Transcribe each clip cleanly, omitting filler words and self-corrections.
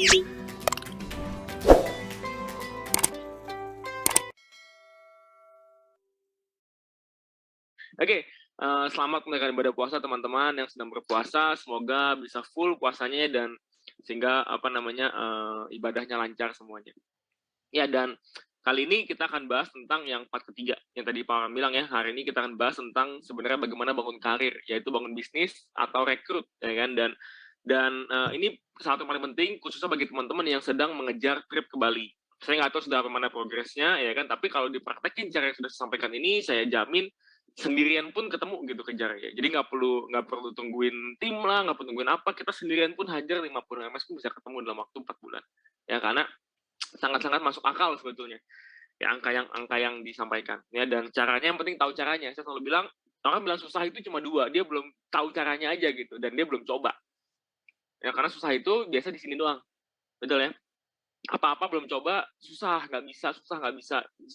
Oke, selamat menunaikan ibadah puasa teman-teman yang sedang berpuasa, semoga bisa full puasanya dan sehingga ibadahnya lancar semuanya. Ya dan kali ini kita akan bahas tentang yang part ketiga, yang tadi Pak Aram bilang ya, hari ini kita akan bahas tentang sebenarnya bagaimana bangun karir, yaitu bangun bisnis atau rekrut, ya kan? Ini satu yang paling penting khususnya bagi teman-teman yang sedang mengejar trip ke Bali. Saya nggak tahu sudah bagaimana progresnya, ya kan? Tapi kalau dipraktekin cara yang sudah saya sampaikan ini, saya jamin sendirian pun ketemu gitu kejarnya. Jadi nggak perlu tungguin tim lah, nggak perlu tungguin apa, kita sendirian pun hajar 50 ms pun bisa ketemu dalam waktu 4 bulan. Ya karena sangat-sangat masuk akal sebetulnya ya angka yang disampaikan ya, dan caranya yang penting tahu caranya. Saya selalu bilang, orang bilang susah itu cuma dua, dia belum tahu caranya aja gitu, dan dia belum coba ya, karena susah itu biasa di sini doang, betul ya. Apa-apa belum coba susah nggak bisa,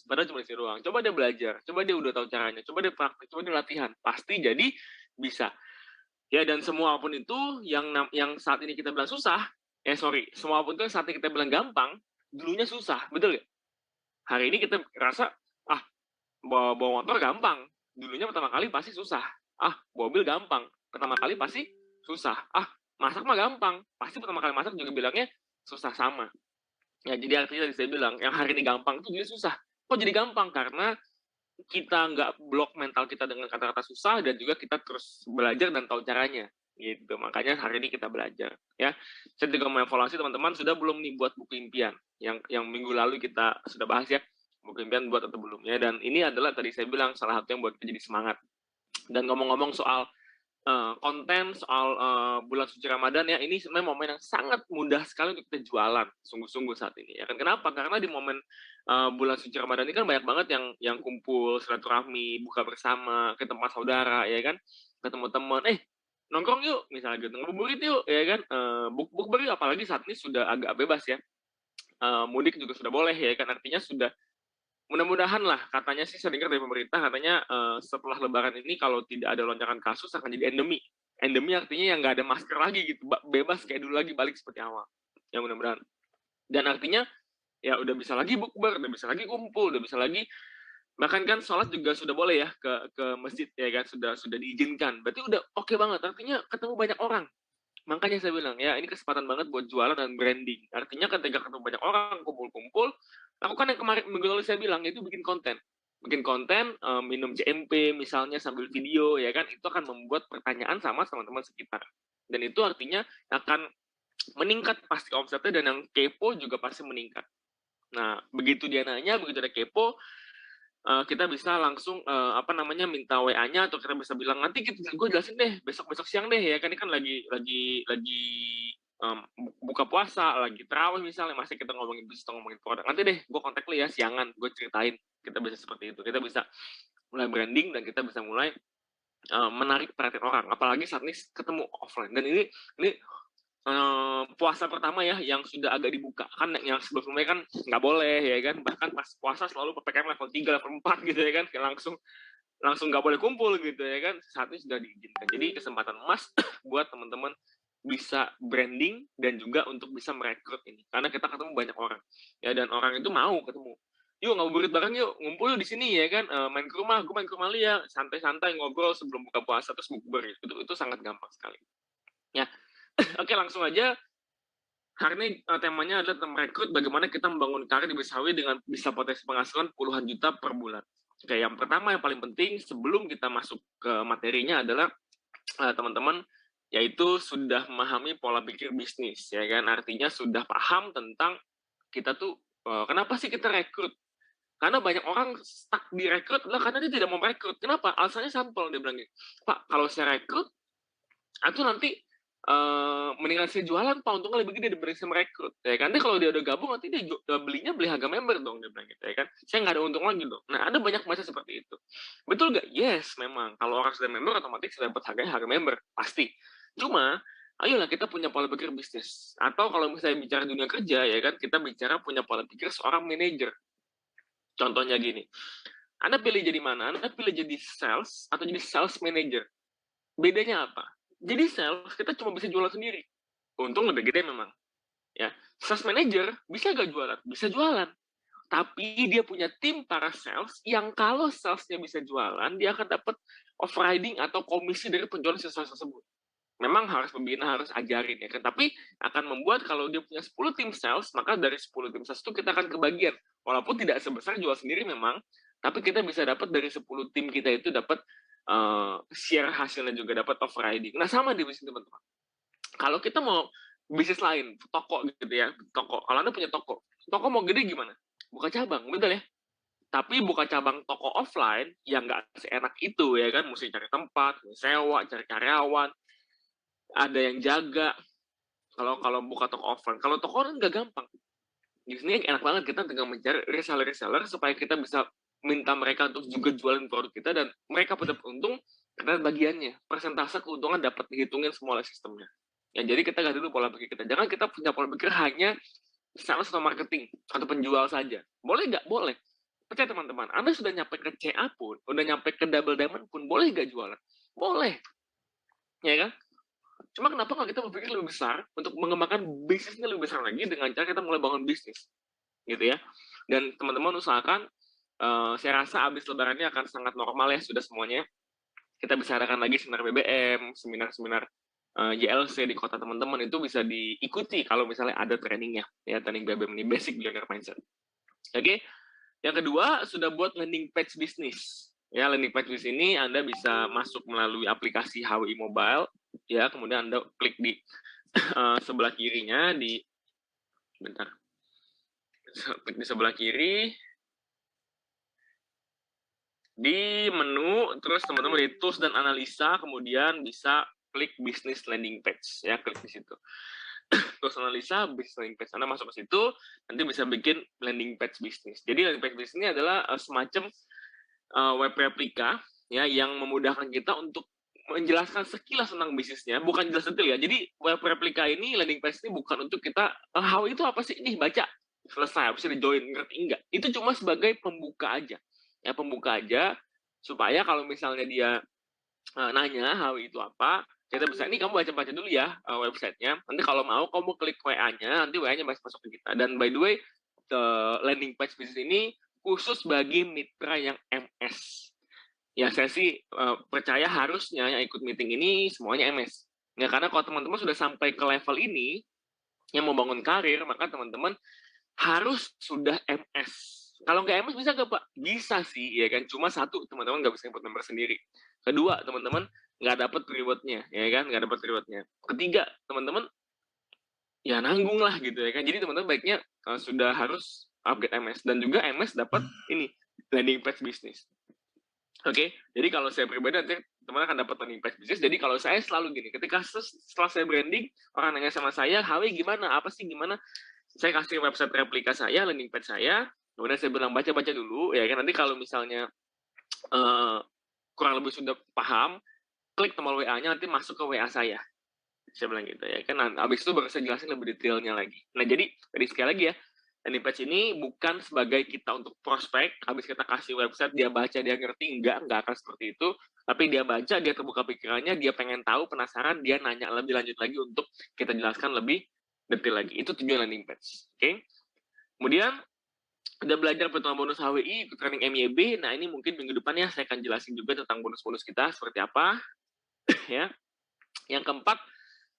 padahal cuma di sini doang. Coba dia belajar, coba dia udah tahu caranya, coba dia praktek, coba dia latihan, pasti jadi bisa ya. Dan semua pun itu yang saat ini kita bilang susah, semua pun itu yang saat ini kita bilang gampang, dulunya susah, betul ya. Hari ini kita rasa, bawa motor gampang, dulunya pertama kali pasti susah. Bawa mobil gampang, pertama kali pasti susah. Masak mah gampang, pasti pertama kali masak juga bilangnya susah sama. Ya, jadi artinya tadi saya bilang, yang hari ini gampang itu jadi susah. Kok jadi gampang? Karena kita nggak blok mental kita dengan kata-kata susah, dan juga kita terus belajar dan tahu caranya. Gitu, makanya hari ini kita belajar. Ya, saya juga mau evaluasi teman-teman, sudah belum nih buat buku impian? Yang minggu lalu kita sudah bahas ya, buku impian buat atau belum ya. Dan ini adalah tadi saya bilang salah satu yang buat kita jadi semangat. Dan ngomong-ngomong soal konten, soal bulan suci Ramadan ya, ini sebenarnya momen yang sangat mudah sekali untuk kita jualan, sungguh-sungguh saat ini ya kan. Kenapa? Karena di momen bulan suci Ramadan ini kan banyak banget yang kumpul silaturahmi, buka bersama, ke tempat saudara ya kan, ketemu teman, nongkrong yuk misalnya gitu, ngabuburit yuk ya kan, bukber yuk, apalagi saat ini sudah agak bebas ya. Mudik juga sudah boleh ya kan, artinya sudah mudah-mudahan lah, katanya sih saya dengar dari pemerintah, katanya setelah lebaran ini kalau tidak ada lonjakan kasus akan jadi endemi. Endemi artinya yang nggak ada masker lagi gitu, bebas kayak dulu lagi, balik seperti awal. Ya mudah-mudahan. Dan artinya ya udah bisa lagi bukber, udah bisa lagi kumpul, udah bisa lagi, bahkan kan sholat juga sudah boleh ya ke masjid ya kan, sudah diizinkan. Berarti udah oke banget, artinya ketemu banyak orang. Makanya saya bilang ya, ini kesempatan banget buat jualan dan branding. Artinya ketika ketemu banyak orang, kumpul-kumpul, lakukan yang kemarin minggu lalu saya bilang, yaitu bikin konten. Bikin konten, minum CMP misalnya sambil video ya kan, itu akan membuat pertanyaan sama teman-teman sekitar. Dan itu artinya akan meningkat pasti omsetnya, dan yang kepo juga pasti meningkat. Nah, begitu dia nanya, begitu ada kepo, kita bisa langsung minta WA-nya, atau kita bisa bilang nanti gue jelasin deh besok siang deh ya kan, ini kan lagi buka puasa, lagi terawih misalnya, masih kita ngomongin bisnis atau ngomongin produk, nanti deh gue kontak lu ya siangan, gue ceritain. Kita bisa seperti itu, kita bisa mulai branding, dan kita bisa mulai menarik perhatian orang, apalagi saat ini ketemu offline. Dan ini puasa pertama ya yang sudah agak dibuka, kan yang sebelumnya kan nggak boleh ya kan, bahkan pas puasa selalu PPKM level 3, level 4 gitu ya kan, kayak langsung nggak boleh kumpul gitu ya kan, saat ini sudah diizinkan. Jadi kesempatan emas buat teman-teman bisa branding dan juga untuk bisa merekrut ini, karena kita ketemu banyak orang ya, dan orang itu mau ketemu. Yuk ngabuburit bareng yuk, ngumpul di sini ya kan, main ke rumah, gue main ke rumah Lia, santai-santai ngobrol sebelum buka puasa terus bukber, itu sangat gampang sekali ya. Oke, langsung aja. Hari ini temanya adalah tentang merekrut, bagaimana kita membangun karir di Betawi dengan bisa potensi penghasilan puluhan juta per bulan. Oke, yang pertama yang paling penting sebelum kita masuk ke materinya adalah teman-teman, yaitu sudah memahami pola pikir bisnis, ya kan? Artinya sudah paham tentang kita tuh kenapa sih kita rekrut? Karena banyak orang stuck di rekrut lah karena dia tidak mau merekrut. Kenapa? Alasannya simpel, dia bilang, Pak, kalau saya rekrut, itu nanti mendingan saya jualan, Pak, untungnya lebih gede daripada saya merekrut ya kan. Dia kalau dia udah gabung, nanti dia beli harga member dong, dia bilang gitu ya kan, saya nggak ada untung lagi dong. Nah, ada banyak macam seperti itu, betul nggak? Yes, memang kalau orang sudah member otomatis sudah dapat harga member pasti. Cuma ayolah kita punya pola pikir bisnis, atau kalau misalnya bicara dunia kerja ya kan, kita bicara punya pola pikir seorang manajer. Contohnya gini, Anda pilih jadi mana? Anda pilih jadi sales atau jadi sales manager. Bedanya apa? Jadi sales, kita cuma bisa jualan sendiri. Untung lebih gede memang. ya. Sales manager bisa nggak jualan? Bisa jualan. Tapi dia punya tim para sales yang kalau salesnya bisa jualan, dia akan dapat overriding atau komisi dari penjualan sales tersebut. Memang harus pembina, harus ajarin ya kan. Tapi akan membuat kalau dia punya 10 tim sales, maka dari 10 tim sales itu kita akan kebagian. Walaupun tidak sebesar jual sendiri memang, tapi kita bisa dapat dari 10 tim kita itu dapat share hasilnya juga, dapat overriding. Nah sama di bisnis teman-teman. Kalau kita mau bisnis lain, toko gitu ya, toko. Kalau Anda punya toko mau gede gimana? Buka cabang, betul ya? Tapi buka cabang toko offline yang nggak seenak itu ya kan, mesti cari tempat, sewa, cari karyawan, ada yang jaga. Kalau buka toko offline, kalau toko online nggak gampang. Di sini enak banget, kita tinggal mencari reseller supaya kita bisa minta mereka untuk juga jualin produk kita dan mereka dapat untung karena bagiannya persentase keuntungan dapat dihitungin semua oleh sistemnya. Ya jadi kita ganti dulu pola pikir kita. Jangan kita punya pola pikir hanya sales atau marketing atau penjual saja. Boleh nggak? Boleh. Percaya teman-teman, Anda sudah nyampe ke CA pun, udah nyampe ke double diamond pun, boleh nggak jualan? Boleh. Ya kan? Cuma kenapa nggak kita berpikir lebih besar untuk mengembangkan bisnisnya lebih besar lagi dengan cara kita mulai bangun bisnis, gitu ya. Dan teman-teman usahakan, saya rasa abis lebaran ini akan sangat normal ya sudah semuanya. Kita bisa adakan lagi seminar BBM, seminar-seminar JLC di kota teman-teman itu bisa diikuti kalau misalnya ada trainingnya, ya training BBM ini Basic Billionaire Mindset. Oke, yang kedua sudah buat landing page bisnis. Ya, landing page bisnis ini Anda bisa masuk melalui aplikasi HWI Mobile, ya, kemudian Anda klik di sebelah kirinya klik di sebelah kiri di menu, terus teman-teman di tools dan analisa, kemudian bisa klik bisnis landing page, ya, klik di situ. Tools analisa, bisnis landing page. Anda masuk ke situ, nanti bisa bikin landing page bisnis. Jadi landing page bisnis ini adalah semacam web replika, ya, yang memudahkan kita untuk menjelaskan sekilas tentang bisnisnya, bukan jelas detail ya. Jadi web replika ini, landing page ini bukan untuk kita, how itu apa sih? Ini baca, selesai, bisa di-join, ngerti enggak. Itu cuma sebagai pembuka aja. Ya, pembuka aja, supaya kalau misalnya dia nanya how itu apa, kita bisa, ini kamu baca-baca dulu ya websitenya. Nanti kalau mau, kamu klik WA-nya, nanti WA-nya masuk ke kita. Dan by the way, landing page bisnis ini khusus bagi mitra yang MS. Ya saya sih percaya harusnya yang ikut meeting ini semuanya MS. Ya karena kalau teman-teman sudah sampai ke level ini, yang mau bangun karir, maka teman-teman harus sudah MS. Kalau nggak MS bisa nggak Pak? Bisa sih, ya kan. Cuma satu, teman-teman nggak bisa input member sendiri. Kedua, teman-teman nggak dapat rewardnya, ya kan? Nggak dapat rewardnya. Ketiga, teman-teman ya nanggung lah gitu ya kan. Jadi teman-teman baiknya sudah harus upgrade MS. Dan juga MS dapat ini, landing page bisnis. Oke, jadi kalau saya pribadi nanti teman akan dapat landing page bisnis. Jadi kalau saya selalu gini, ketika setelah saya branding, orang nanya sama saya, HW gimana, apa sih gimana, saya kasih website replika saya, landing page saya, kemudian saya bilang baca-baca dulu, ya kan, nanti kalau misalnya kurang lebih sudah paham, klik tombol WA-nya, nanti masuk ke WA saya bilang gitu ya kan, nah, abis itu baru saya jelasin lebih detailnya lagi. Nah jadi sekali lagi ya, landing page ini bukan sebagai kita untuk prospek, habis kita kasih website, dia baca, dia ngerti, enggak akan seperti itu, tapi dia baca, dia terbuka pikirannya, dia pengen tahu, penasaran, dia nanya lebih lanjut lagi untuk kita jelaskan lebih detail lagi. Itu tujuan landing page. Oke. Kemudian udah belajar pertemuan bonus HWI, training MYB. Nah ini mungkin minggu depan ya saya akan jelasin juga tentang bonus-bonus kita seperti apa. Ya. Yang keempat,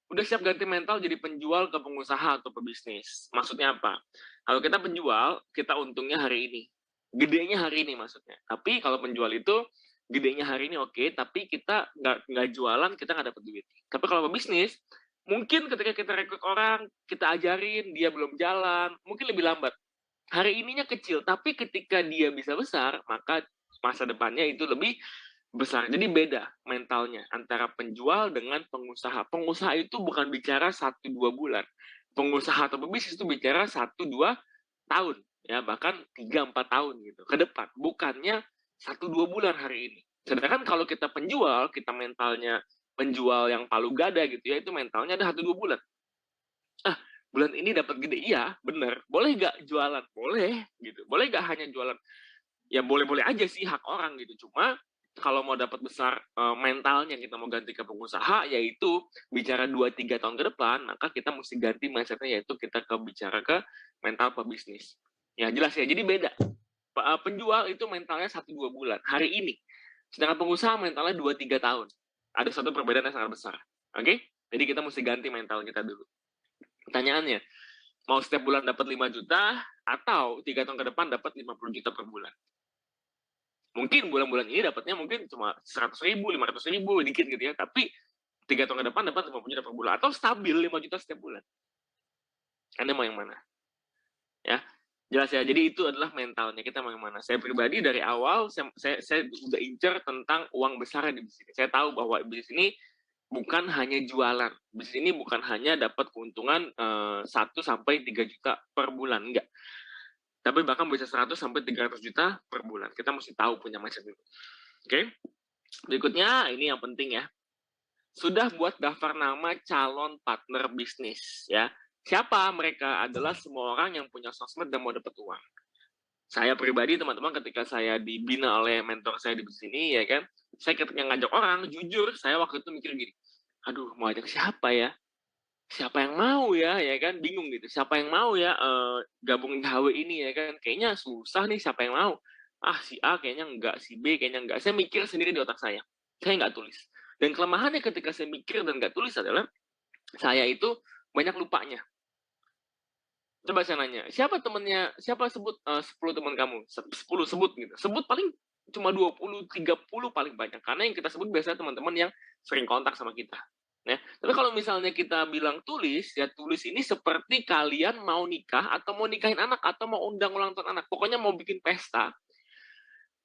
udah siap ganti mental jadi penjual ke pengusaha atau pebisnis. Maksudnya apa? Kalau kita penjual, kita untungnya hari ini. Gedenya hari ini maksudnya. Tapi kalau penjual itu, gedenya hari ini oke, tapi kita nggak jualan, kita nggak dapat duit. Tapi kalau pebisnis, mungkin ketika kita rekrut orang, kita ajarin, dia belum jalan, mungkin lebih lambat. Hari ininya kecil, tapi ketika dia bisa besar, maka masa depannya itu lebih besar. Jadi beda mentalnya antara penjual dengan pengusaha. Pengusaha itu bukan bicara 1-2 bulan. Pengusaha atau pebisnis itu bicara 1-2 tahun, ya bahkan 3-4 tahun gitu ke depan. Bukannya 1-2 bulan hari ini. Sedangkan kalau kita penjual, kita mentalnya penjual yang palu gada gitu ya, itu mentalnya ada 1-2 bulan. Bulan ini dapat gede, iya bener. Boleh nggak jualan? Boleh gitu. Boleh nggak hanya jualan? Ya boleh-boleh aja sih, hak orang gitu. Cuma kalau mau dapat besar mentalnya kita mau ganti ke pengusaha, yaitu bicara 2-3 tahun ke depan, maka kita mesti ganti mindsetnya, yaitu kita bicara ke mental pebisnis. Ya jelas ya, jadi beda. Penjual itu mentalnya 1-2 bulan, hari ini. Sedangkan pengusaha mentalnya 2-3 tahun. Ada satu perbedaan yang sangat besar. Oke? Jadi kita mesti ganti mental kita dulu. Pertanyaannya, mau setiap bulan dapat 5 juta, atau 3 tahun ke depan dapat 50 juta per bulan? Mungkin bulan-bulan ini dapatnya mungkin cuma 100.000, 500.000, dikit gitu ya. Tapi 3 tahun ke depan dapat 50 juta per bulan. Atau stabil 5 juta setiap bulan. Anda mau yang mana? Ya, jelas ya. Jadi itu adalah mentalnya kita mau yang mana. Saya pribadi dari awal, saya udah incer tentang uang besar di bisnis. Saya tahu bahwa bisnis ini bukan hanya jualan. Bisnis ini bukan hanya dapat keuntungan 1 sampai 3 juta per bulan. Enggak. Tapi bahkan bisa 100 sampai 300 juta per bulan. Kita mesti tahu punya mindset itu. Oke? Berikutnya, ini yang penting ya. Sudah buat daftar nama calon partner bisnis ya. Siapa mereka? Adalah semua orang yang punya sosmed dan mau dapat uang. Saya pribadi, teman-teman, ketika saya dibina oleh mentor saya di bisnis ini, ya kan, saya ketika ngajak orang, jujur, saya waktu itu mikir gini, aduh, mau ajak siapa ya? Siapa yang mau ya kan, bingung gitu, siapa yang mau ya gabung di HW ini ya kan, kayaknya susah nih, siapa yang mau, si A kayaknya enggak, si B kayaknya enggak, saya mikir sendiri di otak saya enggak tulis. Dan kelemahannya ketika saya mikir dan enggak tulis adalah saya itu banyak lupanya. Coba saya nanya, siapa temennya, siapa sebut 10 teman kamu, 10 sebut gitu, sebut paling cuma 20, 30 paling banyak, karena yang kita sebut biasanya teman-teman yang sering kontak sama kita. Ya, tapi kalau misalnya kita bilang tulis, ya tulis ini seperti kalian mau nikah atau mau nikahin anak atau mau undang ulang tahun anak, pokoknya mau bikin pesta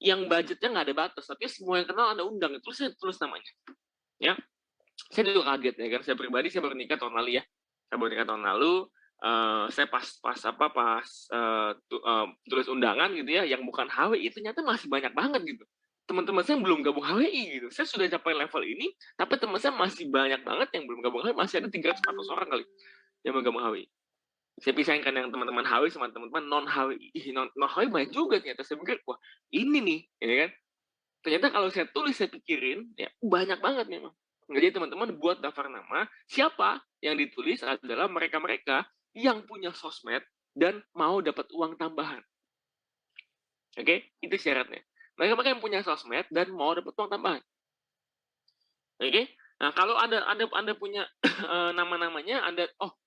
yang budgetnya nggak ada batas, tapi semua yang kenal Anda undang, itu saya tulis namanya. Ya, saya juga kaget ya kan, saya pribadi saya baru nikah tahun lalu ya, saya baru nikah tahun lalu, saya pas tulis undangan gitu ya, yang bukan HWI ternyata masih banyak banget gitu. Teman-teman saya belum gabung HWI gitu. Saya sudah capai level ini, tapi teman saya masih banyak banget yang belum gabung HWI, masih ada 300-400 orang kali yang mau gabung HWI. Saya pisahin kan yang teman-teman HWI sama teman-teman non HWI. Non HWI banyak juga ternyata. Saya pikir, wah ini nih, ya kan? Ternyata kalau saya tulis, saya pikirin, ya banyak banget memang. Jadi teman-teman buat daftar nama, siapa yang ditulis adalah mereka-mereka yang punya sosmed dan mau dapat uang tambahan. Oke, itu syaratnya. Mereka-mereka yang punya sosmed dan mau dapat uang tambahan. Oke, nah kalau Anda punya nama-namanya,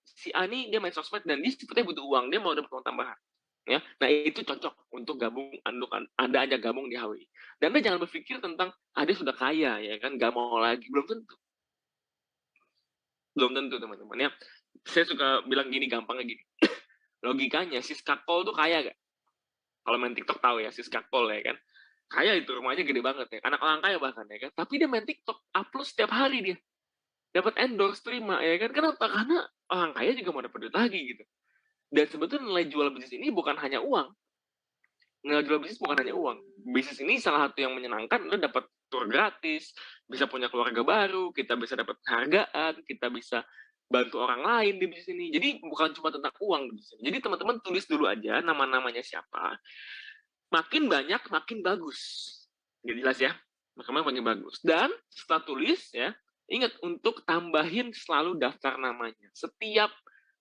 si A ini dia main sosmed dan dia sepertinya butuh uang, dia mau dapat uang tambahan. Ya, nah itu cocok untuk gabung, Anda aja gabung di HWI. Dan Anda jangan berpikir tentang dia sudah kaya ya kan, nggak mau lagi, belum tentu. Belum tentu teman-teman ya. Saya suka bilang gini, gampangnya gini. Logikanya Siska Cole tuh kaya gak? Kalau main TikTok tahu ya, Siska Cole ya kan. Kaya itu, rumahnya gede banget ya. Anak orang kaya bahkan ya kan. Tapi dia main TikTok, upload setiap hari dia. Dapat endorse, terima ya kan. Kenapa? Karena orang kaya juga mau dapat duit lagi gitu. Dan sebetulnya nilai jual bisnis ini bukan hanya uang. Nilai jual bisnis bukan hanya uang. Bisnis ini salah satu yang menyenangkan adalah dapat tour gratis, bisa punya keluarga baru, kita bisa dapat hargaan, kita bisa bantu orang lain di bisnis ini. Jadi bukan cuma tentang uang di bisnis. Jadi teman-teman tulis dulu aja nama-namanya siapa. Makin banyak, makin bagus. Gak jelas ya? Makin bagus. Dan setelah tulis ya, ingat untuk tambahin selalu daftar namanya. Setiap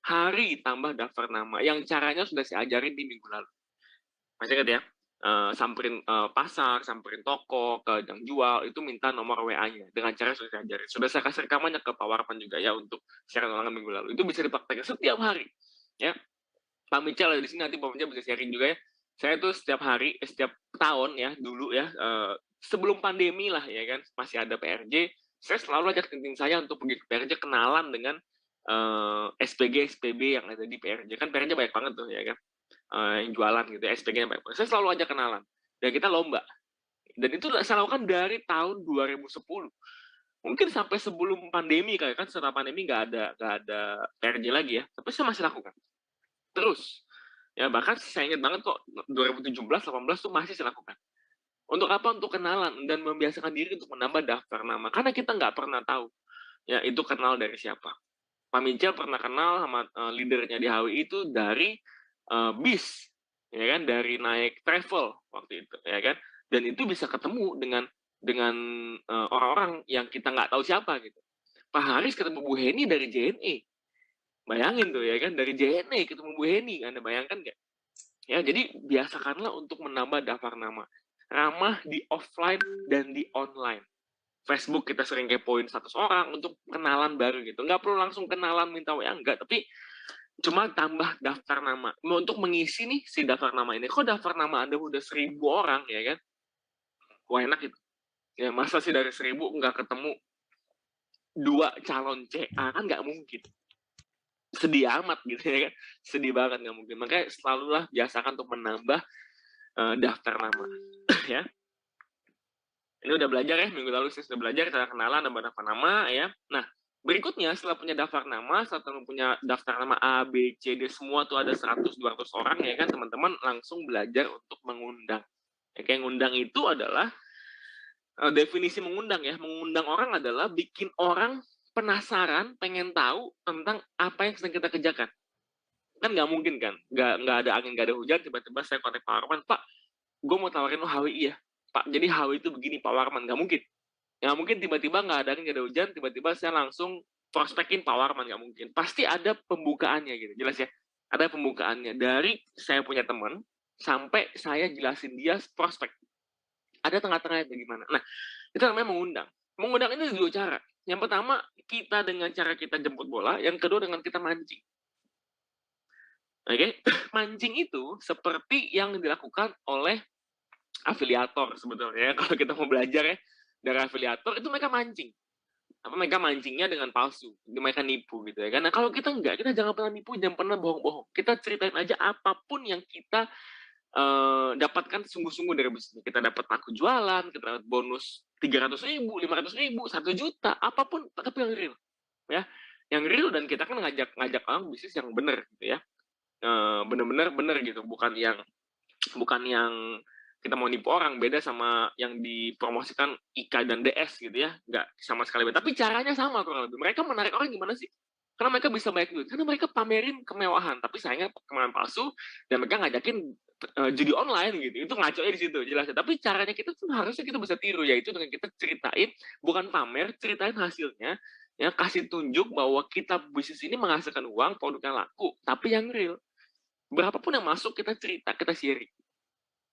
hari tambah daftar nama. Yang caranya sudah saya ajarin di minggu lalu. Masih ingat ya? Samperin pasar, samperin toko, ke yang jual, itu minta nomor WA-nya. Dengan cara sudah saya ajarin. Sudah saya kasih rekamannya ke PowerPoint juga ya untuk sharing ulangan minggu lalu. Itu bisa dipraktekkan setiap hari. Ya, Pak Michel di sini, nanti Pak Michel bisa sharing juga ya. Saya tuh setiap hari, setiap tahun ya, dulu ya, sebelum pandemi lah ya kan, masih ada PRJ, saya selalu ajak tim saya untuk pergi ke PRJ, kenalan dengan SPG yang ada di PRJ. Kan PRJ banyak banget tuh ya kan, yang jualan gitu, SPG yang banyak banget. Saya selalu ajak kenalan. Dan kita lomba. Dan itu saya lakukan dari tahun 2010. Mungkin sampai sebelum pandemi, kayak kan setelah pandemi nggak ada PRJ lagi ya, tapi saya masih lakukan. Terus, ya bahkan saya ingat banget kok 2017-18 tuh masih saya lakukan. Untuk apa? Untuk kenalan dan membiasakan diri untuk menambah daftar nama. Karena kita nggak pernah tahu ya itu kenal dari siapa. Pak Michel pernah kenal sama leadernya di HWI itu dari bis, ya kan, dari naik travel waktu itu, ya kan. Dan itu bisa ketemu dengan dengan orang-orang yang kita nggak tahu siapa gitu. Pak Haris ketemu Bu Heni dari JNE. Bayangin tuh ya kan, dari JNE ketemu Bu Heni, Anda bayangkan nggak? Ya, jadi biasakanlah untuk menambah daftar nama. Ramah di offline dan di online. Facebook kita sering kepoin status orang untuk kenalan baru gitu. Nggak perlu langsung kenalan minta WA, enggak. Tapi cuma tambah daftar nama. Untuk mengisi nih si daftar nama ini. Kok daftar nama Anda udah 1.000 orang ya kan? Wah enak itu. Ya masa sih dari 1.000 nggak ketemu 2 calon CA, kan nggak mungkin. Sedih amat gitu ya kan. Sedih banget, nggak mungkin. Makanya selalulah biasakan untuk menambah daftar nama. Ya. Ini udah belajar ya, minggu lalu saya sudah belajar cara kenalan dan daftar nama ya. Nah, berikutnya setelah punya daftar nama, setelah punya daftar nama A, B, C, D, semua tuh ada 100-200 orang ya kan, teman-teman langsung belajar untuk mengundang. Ya, kayak ngundang itu adalah, definisi mengundang ya, mengundang orang adalah bikin orang penasaran, pengen tahu tentang apa yang sedang kita kerjakan. Kan nggak mungkin kan, nggak ada angin, nggak ada hujan, tiba-tiba saya kontak Pak Warman, Pak, gue mau tawarin lo HWI ya. Pak, jadi HWI itu begini Pak Warman, nggak mungkin. Nggak mungkin tiba-tiba nggak ada angin, nggak ada hujan, tiba-tiba saya langsung prospekin Pak Warman, nggak mungkin. Pasti ada pembukaannya gitu, jelas ya. Ada pembukaannya. Dari saya punya teman, sampai saya jelasin dia prospek. Ada tengah-tengahnya bagaimana. Nah, itu namanya mengundang. Mengundang ini dua cara. Yang pertama, kita dengan cara kita jemput bola. Yang kedua, dengan kita mancing. Oke, mancing itu seperti yang dilakukan oleh afiliator sebetulnya. Kalau kita mau belajar ya dari afiliator, itu mereka mancing. Mereka mancingnya dengan palsu, mereka nipu gitu ya. Karena kalau kita enggak, kita jangan pernah nipu, jangan pernah bohong-bohong. Kita ceritain aja apapun yang kita dapatkan sungguh-sungguh dari bisnis. Kita dapat laku jualan, kita dapat bonus 300.000, 500.000, 1 juta, apapun, tapi yang real, ya, yang real. Dan kita kan ngajak orang bisnis yang benar gitu ya. Benar-benar benar gitu, bukan yang kita mau nipu orang. Beda sama yang dipromosikan IKA dan DS gitu ya, nggak sama sekali beda. Tapi caranya sama kurang lebih. Mereka menarik orang gimana sih? Karena mereka bisa banyak duit, karena mereka pamerin kemewahan, tapi sayangnya kemewahan palsu, dan mereka ngajakin judi online gitu. Itu ngaconya di situ jelas. Tapi caranya kita tuh harusnya kita bisa tiru, yaitu dengan kita ceritain, bukan pamer, ceritain hasilnya, ya, kasih tunjuk bahwa kita bisnis ini menghasilkan uang, produknya laku, tapi yang real. Berapapun yang masuk kita cerita, kita sharing.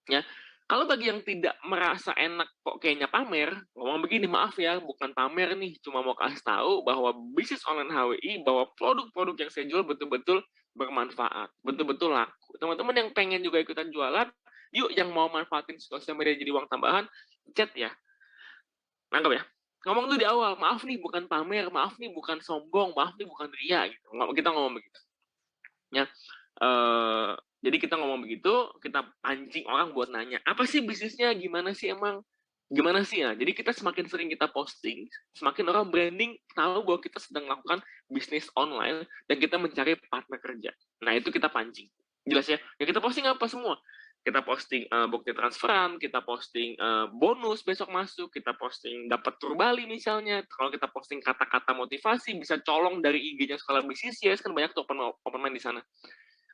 Ya, kalau bagi yang tidak merasa enak kok kayaknya pamer, ngomong begini, maaf ya, bukan pamer nih, cuma mau kasih tahu bahwa bisnis online HWI, bahwa produk-produk yang saya jual betul-betul bermanfaat, betul-betul laku. Teman-teman yang pengen juga ikutan jualan, yuk yang mau manfaatin sosial media jadi uang tambahan, chat ya. Nangkep ya? Ngomong tuh di awal, maaf nih bukan pamer, maaf nih bukan sombong, maaf nih bukan ria gitu. Kita ngomong begitu. Ya. Jadi kita ngomong begitu, kita pancing orang buat nanya, apa sih bisnisnya, gimana sih emang, gimana sih ya. Jadi kita semakin sering kita posting, semakin orang branding tahu bahwa kita sedang melakukan bisnis online dan kita mencari partner kerja. Nah itu kita pancing, jelas ya. Ya kita posting apa semua? Kita posting bukti transferan, kita posting bonus besok masuk, kita posting dapat tur Bali misalnya. Kalau kita posting kata-kata motivasi, bisa colong dari IG-nya Sekolah Bisnis ya, kan banyak tuh open mind di sana.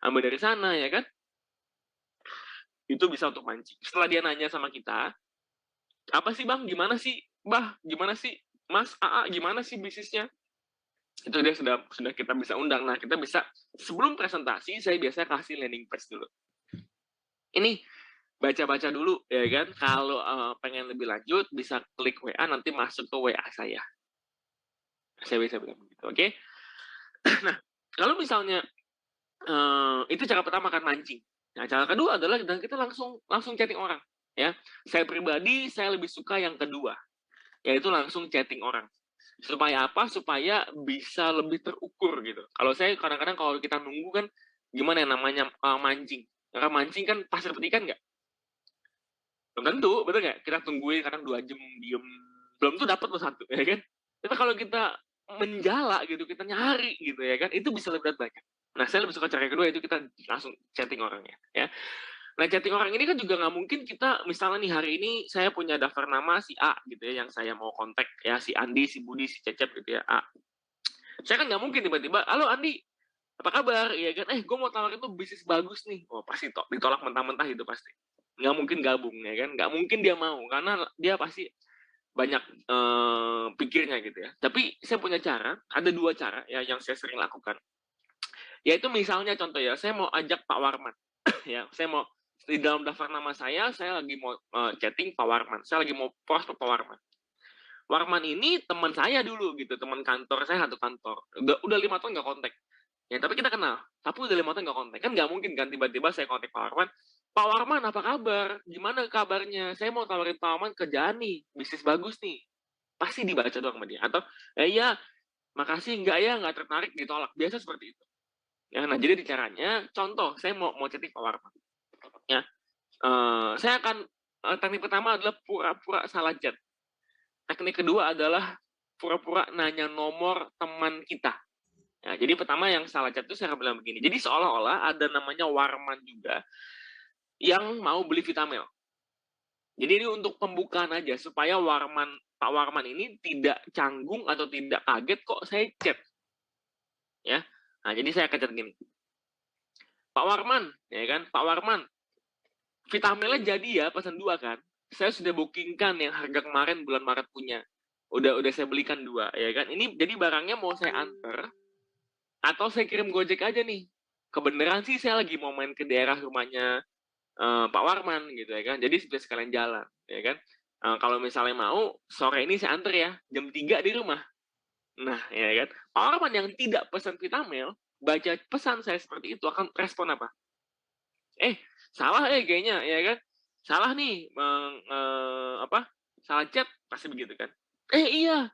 Ambil dari sana ya kan, itu bisa untuk mancing. Setelah dia nanya sama kita, apa sih bang, gimana sih bah, gimana sih mas AA, gimana sih bisnisnya, itu dia sudah kita bisa undang. Nah kita bisa, sebelum presentasi saya biasanya kasih landing page dulu, ini baca-baca dulu ya kan. Kalau pengen lebih lanjut bisa klik WA, nanti masuk ke WA saya bisa bilang begitu. Oke. Nah kalau misalnya itu cara pertama kan, mancing. Nah, cara kedua adalah kita langsung chatting orang. Ya, saya pribadi saya lebih suka yang kedua, yaitu langsung chatting orang. Supaya apa? Supaya bisa lebih terukur gitu. Kalau saya kadang-kadang kalau kita nunggu kan, gimana namanya mancing. Karena mancing kan pasir petikan nggak? Belum tentu, betul nggak? Kita tungguin kadang 2 jam diem, belum tuh dapat satu, ya kan? Tapi kalau kita menjala gitu, kita nyari gitu ya kan, itu bisa lebih banyak. Nah, saya lebih suka cara kedua, itu kita langsung chatting orangnya, ya. Nah, chatting orang ini kan juga nggak mungkin kita, misalnya nih hari ini saya punya daftar nama si A gitu ya, yang saya mau kontak ya, si Andi, si Budi, si Cecep gitu ya, A. Saya kan nggak mungkin tiba-tiba, halo Andi, apa kabar? Ya kan, gue mau tawarin tuh bisnis bagus nih. Oh, pasti ditolak mentah-mentah itu pasti. Nggak mungkin gabung ya kan, nggak mungkin dia mau, karena dia pasti banyak pikirnya gitu ya. Tapi saya punya cara, ada 2 cara ya yang saya sering lakukan. Yaitu misalnya contoh ya, saya mau ajak Pak Warman ya, saya mau di dalam daftar nama saya lagi mau chatting Pak Warman, saya lagi mau post Pak Warman. Warman ini teman saya dulu gitu, teman kantor saya satu kantor. Udah 5 tahun nggak kontak. Ya tapi kita kenal, tapi udah 5 tahun nggak kontak. Kan nggak mungkin kan tiba-tiba saya kontak Pak Warman, "Pak Warman apa kabar? Gimana kabarnya? Saya mau tawarin Pak Warman kerjaan nih, bisnis bagus nih." Pasti dibaca doang sama dia. Atau, iya, makasih, enggak ya, nggak tertarik," ditolak. Biasa seperti itu. Ya, nah jadi caranya, contoh, saya mau chatting Pak Warman. Ya, saya akan teknik pertama adalah pura-pura salah chat. Teknik kedua adalah pura-pura nanya nomor teman kita. Ya, jadi pertama yang salah chat itu saya bilang begini. Jadi seolah-olah ada namanya Warman juga yang mau beli Vitamel. Jadi ini untuk pembukaan aja supaya Pak Warman ini tidak canggung atau tidak kaget kok saya chat. Ya. Nah, jadi saya akan chat gini. Pak Warman, ya kan? Pak Warman, Vitamelnya jadi ya pesan 2 kan? Saya sudah bookingkan yang harga kemarin bulan Maret punya. Udah saya belikan 2 ya kan? Ini jadi barangnya mau saya antar atau saya kirim Gojek aja nih. Kebenaran sih saya lagi mau main ke daerah rumahnya Pak Warman gitu ya kan. Jadi sudah sekalian jalan ya kan. Kalau misalnya mau sore ini saya antar ya jam 3 di rumah. Nah ya kan. Pak Warman yang tidak pesan Vitamel baca pesan saya seperti itu akan respon apa? Salah kayaknya ya kan. Salah nih apa? Salah chat pasti begitu kan. Iya,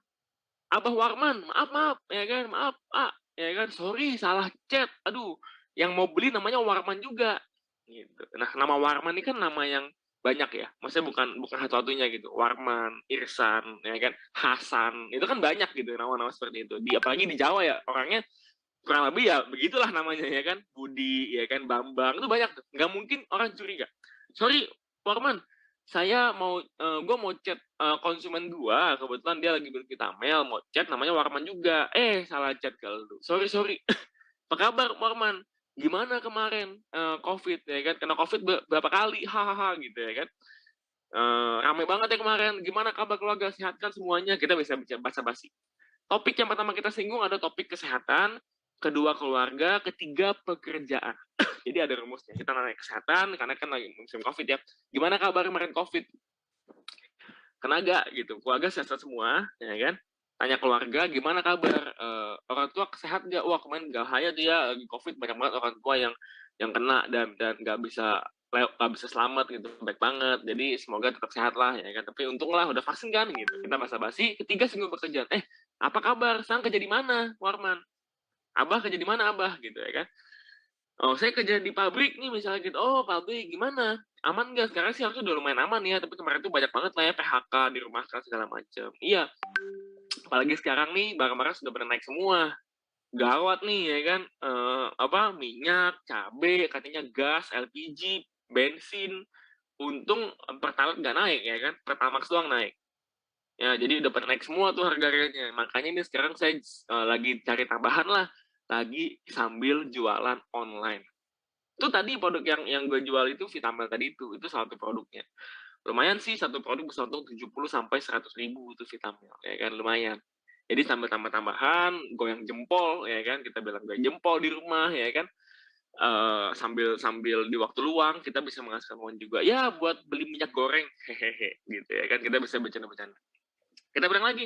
Abah Warman, maaf maaf ya kan, maaf Pak, ya kan, sorry salah chat. Aduh, yang mau beli namanya Warman juga gitu. Nah, nama Warman ini kan nama yang banyak ya. Maksudnya bukan satu-satunya gitu. Warman, Irsan, ya kan, Hasan. Itu kan banyak gitu nama-nama seperti itu. Apalagi di Jawa ya, orangnya kurang lebih ya begitulah namanya ya kan. Budi, ya kan, Bambang, itu banyak tuh. Nggak mungkin orang curiga. Sorry, Warman, saya mau gue mau chat konsumen gue, kebetulan dia lagi beli Vitamel, mau chat namanya Warman juga. Salah chat kalau lu. Sorry. Apa kabar Warman? Gimana kemarin COVID ya kan? Kena COVID berapa kali? Hahaha gitu ya kan. Rame banget ya kemarin. Gimana kabar keluarga? Sehat kan semuanya? Kita bisa bicara basa-basi. Topik yang pertama kita singgung ada topik kesehatan, kedua keluarga, ketiga pekerjaan. Jadi ada rumusnya. Kita nanya kesehatan karena kan lagi musim COVID ya. Gimana kabar kemarin COVID? Kena gak gitu? Keluarga sehat semua, ya kan? Tanya keluarga, gimana kabar? Orang tua sehat gak? Wah kemarin gak bahaya dia lagi COVID, banyak banget orang tua yang kena dan gak bisa selamat gitu, baik banget. Jadi semoga tetap sehat lah, ya kan? Tapi untunglah udah vaksin kan gitu. Kita basa-basi. Ketiga singgung pekerjaan. Apa kabar? Sekarang kerja di mana, Warman? Abah kerja di mana Abah gitu ya kan? Oh, saya kerja di pabrik nih misalnya gitu. Oh, pabrik gimana? Aman nggak? Sekarang sih harusnya udah lumayan aman ya, tapi kemarin tuh banyak banget lah ya PHK, dirumahkan segala macam. Iya, apalagi sekarang nih barang-barang sudah pada naik semua. Gawat nih ya kan, apa, minyak, cabe, katanya gas, LPG, bensin. Untung Pertalite nggak naik ya kan, Pertamax doang naik. Ya, jadi udah pada naik semua tuh harga-harganya. Makanya ini sekarang saya lagi cari tambahan lah, lagi sambil jualan online. Itu tadi produk yang gue jual itu Vitamel tadi itu salah satu produknya. Lumayan sih satu produk bisa untung 70 sampai 100 ribu itu Vitamel, ya kan lumayan. Jadi sambil tambah-tambahan, goyang jempol, ya kan kita bilang goyang jempol di rumah, ya kan. Sambil di waktu luang kita bisa menghasilkan uang juga. Ya buat beli minyak goreng, hehehe, gitu ya kan kita bisa bercanda-bercanda. Kita bilang lagi,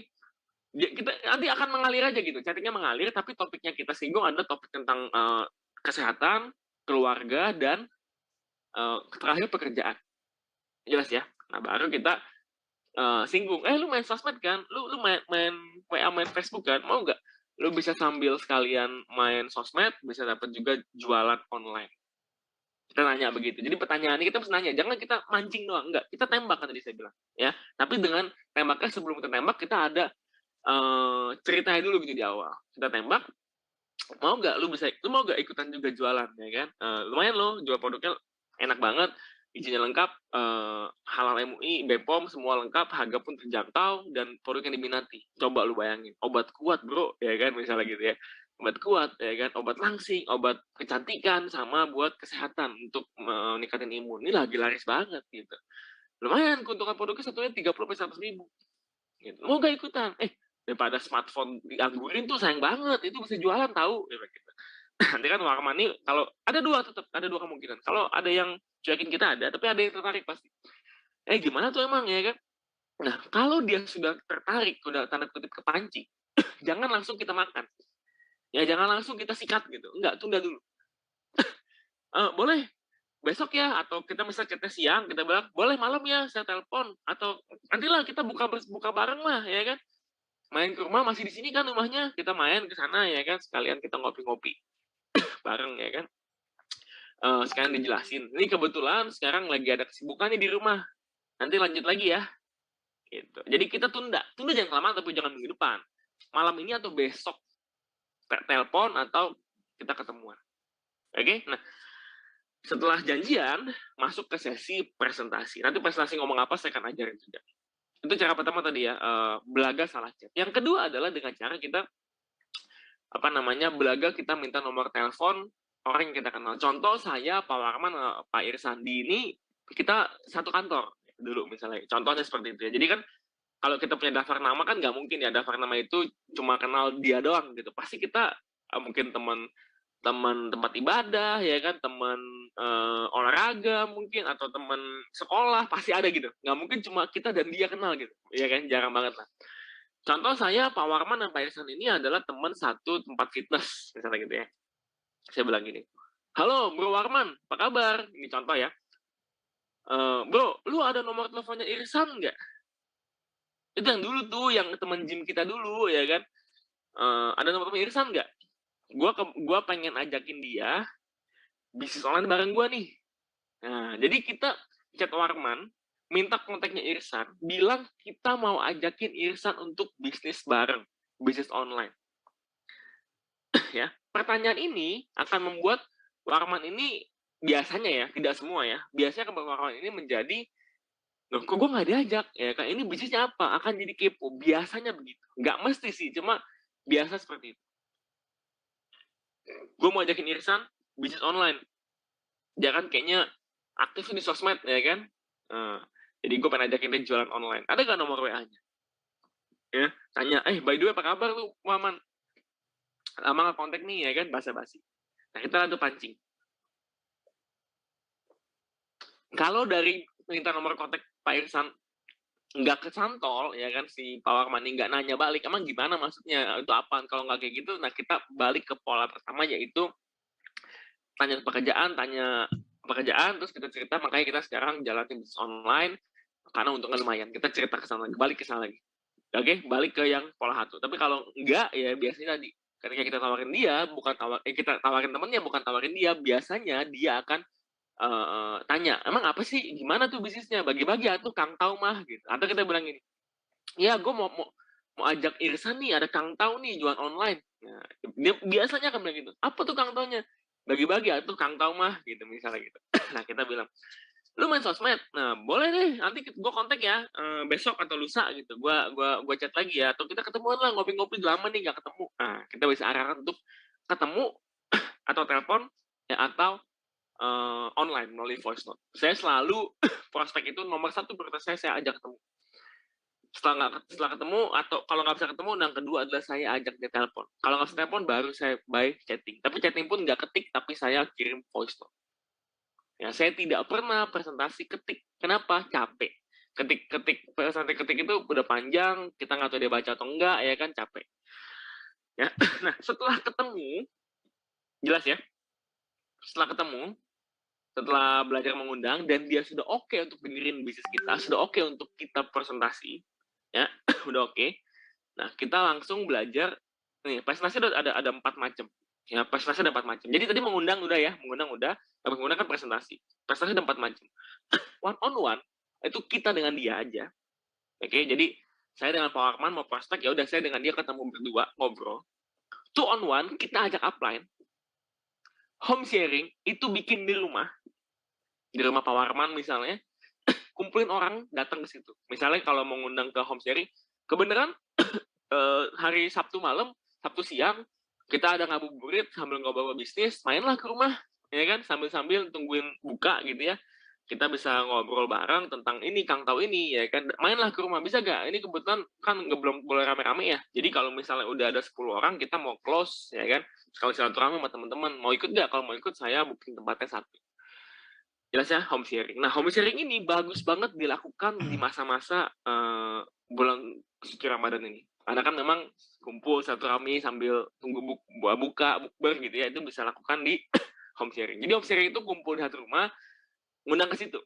kita nanti akan mengalir aja gitu, chattingnya mengalir, tapi topiknya kita singgung adalah topik tentang kesehatan, keluarga, dan terakhir pekerjaan. Jelas ya. Nah, baru kita singgung, lu main sosmed kan? Lu main WA, main Facebook kan? Mau nggak? Lu bisa sambil sekalian main sosmed, bisa dapat juga jualan online. Kita nanya begitu. Jadi pertanyaannya kita harus nanya, jangan kita mancing doang, enggak. Kita tembak kan tadi saya bilang, ya. Tapi dengan tembaknya sebelum kita tembak kita ada ceritanya dulu gitu di awal. Kita tembak, lu mau nggak ikutan juga jualan ya kan? Lumayan loh, jual produknya enak banget, izinnya lengkap, halal MUI, BPOM semua lengkap, harga pun terjangkau dan produk yang diminati. Coba lu bayangin, obat kuat bro, ya kan misalnya gitu ya. Obat kuat, ya kan, obat langsing, obat kecantikan, sama buat kesehatan untuk meningkatin imun. Ini lagi laris banget gitu. Lumayan keuntungan produknya satunya 30 sampai 100 ribu. gitu. Mau nggak ikutan? Daripada smartphone dianggurin tuh sayang banget, itu bisa jualan tahu, dia bilang gitu. Nanti kan Warman nih kalau ada dua kemungkinan. Kalau ada yang cuekin kita ada, tapi ada yang tertarik pasti. Gimana tuh emang ya kan? Nah, kalau dia sudah tertarik, udah tanda kutip kepancing, jangan langsung kita makan. Ya jangan langsung kita sikat gitu. Enggak, tunda dulu. Boleh besok ya, atau kita misal chatnya siang, kita bilang boleh malam ya saya telepon, atau nantilah kita buka bareng lah ya kan, main ke rumah, masih di sini kan rumahnya, kita main ke sana ya kan, sekalian kita ngopi-ngopi bareng ya kan. Sekalian dijelasin, ini kebetulan sekarang lagi ada kesibukan nih di rumah, nanti lanjut lagi ya gitu. Jadi kita tunda jangan kelamaan, tapi jangan minggu depan, malam ini atau besok telepon atau kita ketemuan. Oke. Nah, setelah janjian, masuk ke sesi presentasi. Nanti presentasi ngomong apa saya akan ajarin juga. Itu cara pertama tadi ya, belaga salah chat. Yang kedua adalah dengan cara kita belaga kita minta nomor telepon orang yang kita kenal. Contoh saya, Pak Warman, Pak Irsandi ini kita satu kantor dulu misalnya. Contohnya seperti itu ya. Jadi kan kalau kita punya daftar nama kan nggak mungkin ya daftar nama itu cuma kenal dia doang gitu. Pasti kita mungkin teman tempat ibadah ya kan, teman olahraga mungkin, atau teman sekolah, pasti ada gitu. Nggak mungkin cuma kita dan dia kenal gitu ya kan, jarang banget lah. Contoh saya, Pak Warman dan Pak Irsan ini adalah teman satu tempat fitness misalnya gitu ya. Saya bilang gini, halo Bro Warman, apa kabar? Ini contoh ya. Bro, lu ada nomor teleponnya Irsan nggak? Itu yang dulu tuh, yang teman gym kita dulu ya kan. Ada nomor telepon Irsan nggak? Gua pengen ajakin dia bisnis online bareng gue nih. Nah, jadi kita chat Warman, minta kontaknya Irsan, bilang kita mau ajakin Irsan untuk bisnis bareng, bisnis online. Ya, pertanyaan ini akan membuat Warman ini biasanya ya, tidak semua ya, biasanya akan Warman ini menjadi, loh kok gue nggak diajak ya kan, ini bisnisnya apa, akan jadi kepo, biasanya begitu. Nggak mesti sih, cuma biasa seperti itu. Gue mau ajakin Irsan bisnis online, dia kan kayaknya aktif di sosmed ya kan. Jadi gue pengen ajakin dia jualan online, ada gak nomor WA-nya ya, tanya by the way apa kabar lu Waman, lama gak kontak nih ya kan, basa-basi. Nah kita tuh pancing. Kalau dari minta nomor kontak Pak Irsan nggak kesantol ya kan, si Pak Warman nggak nanya balik emang gimana maksudnya itu apa, kalau nggak kayak gitu, nah kita balik ke pola pertama, yaitu tanya pekerjaan, terus kita cerita, makanya kita sekarang jalanin bisnis online karena untungnya lumayan, kita cerita ke sana lagi, balik ke sana lagi. Oke, balik ke yang pola satu. Tapi kalau enggak ya biasanya tadi, ketika kita tawarin dia, kita tawarin temennya, bukan tawarin dia, biasanya dia akan tanya, emang apa sih, gimana tuh bisnisnya, bagi-bagi tuh Kang Tau mah gitu. Atau kita bilang gini, ya gue mau ajak Irsan nih, ada Kang Tau nih jualan online. Nah, dia biasanya akan bilang gitu, apa tuh Kang Taunya, bagi-bagi tuh Kang Tau mah gitu misalnya gitu. Nah kita bilang, lu main sosmed, nah boleh deh, nanti gue kontak ya, besok atau lusa gitu, gue chat lagi ya, atau kita ketemuan lah, ngopi-ngopi, lama nih gak ketemu. Nah kita bisa arahkan untuk ketemu atau telepon ya, atau online melalui voice note. Saya selalu prospek itu nomor satu prioritas saya ajak ketemu. Setelah ketemu, atau kalau nggak bisa ketemu, yang kedua adalah saya ajak dia telepon. Kalau nggak bisa telepon, baru saya by chatting. Tapi chatting pun nggak ketik, tapi saya kirim voice note. Ya, saya tidak pernah presentasi ketik. Kenapa? Capek. Presentasi ketik itu udah panjang, kita nggak tahu dia baca atau enggak, ya kan, capek. Ya. Nah, setelah ketemu, jelas ya, setelah belajar mengundang, dan dia sudah oke untuk dengerin bisnis kita, sudah oke untuk kita presentasi, ya, udah oke. Nah, kita langsung belajar, nih, presentasi ada 4 macam. Ya, presentasi ada 4 macam. Jadi tadi mengundang udah ya, tapi mengundang kan presentasi. Presentasi ada 4 macam. One on one, itu kita dengan dia aja. Oke, jadi saya dengan Pak Warman mau prospek, ya udah saya dengan dia ketemu berdua, ngobrol. Two on one, kita ajak upline. Home sharing, itu bikin di rumah Pak Warman misalnya, kumpulin orang datang ke situ. Misalnya kalau mau ngundang ke home sharing, kebenaran hari Sabtu malam, Sabtu siang, kita ada ngabuburit sambil ngobrol bisnis, mainlah ke rumah, ya kan, sambil tungguin buka gitu ya. kita bisa ngobrol bareng tentang ini, Kang tahu ini, ya kan, mainlah ke rumah, bisa nggak? Ini kebetulan kan belum boleh rame-rame ya, jadi kalau misalnya udah ada 10 orang, kita mau close, ya kan, kalau silaturahmi sama teman-teman, mau ikut nggak? Kalau mau ikut, saya booking tempatnya 1. Jelas ya, home sharing. Nah, home sharing ini bagus banget dilakukan di masa-masa bulan suci Ramadan ini. Karena kan memang kumpul silaturahmi sambil tunggu buka, bukber gitu ya, itu bisa lakukan di home sharing. Jadi home sharing itu kumpul di satu rumah, ngundang ke situ.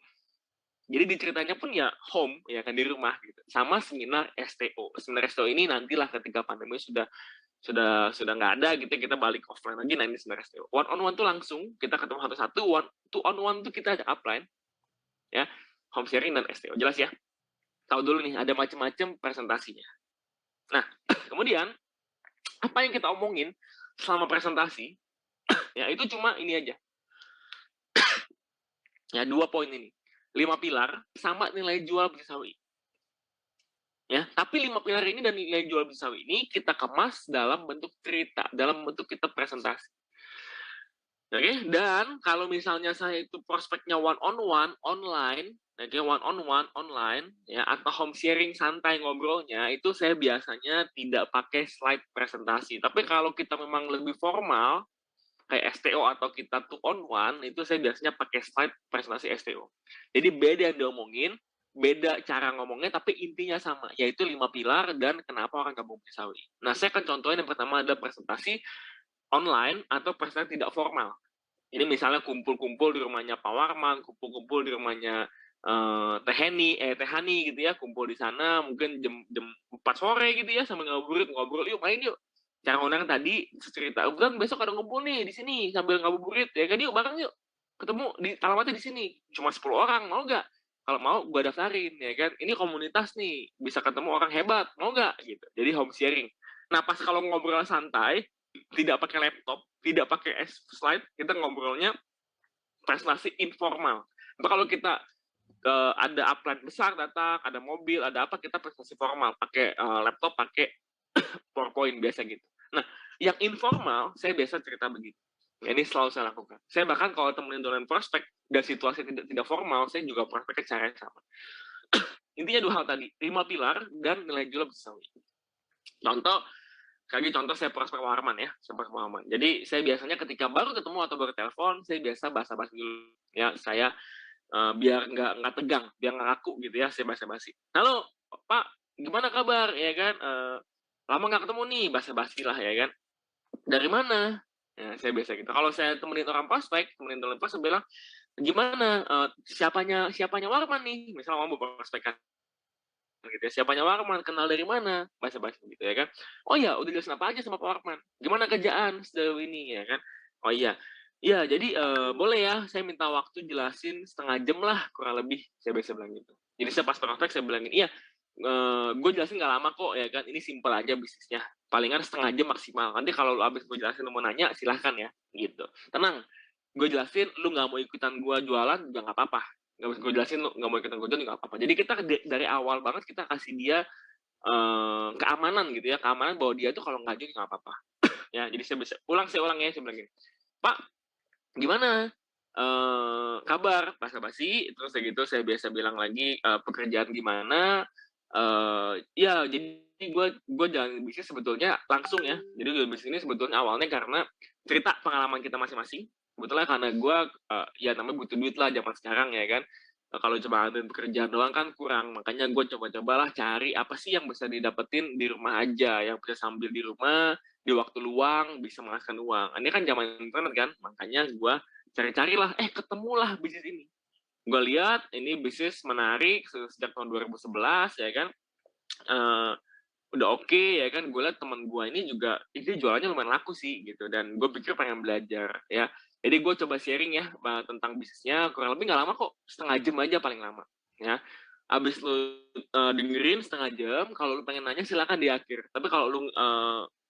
Jadi diceritanya pun ya home, ya kan, di rumah gitu. Sama seminar STO. Seminar STO ini nantilah ketika pandemi sudah nggak ada gitu, kita balik offline lagi. Nah, ini seminar STO. One on one tuh langsung kita ketemu satu-satu, two on one tuh kita ada upline, ya, home sharing dan STO. Jelas ya? Tahu dulu nih, ada macam-macam presentasinya. Nah, kemudian apa yang kita omongin selama presentasi, ya itu cuma ini aja. Ya, 2 poin ini. 5 pilar sama nilai jual beli sawi. Ya, tapi 5 pilar ini dan nilai jual beli sawi ini kita kemas dalam bentuk cerita, dalam bentuk kita presentasi. Oke, dan kalau misalnya saya itu prospeknya one on one online, oke, one on one online, ya, atau home sharing santai ngobrolnya, itu saya biasanya tidak pakai slide presentasi. Tapi kalau kita memang lebih formal, kayak STO atau kita two on one, itu saya biasanya pakai slide presentasi STO. Jadi beda yang diomongin, beda cara ngomongnya, tapi intinya sama, yaitu 5 pilar dan kenapa orang gabung beli sawi. Nah, saya akan contohin yang pertama ada presentasi online atau presentasi tidak formal. Jadi misalnya kumpul-kumpul di rumahnya Pak Warman, kumpul-kumpul di rumahnya Teh Hani gitu ya, kumpul di sana mungkin jam 4 sore gitu ya, sambil ngobrol, yuk main yuk. Cara undang tadi cerita, "Bang, besok ada ngumpul nih di sini sambil ngabuburit, ya kan, yuk bareng yuk. Ketemu di alamatnya di sini. Cuma 10 orang, mau nggak? Kalau mau gua daftarin, ya kan. Ini komunitas nih, bisa ketemu orang hebat, mau nggak?" Gitu. Jadi home sharing. Nah, pas kalau ngobrol santai, tidak pakai laptop, tidak pakai slide, kita ngobrolnya presentasi informal. Nah, kalau kita ada upline besar datang, ada mobil, ada apa, kita presentasi formal, pakai laptop, pakai PowerPoint biasa gitu. Nah, yang informal, saya biasa cerita begini. Ini selalu saya lakukan. Saya bahkan kalau temenin dolen prospek, dan situasi tidak formal, saya juga prospeknya cara yang sama. Intinya 2 hal tadi, 5 pilar dan nilai jual besar. Contoh saya prospek Warman ya, Warman. Jadi saya biasanya ketika baru ketemu atau baru telepon, saya biasa basa-basi dulu. Ya, saya biar nggak tegang, biar nggak kaku gitu ya, saya basa-basi. Halo, Pak, gimana kabar? Ya kan, lama nggak ketemu nih, basa-basi lah ya kan. Dari mana? Ya, saya biasa gitu. Kalau saya temenin orang prospek, temenin teman prospek bilang, gimana? Siapanya Warman nih? Misalnya mau prospek kan gitu ya. Siapanya Warman, kenal dari mana? Basa-basi gitu ya kan. Oh ya, udah jelasin apa aja sama Pak Warman? Gimana kerjaan sejauh ini ya kan? Oh iya. Iya, jadi boleh ya, saya minta waktu jelasin 1/2 jam lah kurang lebih, saya biasa bilang gitu. Jadi saya pas prospek saya bilangin, iya, gue jelasin nggak lama kok ya kan, ini simpel aja bisnisnya. Palingan 1/2 jam maksimal. Nanti kalau lu abis gue jelasin lu mau nanya, silahkan ya, gitu. Tenang, gue jelasin, lu nggak mau ikutan gue jualan juga nggak apa-apa. Nggak usah gue jelasin, lu nggak mau ikutan gue jualan juga nggak apa-apa. Jadi kita dari awal banget kita kasih dia keamanan gitu ya, keamanan bahwa dia tuh kalau nggak jual nggak apa-apa. Ya, jadi saya ulang ya, saya bilang gini, Pak, gimana kabar, basa-basi, terus kayak gitu saya biasa bilang lagi pekerjaan gimana, ya jadi gue jalan bisnis sebetulnya langsung ya, jadi bisnis ini sebetulnya awalnya karena cerita pengalaman kita masing-masing, sebetulnya karena gue ya namanya butuh duit lah zaman sekarang ya kan. Kalau cuma ada pekerjaan doang kan kurang, makanya gue coba-cobalah cari apa sih yang bisa didapetin di rumah aja, yang bisa sambil di rumah, di waktu luang bisa menghasilkan uang. Ini kan zaman internet kan, makanya gue cari-carilah, ketemulah bisnis ini. Gue lihat ini bisnis menarik sejak tahun 2011 ya kan, udah oke ya kan. Gue lihat teman gue ini juga ini jualannya lumayan laku sih gitu, dan gue pikir pengen belajar ya. Jadi gue coba sharing ya tentang bisnisnya, kurang lebih nggak lama kok, 1/2 jam aja paling lama ya. Abis lu dengerin 1/2 jam, kalau lu pengen nanya silakan di akhir. Tapi kalau lu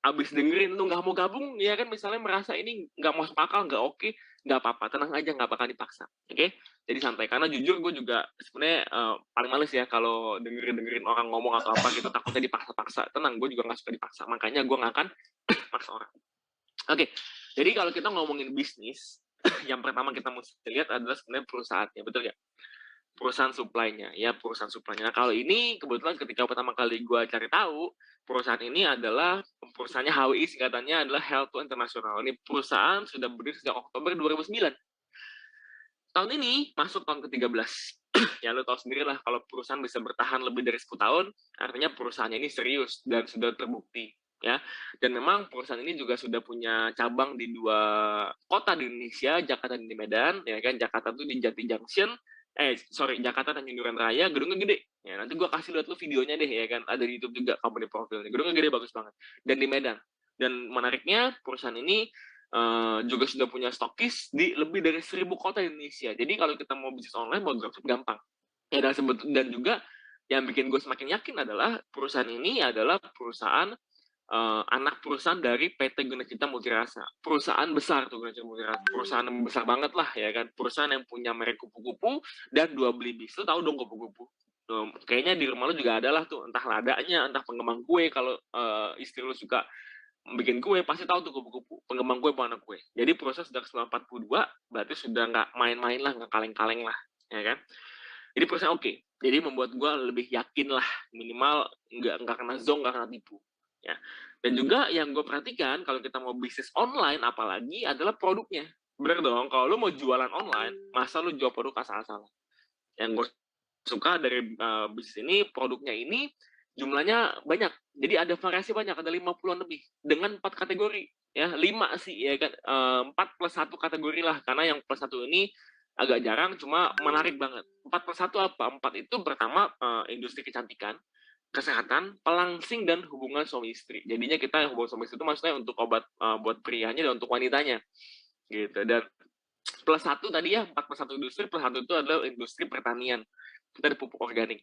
abis dengerin lu nggak mau gabung ya kan, misalnya merasa ini nggak masuk akal, nggak oke, nggak apa-apa, tenang aja, nggak bakal dipaksa. Oke? Jadi santai, karena jujur gue juga sebenarnya paling males ya kalau dengerin orang ngomong atau apa gitu, takutnya dipaksa-paksa. Tenang, gue juga nggak suka dipaksa, makanya gue nggak akan paksa orang. Oke, jadi kalau kita ngomongin bisnis, yang pertama kita mesti lihat adalah sebenarnya perusahaannya, betul nggak? Perusahaan supply-nya, ya perusahaan supply-nya. Nah, kalau ini kebetulan ketika pertama kali gue cari tahu, perusahaan ini adalah perusahaannya HWI, singkatannya adalah Helto International. Ini perusahaan sudah berdiri sejak Oktober 2009. Tahun ini masuk tahun ke-13. Ya lo tahu sendiri lah, kalau perusahaan bisa bertahan lebih dari 10 tahun, artinya perusahaannya ini serius dan sudah terbukti. Ya, dan memang perusahaan ini juga sudah punya cabang di 2 kota di Indonesia, Jakarta dan di Medan. Ya kan, Jakarta tuh di Jati Junction, Jakarta Tanjung Raya, gedungnya gede. Ya, nanti gue kasih lihat lu videonya deh, ya kan, ada di YouTube juga, kamu di profilnya. Gedungnya gede, bagus banget. Dan di Medan. Dan menariknya, perusahaan ini juga sudah punya stokis di lebih dari 1.000 kota di Indonesia. Jadi kalau kita mau bisnis online, mau dropship gampang. Ya, dan juga yang bikin gue semakin yakin adalah perusahaan ini adalah perusahaan anak perusahaan dari PT Gunacita Multirasa. Perusahaan besar tuh Gunacita Multirasa. Perusahaan yang besar banget lah, ya kan. Perusahaan yang punya merek kupu-kupu dan 2 beli bis. Lu tahu dong kupu-kupu. Kayaknya di rumah lu juga ada lah tuh, entah ladanya, entah pengembang kue. Kalau istri lu suka bikin kue, pasti tahu tuh kupu-kupu. Pengembang kue, anak kue. Jadi proses sejak 1942, berarti sudah nggak main-main lah, nggak kaleng-kaleng lah, ya kan. Jadi perusahaan oke. Jadi membuat gue lebih yakin lah, minimal nggak kena zong, nggak kena tipu. Ya. Dan juga yang gue perhatikan kalau kita mau bisnis online apalagi adalah produknya. Bener dong, kalau lu mau jualan online, masa lu jual produk asal-asalan. Yang gue suka dari bisnis ini, produknya ini jumlahnya banyak. Jadi ada variasi banyak, ada 50-an lebih dengan 4 kategori. Ya, 5 sih ya kan, 4 plus 1 kategori lah, karena yang plus 1 ini agak jarang, cuma menarik banget. 4 plus 1 apa? 4 itu pertama industri kecantikan, kesehatan, pelangsing, dan hubungan suami istri. Jadinya kita hubungan suami istri itu maksudnya untuk obat buat prianya dan untuk wanitanya. Gitu. Dan plus 1 tadi ya, 4 plus 1 industri, plus 1 itu adalah industri pertanian. Kita ada pupuk organik.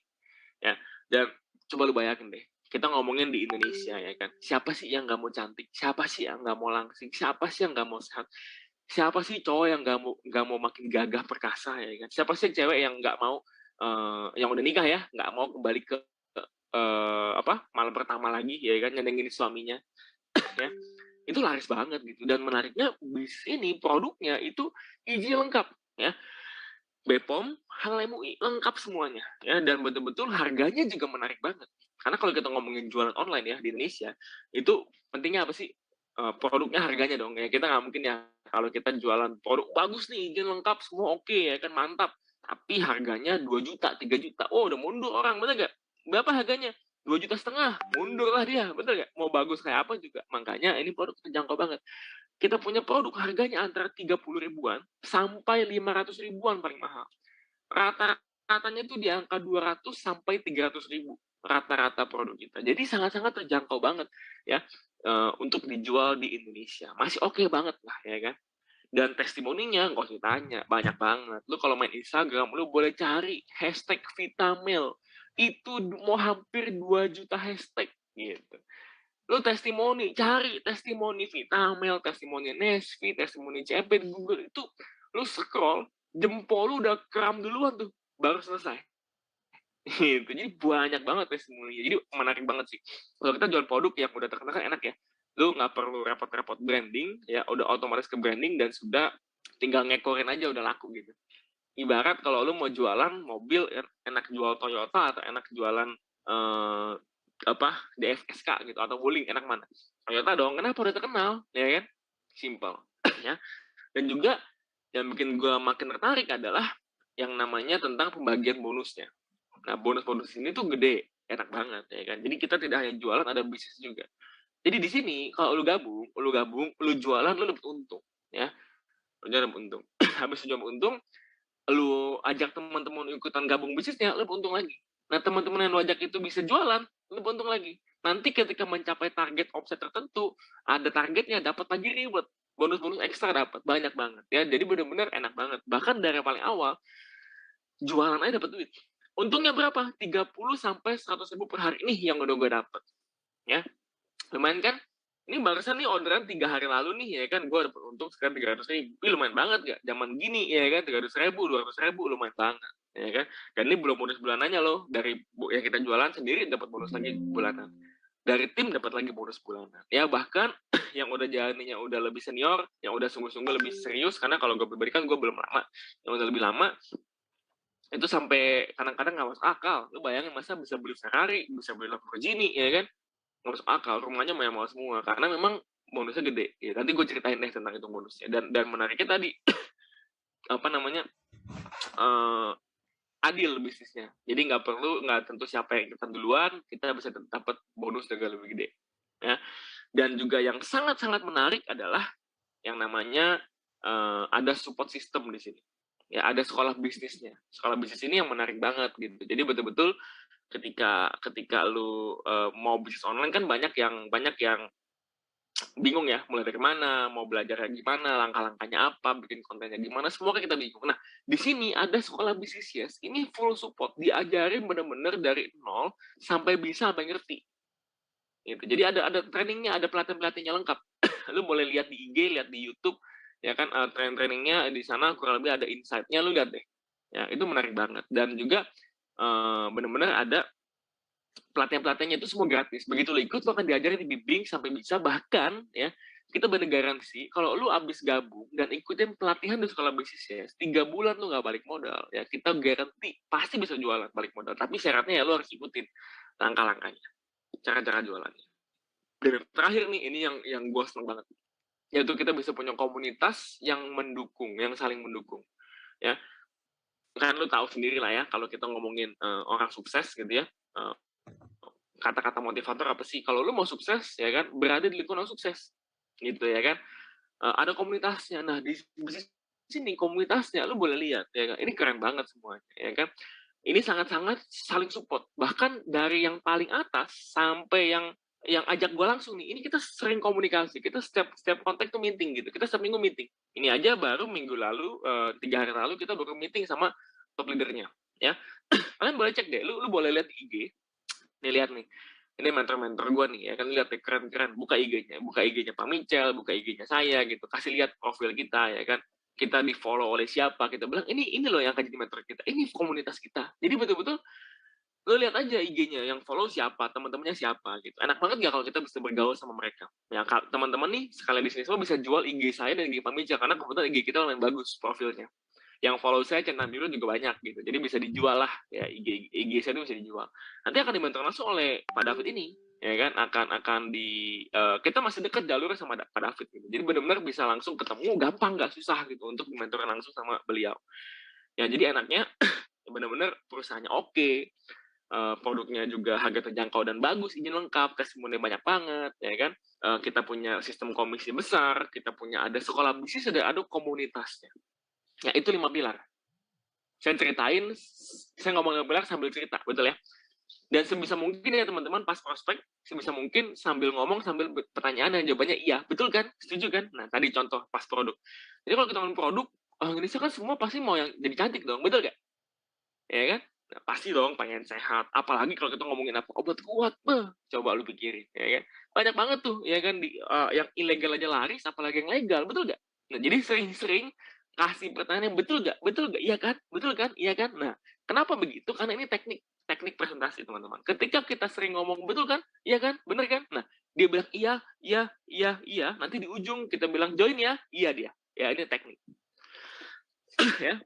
Ya. Dan coba lu bayangin deh, kita ngomongin di Indonesia ya kan, siapa sih yang nggak mau cantik, siapa sih yang nggak mau langsing, siapa sih yang nggak mau sehat, siapa sih cowok yang nggak mau makin gagah perkasa ya kan, siapa sih cewek yang nggak mau yang udah nikah ya nggak mau kembali ke malam pertama lagi ya kan, nyenengin suaminya. Ya, itu laris banget gitu. Dan menariknya bis ini produknya itu izin lengkap ya, BPOM, HLM UI, lengkap semuanya. Ya, dan betul-betul harganya juga menarik banget. Karena kalau kita ngomongin jualan online ya di Indonesia, itu pentingnya apa sih? Produknya, harganya dong. Ya, kita nggak mungkin ya kalau kita jualan produk bagus nih, izin lengkap, semua oke ya kan, mantap. Tapi harganya 2 juta, 3 juta. Oh, udah mundur orang, bener nggak? Berapa harganya? 2,5 juta, mundur lah dia, bener nggak? Mau bagus kayak apa juga. Makanya ini produk terjangkau banget. Kita punya produk harganya antara 30 ribuan sampai 500 ribuan paling mahal. Rata-ratanya itu di angka 200 sampai 300 ribu rata-rata produk kita. Jadi sangat-sangat terjangkau banget ya untuk dijual di Indonesia. Masih oke banget lah ya kan. Dan testimoninya nggak usah ditanya, banyak banget. Lu kalau main Instagram, lu boleh cari hashtag Vitamil. Itu mau hampir 2 juta hashtag gitu. Lu testimoni, cari testimoni Vitamil, testimoni Nesvi, testimoni CP di Google, itu lu scroll, jempol lu udah kram duluan tuh, baru selesai. Gitu. Jadi banyak banget testimoninya. Jadi menarik banget sih. Kalau kita jual produk yang udah terkenal kan enak ya. Lu nggak perlu repot-repot branding, ya udah otomatis ke branding dan sudah tinggal ngekorin aja udah laku gitu. Ibarat kalau lu mau jualan mobil, enak jual Toyota atau enak jualan DFSK gitu atau Wuling, enak mana? Toyota dong, kenapa udah terkenal, ya kan? Simple. Ya. Dan juga yang bikin gue makin tertarik adalah yang namanya tentang pembagian bonusnya. Nah, bonus-bonus ini tuh gede, enak banget ya kan. Jadi kita tidak hanya jualan, ada bisnis juga. Jadi di sini kalau lu gabung, lu jualan, lu dapat untung, ya. Lu dapat untung. Habis jual untung, lu ajak teman-teman ikutan gabung bisnisnya, lu untung lagi. Nah, teman-teman yang lu ajak itu bisa jualan, lu untung lagi. Nanti ketika mencapai target omset tertentu, ada targetnya, dapat lagi reward, bonus-bonus ekstra dapat banyak banget ya. Jadi benar-benar enak banget. Bahkan dari paling awal jualan aja dapat duit. Untungnya berapa? 30 sampai 100 ribu per hari ini yang udah gue dapet. Ya, lumayan kan? Ini barusan nih orderan 3 hari lalu nih ya kan, gue dapat untung sekitar 300 ribu. Lumayan banget gak? Zaman gini ya kan, 300 ribu, 200 ribu lumayan banget. Ya kan? Dan ini belum bonus bulanannya loh. Dari yang kita jualan sendiri dapat bonus lagi bulanan. dari tim dapat lagi bonus bulanan. Ya bahkan yang udah jalaninya udah lebih senior, yang udah sungguh-sungguh lebih serius, karena kalau gue pribadi kan gue belum lama, yang udah lebih lama itu sampai kadang-kadang nggak masuk akal. Lu bayangin masa bisa beli Ferrari, bisa beli Lamborghini, ya kan? Nggak masuk akal. Rumahnya mewah semua karena memang bonusnya gede. Ya, nanti gue ceritain deh tentang itu bonusnya. Dan menariknya tadi apa namanya uh, adil bisnisnya. Jadi nggak tentu siapa yang kita duluan, kita bisa dapat bonus juga lebih gede. Ya. Dan juga yang sangat-sangat menarik adalah yang namanya ada support system di sini. Ya, ada sekolah bisnisnya. Sekolah bisnis ini yang menarik banget gitu. Jadi betul-betul ketika lu mau bisnis online kan banyak yang bingung ya, mulai dari mana, mau belajar gimana, langkah-langkahnya apa, bikin kontennya gimana, semua kan kita bingung. Nah, di sini ada sekolah bisnis Yes, ini full support, diajarin bener-bener dari nol sampai bisa sampai ngerti. Gitu. Jadi ada trainingnya, ada pelatihan-pelatihannya lengkap. Lu boleh lihat di IG, lihat di YouTube, ya kan trainingnya di sana kurang lebih ada insight-nya, lu lihat deh. Ya, itu menarik banget. Dan juga benar-benar ada pelatihan-pelatihannya itu semua gratis. Begitu lo ikut, lo akan diajarin dibimbing sampai bisa. Bahkan ya, kita bener garansi kalau lu abis gabung dan ikutin pelatihan di sekolah bisnis ya, 3 bulan lu nggak balik modal ya, kita garansi pasti bisa jualan balik modal. Tapi syaratnya ya lu harus ikutin langkah-langkahnya, cara-cara jualannya. Dan yang terakhir nih, ini yang gue seneng banget, yaitu kita bisa punya komunitas yang mendukung, yang saling mendukung ya. Kan lu tahu sendiri lah ya, kalau kita ngomongin orang sukses gitu ya, kata-kata motivator apa sih? Kalau lu mau sukses ya kan, berada di lingkungan sukses gitu ya kan. Ada komunitasnya. Nah, di sini komunitasnya lu boleh lihat ya kan. Ini keren banget semuanya ya kan. Ini sangat-sangat saling support. Bahkan dari yang paling atas sampai yang ajak gue langsung nih, ini kita sering komunikasi. Kita setiap kontak tuh meeting gitu. Kita setiap minggu meeting. Ini aja baru minggu lalu, 3 hari lalu kita baru meeting sama top leadernya ya. Kalian boleh cek deh, lu boleh lihat di IG. Nih lihat nih, ini mentor-mentor gue nih ya kan, lihat deh keren-keren, buka IG-nya Pak Michel, buka IG-nya saya gitu, kasih lihat profil kita ya kan, kita di follow oleh siapa, kita bilang ini loh yang akan jadi mentor kita, ini komunitas kita. Jadi betul-betul lo lihat aja IG-nya, yang follow siapa, teman-temannya siapa gitu. Enak banget gak kalau kita bisa bergaul sama mereka. Ya teman-teman nih, sekalian di sini semua bisa jual IG saya dan IG Pak Michel, karena kebetulan IG kita lumayan bagus profilnya. Yang follow saya centang biru juga banyak gitu, jadi bisa dijual lah ya, IG saya itu bisa dijual. Nanti akan dibantu langsung oleh Pak David ini ya kan, akan kita masih dekat jalur sama Pak David gitu. Jadi benar-benar bisa langsung ketemu, gampang, nggak susah gitu untuk dimentorin langsung sama beliau ya. Jadi enaknya benar-benar perusahaannya oke, produknya juga harga terjangkau dan bagus, izin lengkap, testimoni banyak banget ya kan. Kita punya sistem komisi besar, kita punya ada sekolah bisnis, ada komunitasnya. Ya, itu 5 pilar. Saya ceritain, saya ngomong 5 pilar sambil cerita, betul ya? Dan sebisa mungkin ya teman-teman, pas prospek, sebisa mungkin sambil ngomong, sambil pertanyaan dan jawabannya iya. Betul kan? Setuju kan? Nah, tadi contoh pas produk. Jadi kalau kita ngomong produk, orang Indonesia kan semua pasti mau yang jadi cantik dong, betul gak? Ya kan? Nah, pasti dong pengen sehat. Apalagi kalau kita ngomongin apa, obat kuat, coba lu pikirin, ya kan? Banyak banget tuh, ya kan, yang ilegal aja laris, apalagi yang legal, betul gak? Nah, jadi sering-sering kasih pertanyaan yang betul gak? Betul gak? Iya kan? Betul kan? Iya kan? Nah, kenapa begitu? Karena ini teknik presentasi, teman-teman. Ketika kita sering ngomong betul kan? Iya kan? Bener kan? Nah, dia bilang iya, iya, iya, iya. Nanti di ujung kita bilang join ya, iya dia. Ya, ini teknik. Ya.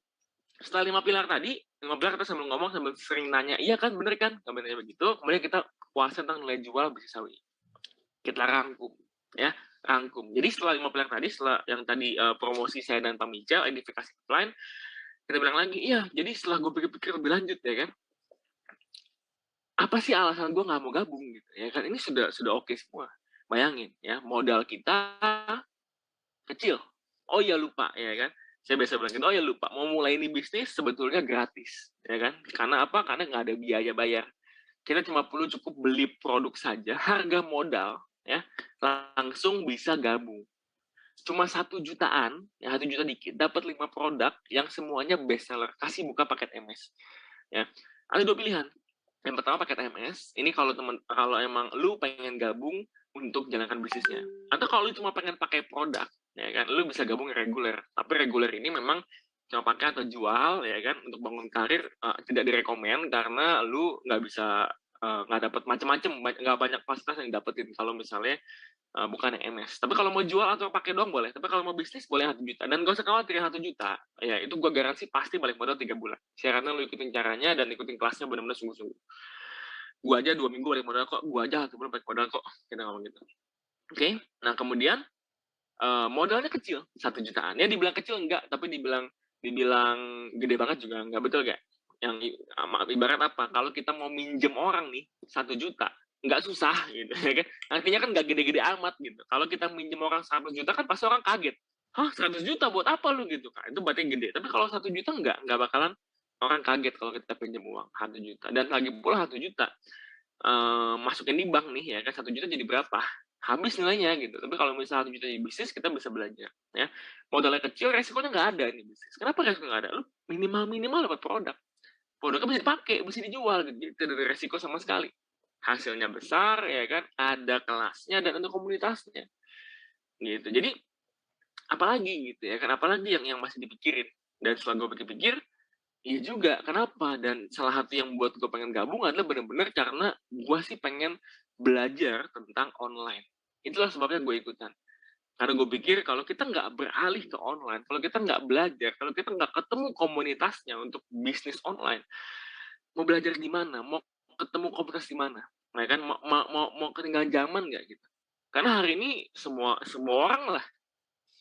Setelah 5 pilar tadi, 5 pilar kita sambil ngomong, sambil sering nanya, iya kan? Bener kan? Sambil nanya begitu. Kemudian kita puasa tentang nilai jual bisnis sawi. Kita rangkum. Ya, rangkum. Jadi setelah 5 pilar tadi, setelah yang tadi promosi saya dan Pak Michel, edifikasi klien, kita bilang lagi, iya, jadi setelah gue pikir-pikir lebih lanjut ya kan, apa sih alasan gue nggak mau gabung gitu ya kan, ini sudah oke semua. Bayangin ya, modal kita kecil. Oh iya lupa ya kan, saya biasa bilang gitu, oh ya lupa, mau mulai ini bisnis sebetulnya gratis ya kan, karena apa? Karena nggak ada biaya bayar. Kita cuma perlu cukup beli produk saja, harga modal ya, langsung bisa gabung. Cuma 1 jutaan, ya 1 juta dikit, dapat 5 produk yang semuanya best seller. Kasih buka paket MS. Ya, ada 2 pilihan. Yang pertama paket MS, ini kalau emang lu pengen gabung untuk jalankan bisnisnya. Atau kalau lu cuma pengen pakai produk, ya kan, lu bisa gabung reguler. Tapi reguler ini memang cuma pakai atau jual, ya kan, untuk bangun karir tidak direkomend karena lu nggak bisa nggak dapat macam-macam, nggak banyak fasilitas yang dapetin kalau misalnya bukan yang MS. Tapi kalau mau jual atau pakai doang boleh. Tapi kalau mau bisnis boleh 1 juta. Dan gak usah khawatir 1 juta. Ya itu gue garansi pasti balik modal 3 bulan. Syaratnya lu ikutin caranya dan ikutin kelasnya benar-benar sungguh-sungguh. Gue aja 2 minggu balik modal kok. Gue aja 1 bulan balik modal kok. Kita ngomong gitu. Oke. Nah kemudian modalnya kecil, 1 jutaan. Ya dibilang kecil enggak, tapi dibilang gede banget juga enggak, betul gak? Yang ibarat apa? Kalau kita mau minjem orang nih 1 juta, nggak susah gitu ya kan? Artinya kan nggak gede-gede amat gitu. Kalau kita minjem orang 100 juta kan pasti orang kaget. Hah, 100 juta buat apa lu gitu kan? Itu berarti gede. Tapi kalau 1 juta nggak bakalan orang kaget kalau kita pinjam uang 1 juta. Dan lagi pula 1 juta masukin di bank nih ya kan, 1 juta jadi berapa? Habis nilainya gitu. Tapi kalau misalnya 1 juta di bisnis, kita bisa belajar ya. Modalnya kecil, resikonya nggak ada nih bisnis. Kenapa resiko nggak ada? Lu minimal dapat produk. Produknya bisa dipakai, bisa dijual gitu. Jadi tidak ada resiko sama sekali. Hasilnya besar ya kan, ada kelasnya dan ada komunitasnya. Gitu. Jadi apalagi gitu ya kan, apalagi yang masih dipikirin. Dan setelah gue pikir-pikir, iya juga, kenapa? Dan salah satu yang buat gue pengen gabung adalah benar-benar karena gue sih pengen belajar tentang online. Itulah sebabnya gue ikutan. Karena gue pikir kalau kita nggak beralih ke online, kalau kita nggak belajar, kalau kita nggak ketemu komunitasnya untuk bisnis online, mau belajar di mana? Mau ketemu komunitas di mana? Nah kan mau ketinggalan zaman nggak gitu? Karena hari ini semua orang lah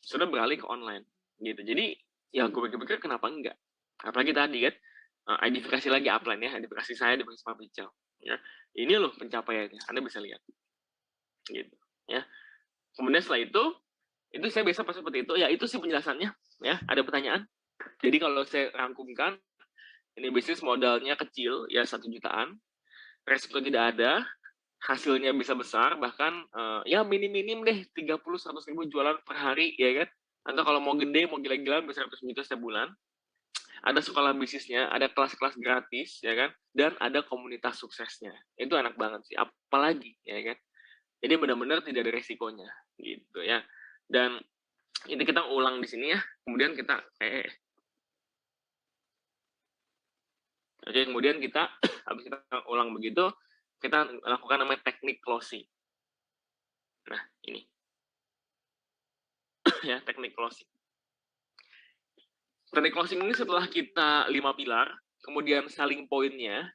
sudah beralih ke online gitu. Jadi ya gue pikir-pikir kenapa enggak? Apalagi tadi kan identifikasi lagi upline ya, identifikasi saya di Pak Pical. Ya, ini loh pencapaiannya. Anda bisa lihat gitu ya. Kemudian setelah itu saya biasa pas seperti itu ya, itu sih penjelasannya ya. Ada pertanyaan? Jadi kalau saya rangkumkan, ini bisnis modalnya kecil ya 1 jutaan, resiko tidak ada, hasilnya bisa besar, bahkan ya minim-minim deh 30-100 ribu jualan per hari ya kan. Atau kalau mau gede, mau gila-gilaan bisa 100 juta setiap bulan. Ada sekolah bisnisnya, ada kelas-kelas gratis ya kan, dan ada komunitas suksesnya. Itu enak banget sih, apalagi ya kan. Jadi benar-benar tidak ada resikonya gitu ya. Dan ini kita ulang di sini ya. Kemudian kita Oke, kemudian kita habis kita ulang begitu, kita lakukan namanya teknik closing. Nah, ini. Ya, teknik closing. Teknik closing ini setelah kita 5 pilar, kemudian selling point-nya,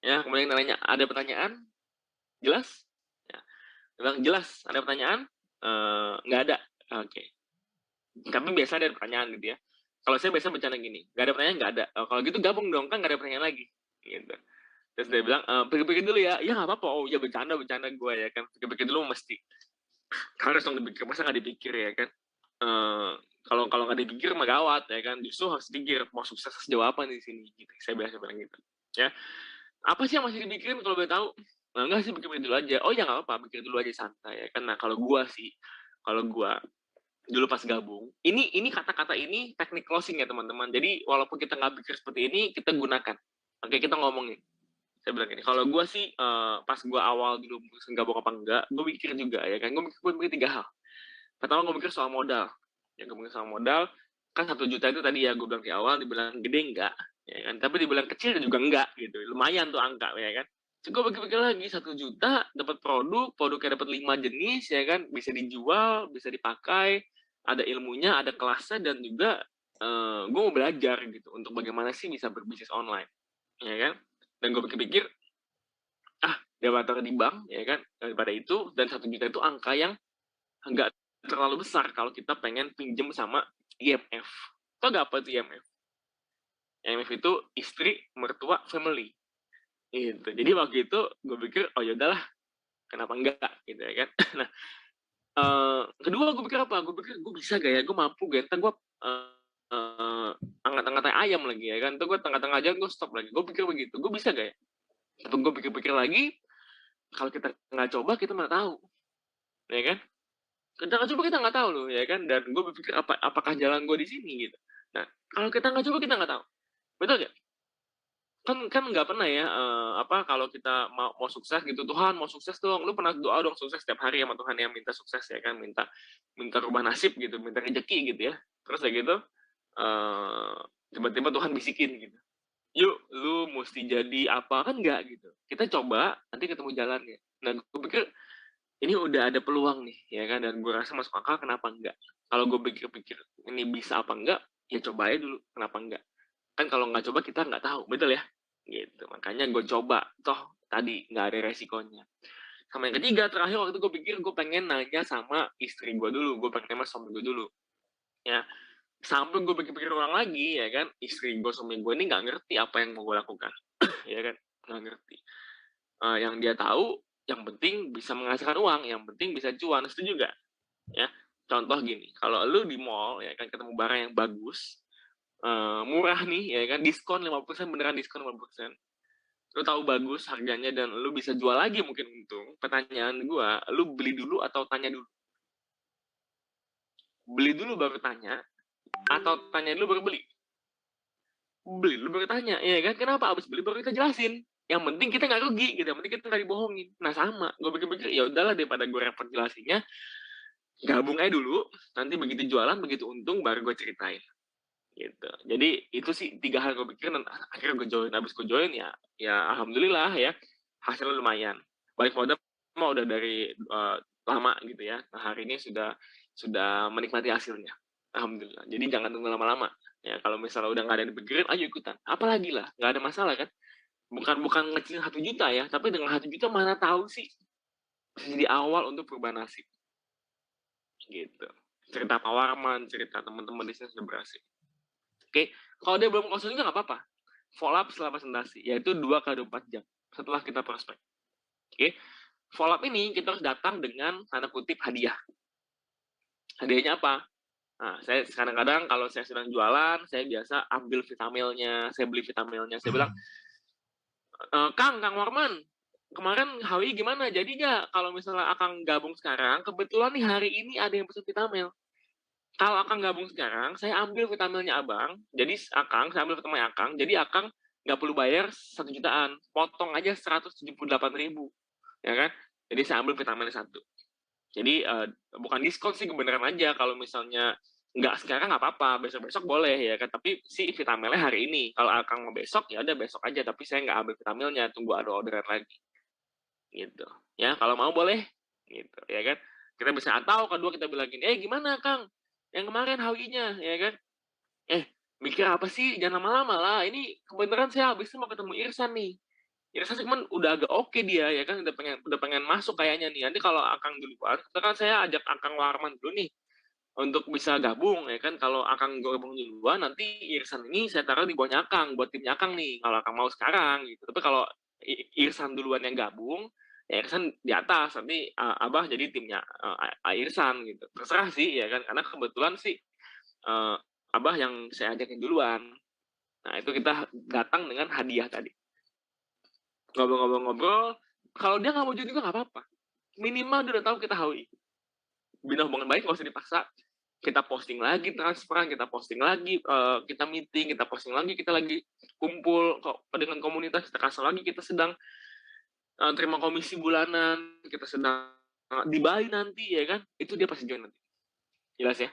ya, kemudian nanya, ada pertanyaan? Jelas? Ya. Bilang jelas, ada pertanyaan? Nggak ada. Oke. Tapi biasa ada pertanyaan gitu ya. Kalau saya biasa bercanda gini, nggak ada pertanyaan, nggak ada. Kalau gitu gabung dong, kan nggak ada pertanyaan lagi. Gitu. Terus dia bilang, pikir-pikir dulu ya. Ya nggak apa-apa. Oh ya bercanda gue ya kan. Pikir-pikir dulu mesti. Harus dong dipikir, masa nggak dipikir ya kan. Kalau nggak dipikir mah gawat ya kan. Justru harus dipikir mau sukses sejauh apa di sini. Gitu. Saya biasa bilang gitu. Ya. Apa sih yang masih dipikirin kalau boleh tahu? Nah, enggak sih, pikir dulu aja. Oh ya nggak apa-apa, pikir dulu aja santai ya kan. Nah kalau gue dulu pas gabung, ini kata-kata ini teknik closing ya teman-teman. Jadi walaupun kita nggak pikir seperti ini, kita gunakan. Oke, kita ngomongin. Saya bilang gini, kalau gue sih pas gue awal dulu gabung apa enggak, gue mikir juga ya kan. Gue mikir 3 hal. Pertama gue mikir soal modal. Ya gue mikir soal modal, kan 1 juta itu tadi ya gue bilang di awal, dibilang gede enggak, ya kan. Tapi dibilang kecil juga enggak gitu. Lumayan tuh angka ya kan. Terus gue pikir-pikir lagi 1 juta dapat produknya dapat 5 jenis ya kan, bisa dijual, bisa dipakai, ada ilmunya, ada kelasnya, dan juga gue mau belajar gitu untuk bagaimana sih bisa berbisnis online, ya kan. Dan gue pikir-pikir, daripada di bank, ya kan, daripada itu, dan 1 juta itu angka yang nggak terlalu besar kalau kita pengen pinjem sama IMF. Tau gak apa itu IMF? IMF itu istri, mertua, family. Gitu. Jadi waktu itu gue pikir, oh yaudahlah, kenapa enggak gitu ya kan. Nah, kedua gue pikir apa? Gue pikir gue bisa gak ya, gue mampu gak? Ntar gue angkat-angkat ayam lagi ya kan. Ntar gue tengah-tengah aja gue stop lagi. Gue pikir begitu, gue bisa gak ya? Tapi gue pikir-pikir lagi, kalau kita nggak coba kita nggak tahu, ya kan? Kita nggak coba kita nggak tahu loh, ya kan? Dan gue berpikir apakah jalan gue di sini gitu. Nah, kalau kita nggak coba kita nggak tahu, betul gak? Kan nggak pernah ya kalau kita mau sukses gitu, Tuhan mau sukses dong, lu pernah doa dong sukses setiap hari sama Tuhan, yang minta sukses ya kan, minta rubah nasib gitu, minta rezeki gitu ya. Terus kayak gitu tiba-tiba Tuhan bisikin gitu, yuk lu mesti jadi apa, kan enggak gitu. Kita coba, nanti ketemu jalannya. Nah, gue pikir ini udah ada peluang nih, ya kan, dan gue rasa masuk akal, kenapa enggak? Kalau gue pikir-pikir ini bisa apa enggak, ya coba aja dulu, kenapa enggak? Kan kalau nggak coba kita nggak tahu, betul ya? Gitu, makanya gue coba, toh tadi nggak ada resikonya. Sama yang ketiga, terakhir waktu itu gue pikir gue pengen nanya sama istri gue dulu, gue pengen sama suami gue dulu. Ya, sampai gue pikir-pikir ulang lagi, ya kan, istri gue suami gue ini nggak ngerti apa yang mau gue lakukan, ya kan, nggak ngerti. Yang dia tahu, yang penting bisa menghasilkan uang, yang penting bisa cuan, setuju juga. Ya, contoh gini, kalau lu di mall, ya kan, ketemu barang yang bagus, murah nih, ya kan, diskon 50%, beneran diskon 50%. Lu tahu bagus harganya dan lu bisa jual lagi mungkin untung. Pertanyaan gua, lu beli dulu atau tanya dulu? Beli dulu baru tanya, atau tanya dulu baru beli? Beli dulu baru tanya, ya kan? Kenapa? Abis beli baru kita jelasin. Yang penting kita nggak rugi, gitu. Yang penting kita nggak dibohongin. Nah sama, gue pikir-pikir ya udahlah daripada gue repot jelasinnya, gabung aja dulu. Nanti begitu jualan, begitu untung, baru gue ceritain. Gitu. Jadi itu sih 3 hal gue pikir dan akhirnya gue join. Abis gue join ya alhamdulillah ya hasilnya lumayan. Balik modal mah udah dari lama gitu ya. Nah hari ini sudah menikmati hasilnya. Alhamdulillah. Jadi jangan tunggu lama-lama. Ya kalau misalnya udah nggak ada yang dipikirin, ayo ikutan. Apalagi lah, nggak ada masalah kan. Bukan ngecil 1 juta ya, tapi dengan 1 juta mana tahu sih jadi awal untuk perubahan nasib. Gitu. Cerita Pak Warman, cerita teman-teman di sini sudah berhasil. Oke, kalau dia belum kosong juga nggak apa-apa. Follow up setelah presentasi, yaitu 2 kali 4 jam setelah kita prospek. Oke, follow up ini kita harus datang dengan tanda kutip hadiah. Hadiahnya apa? Nah, saya kadang-kadang kalau saya sedang jualan, saya biasa ambil vitaminnya, saya beli vitaminnya, saya bilang, Kang Warman, kemarin HWI gimana? Jadi nggak kalau misalnya Akang gabung sekarang, kebetulan nih hari ini ada yang pesan vitamin. Kalau Akang gabung sekarang, saya ambil vitaminnya Abang, jadi saya ambil vitamin Akang, jadi Akang nggak perlu bayar 1 jutaan, potong aja 178.000, ya kan? Jadi saya ambil vitaminnya 1. Jadi bukan diskon sih, kebenaran aja. Kalau misalnya nggak sekarang nggak apa-apa, besok-besok boleh ya kan. Tapi si vitaminnya hari ini. Kalau Akang mau besok, ya udah besok aja. Tapi saya nggak ambil vitaminnya, tunggu ada orderan lagi. Gitu. Ya, kalau mau boleh. Gitu, ya kan. Kita bisa atau kedua kita bilangin, gimana Kang? Yang kemarin HWI-nya, ya kan? Mikir apa sih? Jangan lama-lama lah. Ini kebenaran saya habis itu mau ketemu Irsan nih. Irsan sih cuman udah agak oke dia, ya kan? Udah pengen masuk kayaknya nih. Nanti kalau Akang duluan, kan saya ajak Akang Warman dulu nih untuk bisa gabung, ya kan? Kalau Akang gabung duluan, nanti Irsan ini saya taruh di bawahnya Akang, buat timnya Akang nih. Kalau Akang mau sekarang, gitu. Tapi kalau Irsan duluan yang gabung, ya Irsan di atas. Nanti Abah jadi timnya Irsan, gitu. Terserah sih, ya kan? Karena kebetulan sih Abah yang saya ajakin duluan. Nah, itu kita datang dengan hadiah tadi. Ngobrol-ngobrol, kalau dia nggak mau jadi juga nggak apa-apa. Minimal dia udah tahu kita HWI. Bina hubungan baik nggak usah dipaksa. Kita posting lagi transferan, kita posting lagi, kita meeting, kita posting lagi, kita lagi kumpul dengan komunitas, kita kasih lagi, kita sedang terima komisi bulanan, kita sedang di Bali nanti, ya kan? Itu dia pasti join nanti. Jelas ya?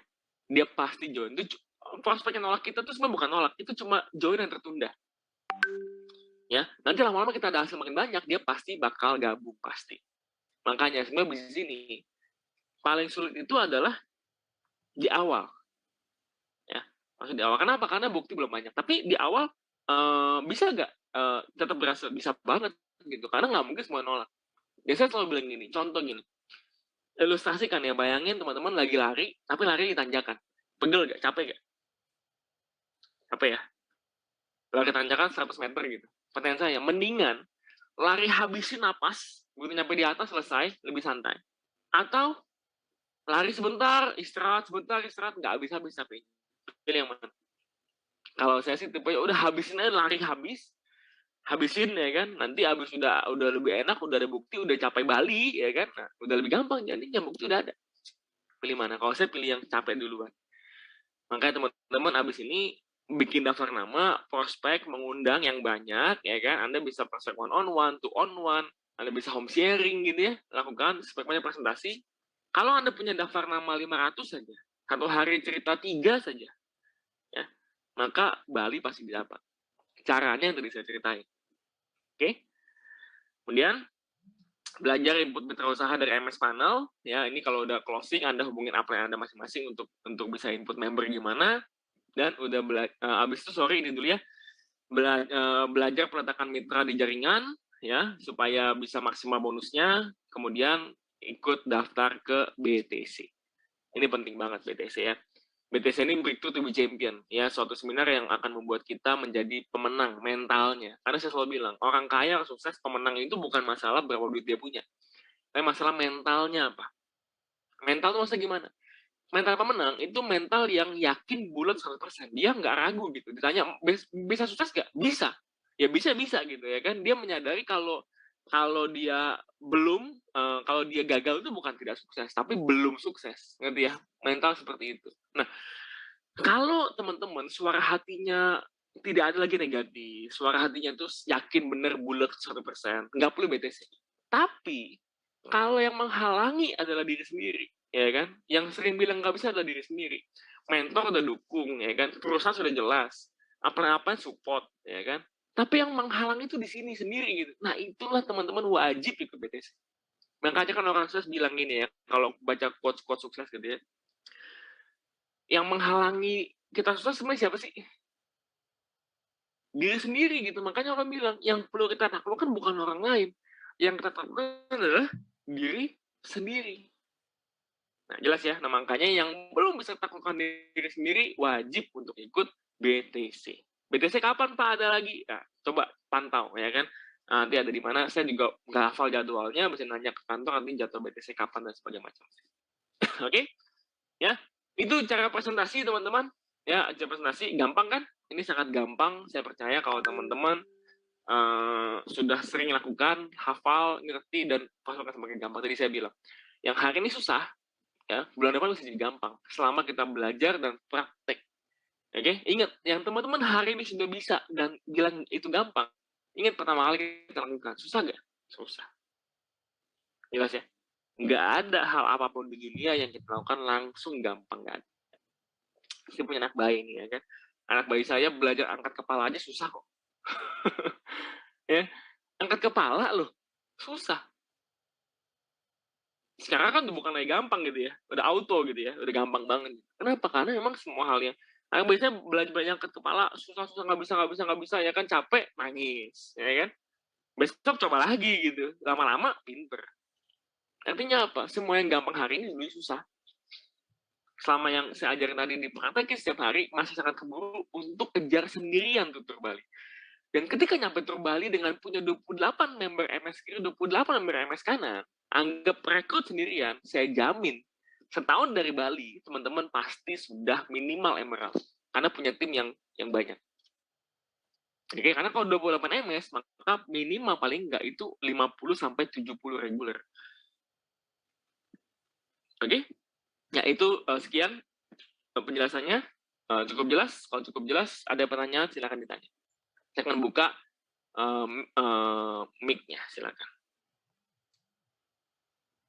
Dia pasti join. Itu prospek yang nolak kita tuh sebenarnya bukan nolak, itu cuma join yang tertunda. Ya, nanti lama-lama kita ada hasil makin banyak, dia pasti bakal gabung pasti. Makanya sebenarnya bisnis ini paling sulit itu adalah di awal. Ya, maksud di awal. Kenapa? Karena bukti belum banyak. Tapi di awal bisa nggak tetap berhasil? Bisa banget gitu. Karena nggak mungkin semua nolak. Biasanya selalu bilang gini, contoh gini. Ilustrasikan ya, bayangin teman-teman lagi lari, tapi lari di tanjakan. Pegel gak? Capek gak? Capek ya? Lari tanjakan 100 meter gitu. Pertanyaan saya, mendingan lari habisin napas, begitu nyampe di atas selesai, lebih santai. Atau lari sebentar, istirahat, nggak habis-habis tapi pilih yang mana? Kalau saya sih tipe udah habisin aja, lari habisin ya kan. Nanti habis udah lebih enak, udah ada bukti, udah capai Bali ya kan. Nah, udah lebih gampang jadinya, bukti udah ada. Pilih mana? Kalau saya pilih yang capek duluan. Makanya teman-teman abis ini bikin daftar nama, prospek, mengundang yang banyak, ya kan? Anda bisa prospek one on one, two on one, Anda bisa home sharing gitu ya, lakukan sebaiknya presentasi. Kalau Anda punya daftar nama 500 saja, satu hari cerita 3 saja, ya, maka Bali pasti didapat. caranya yang tadi saya ceritain. Oke. Kemudian belajar input mitra usaha dari MS Panel, ya ini kalau udah closing Anda hubungin apa yang Anda masing-masing untuk bisa input member gimana, dan udah abis itu ini dulu ya, belajar peletakan mitra di jaringan, ya supaya bisa maksimal bonusnya, kemudian ikut daftar ke BTC. Ini penting banget BTC ya. BTC ini Breakthrough to be Champion, ya suatu seminar yang akan membuat kita menjadi pemenang mentalnya. Karena saya selalu bilang, orang kaya, sukses, pemenang itu bukan masalah berapa duit dia punya, tapi masalah mentalnya apa. Mental itu maksudnya gimana? Mental pemenang itu mental yang yakin bulat 100%. Dia nggak ragu gitu. Ditanya, bisa sukses nggak? Bisa. Ya bisa gitu ya kan. Dia menyadari kalau dia belum, kalau dia gagal itu bukan tidak sukses, tapi belum sukses. Ngerti ya? Mental seperti itu. Nah, kalau teman-teman suara hatinya tidak ada lagi negatif, suara hatinya itu yakin bener bulat 100%, nggak perlu BTC. Tapi, kalau yang menghalangi adalah diri sendiri, ya kan? Yang sering bilang nggak bisa adalah diri sendiri. Mentor udah dukung, ya kan? Perusahaan sudah jelas. Apa-apa support, ya kan? Tapi yang menghalangi itu di sini sendiri gitu. Nah, itulah teman-teman wajib ikut BTC. Makanya kan orang sukses bilang gini ya, kalau baca quotes-quotes sukses gitu ya, yang menghalangi kita sukses sebenarnya siapa sih? Diri sendiri gitu. Makanya orang bilang, yang perlu kita taklukkan bukan orang lain. Yang kita taklukkan adalah diri sendiri. Nah, jelas ya. Nah, makanya yang belum bisa taklukkan diri sendiri, wajib untuk ikut BTC. BTC kapan Pak ada lagi? Nah, coba pantau ya kan. Nanti ada di mana, saya juga nggak hafal jadwalnya, bisa nanya ke kantor, nanti jadwal BTC kapan dan sebagainya macam. Oke? Ya, itu cara presentasi teman-teman. Ya, cara presentasi gampang kan? Ini sangat gampang. Saya percaya kalau teman-teman sudah sering lakukan, hafal, ngerti, dan pasti akan semakin gampang. Tadi saya bilang, yang hari ini susah, ya bulan depan bisa jadi gampang. Selama kita belajar dan praktek. Oke, ingat, yang teman-teman hari ini sudah bisa dan bilang itu gampang. Ingat pertama kali kita lakukan, susah nggak? Susah. Jelas ya? Nggak ada hal apapun di dunia yang kita lakukan langsung gampang, nggak ada. Saya punya anak bayi nih ya kan, anak bayi saya belajar angkat kepala aja susah kok. Ya, angkat kepala loh susah. Sekarang kan bukan lagi gampang gitu ya, udah auto gitu ya, udah gampang banget. Kenapa? Karena memang semua hal yang biasanya belajar angkat kepala susah nggak bisa ya kan, capek nangis ya kan, besok coba lagi gitu, lama-lama pinter. Artinya apa? Semua yang gampang hari ini dulu susah. Selama yang saya ajarin tadi dipraktekin setiap hari, masih sangat keburu untuk kejar sendirian tuh Tur Bali. Dan ketika nyampe Tur Bali dengan punya 28 member MS kiri, 28 member MS kanan, anggap rekrut sendirian, saya jamin setahun dari Bali, teman-teman pasti sudah minimal emerald. Karena punya tim yang banyak. Oke, karena kalau 28 MS, maka minimal paling enggak itu 50-70 reguler. Oke? Ya, itu sekian penjelasannya. Cukup jelas? Kalau cukup jelas, ada pertanyaan silakan ditanya. Saya akan buka mic-nya, silakan.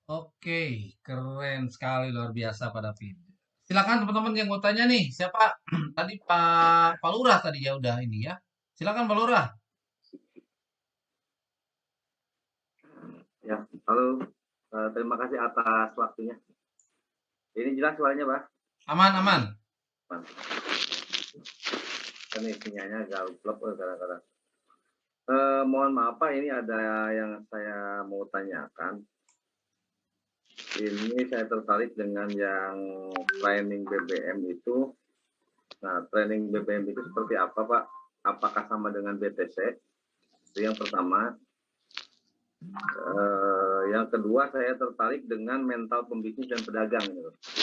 Oke, keren sekali, luar biasa Pak David. Silakan teman-teman yang mau tanya nih, siapa? Tadi Pak Lurah tadi ya udah ini ya. Silakan Pak Lurah. Ya, halo. Terima kasih atas waktunya. Ini jelas suaranya, Pak? Aman, aman. Ini sinyalnya agak blok kadang-kadang. Mohon maaf Pak, ini ada yang saya mau tanyakan. Ini saya tertarik dengan yang training BBM itu. Nah, training BBM itu seperti apa Pak? Apakah sama dengan BTC? Itu yang pertama. Yang kedua, saya tertarik dengan mental pembisnis dan pedagang.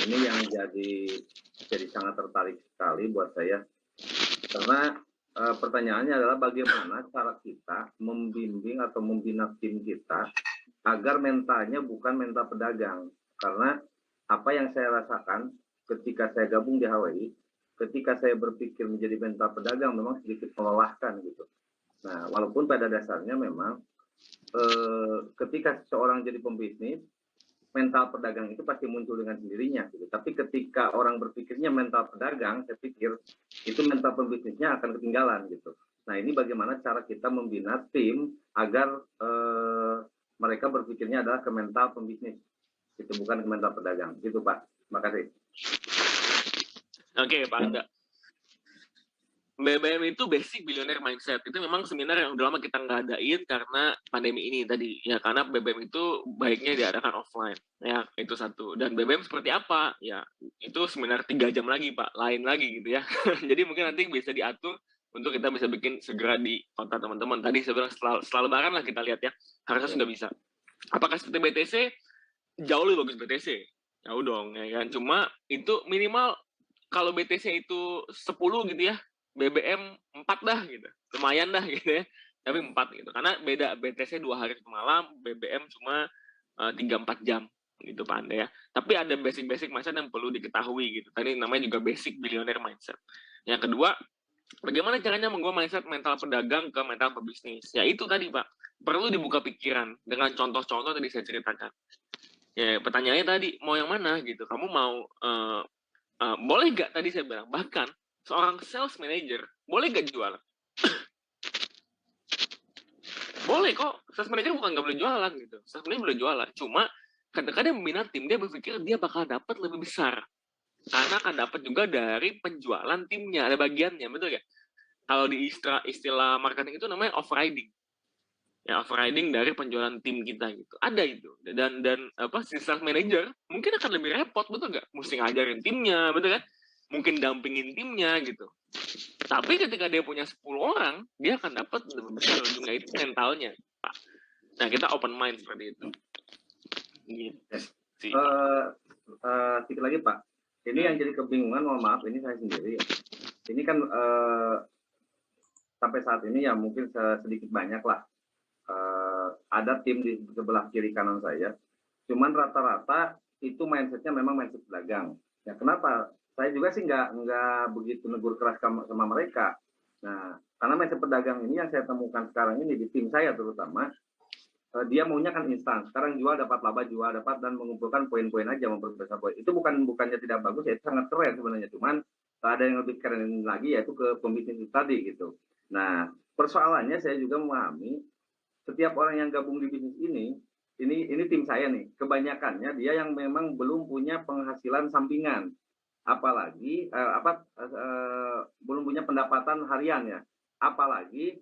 Ini yang jadi sangat tertarik sekali buat saya. Karena pertanyaannya adalah bagaimana cara kita membimbing atau membina tim kita agar mentalnya bukan mental pedagang. Karena apa yang saya rasakan ketika saya gabung di HWI, ketika saya berpikir menjadi mental pedagang memang sedikit melelahkan gitu. Nah, walaupun pada dasarnya memang ketika seseorang jadi pembisnis, mental pedagang itu pasti muncul dengan sendirinya gitu. Tapi ketika orang berpikirnya mental pedagang, saya pikir itu mental pembisnisnya akan ketinggalan gitu. Nah, ini bagaimana cara kita membina tim agar mereka berpikirnya adalah ke mental pembisnis, itu bukan ke mental pedagang. Gitu Pak. Terima kasih. Oke, Pak Anda. BBM itu basic billionaire mindset. Itu memang seminar yang udah lama kita nggak adain karena pandemi ini tadi. Ya, karena BBM itu baiknya diadakan offline. Ya, itu satu. Dan BBM seperti apa? Ya, itu seminar 3 jam lagi, Pak. Lain lagi gitu ya. Jadi mungkin nanti bisa diatur untuk kita bisa bikin segera di kontak teman-teman. Tadi saya bilang setelah lebaran lah kita lihat ya. Harusnya sudah bisa. Apakah seperti BTC? Jauh lebih bagus BTC. Jauh dong, ya kan. Cuma itu minimal kalau BTC itu 10 gitu ya, BBM 4 dah gitu. Lumayan dah gitu ya. Tapi 4 gitu. Karena beda BTC 2 hari semalam, BBM cuma 3-4 jam gitu Pak Anda ya. Tapi ada basic-basic mindset yang perlu diketahui gitu. Tadi namanya juga basic billionaire mindset. Yang kedua, bagaimana caranya mengubah mindset mental pedagang ke mental pebisnis? Ya itu tadi Pak. Perlu dibuka pikiran dengan contoh-contoh tadi saya ceritakan. Ya pertanyaannya tadi, mau yang mana gitu? Kamu mau boleh nggak tadi saya bilang, bahkan seorang sales manager boleh nggak jualan? Boleh kok, sales manager bukan nggak boleh jualan gitu. Sales manager boleh jualan, cuma kadang-kadang membina tim dia berpikir dia bakal dapat lebih besar karena akan dapat juga dari penjualan timnya, ada bagiannya, betul ya? Kalau di istilah marketing itu namanya overriding. Ya, overriding dari penjualan tim kita gitu. Ada itu. Dan apa si sales manager mungkin akan lebih repot, betul nggak? Mesti ngajarin timnya, betul kan? Mungkin dampingin timnya gitu. Tapi ketika dia punya 10 orang, dia akan dapat lebih besar ujungnya, itu mentalnya, Pak. Nah, kita open mind seperti itu. Gitu. Sedikit lagi Pak. Ini yang jadi kebingungan, mohon maaf, ini saya sendiri. Ini kan sampai saat ini ya mungkin sedikit banyak lah. Ada tim di sebelah kiri kanan saya. Cuman rata-rata itu mindsetnya memang mindset pedagang. Ya kenapa? Saya juga sih nggak begitu negur keras sama mereka. Nah, karena mindset pedagang ini yang saya temukan sekarang ini di tim saya terutama, dia maunya kan instan. Sekarang jual dapat laba, jual dapat, dan mengumpulkan poin-poin aja, memperbesar poin. Itu bukannya tidak bagus, ya itu sangat keren sebenarnya. Cuman ada yang lebih keren lagi, yaitu ke pembisnis itu tadi gitu. Nah, persoalannya saya juga memahami setiap orang yang gabung di bisnis ini tim saya nih, kebanyakannya dia yang memang belum punya penghasilan sampingan, apalagi belum punya pendapatan harian ya, apalagi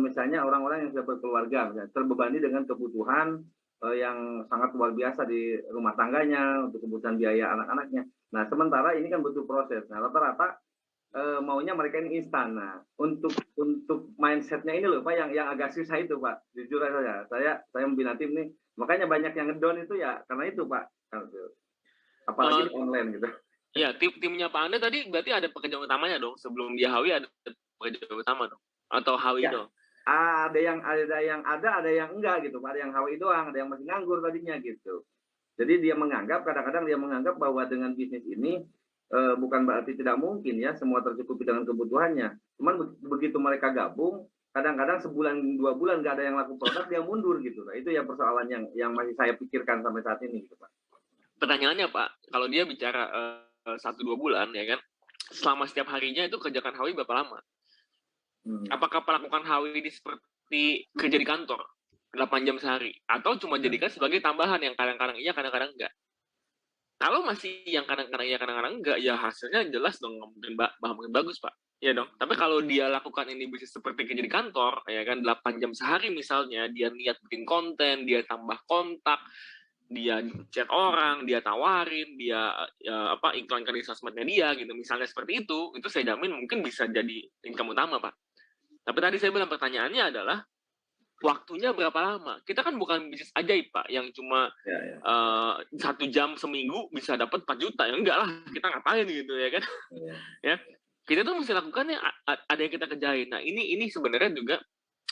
misalnya orang-orang yang sudah berkeluarga, misalnya, terbebani dengan kebutuhan yang sangat luar biasa di rumah tangganya, untuk kebutuhan biaya anak-anaknya. Nah, sementara ini kan butuh proses. Nah, rata-rata maunya mereka ini instan. Nah, untuk mindsetnya ini loh Pak, yang agak susah itu Pak. Jujur aja, saya membina tim nih, makanya banyak yang ngedown itu ya karena itu Pak. Apalagi di online gitu. Ya, timnya Pak Anda tadi berarti ada pekerjaan utamanya dong. Sebelum dia Hawi ada pekerjaan utama dong. Atau Hawi ya, dong. Ada yang enggak gitu Pak. Ada yang Hawi doang, ada yang masih nganggur tadinya gitu. Jadi kadang-kadang dia menganggap bahwa dengan bisnis ini bukan berarti tidak mungkin ya semua tercukupi dengan kebutuhannya. Cuman begitu mereka gabung, kadang-kadang sebulan 2 bulan nggak ada yang laku produk, dia mundur gitu. Nah, itu ya persoalan yang masih saya pikirkan sampai saat ini gitu Pak. Pertanyaannya Pak, kalau dia bicara 1-2 bulan ya kan, selama setiap harinya itu kerjakan Hawi berapa lama? Apakah melakukan Hawi ini seperti kerja di kantor 8 jam sehari, atau cuma jadikan sebagai tambahan yang kadang-kadang iya kadang-kadang enggak? Kalau masih yang kadang-kadang iya kadang-kadang enggak, ya hasilnya jelas dong mungkin bagus Pak. Ya dong. Tapi kalau dia lakukan ini bisnis seperti kerja di kantor, ya kan 8 jam sehari misalnya, dia niat bikin konten, dia tambah kontak, dia chat orang, dia tawarin, dia iklankan di sosmednya dia gitu. Misalnya seperti itu saya jamin mungkin bisa jadi income utama Pak. Tapi tadi saya bilang pertanyaannya adalah waktunya berapa lama? Kita kan bukan bisnis ajaib Pak, yang cuma 1 jam seminggu bisa dapat 4 juta. Ya enggak lah, kita ngapain gitu ya kan? Ya, kita tuh mesti lakukannya ada yang kita kerjain. Nah ini sebenarnya juga,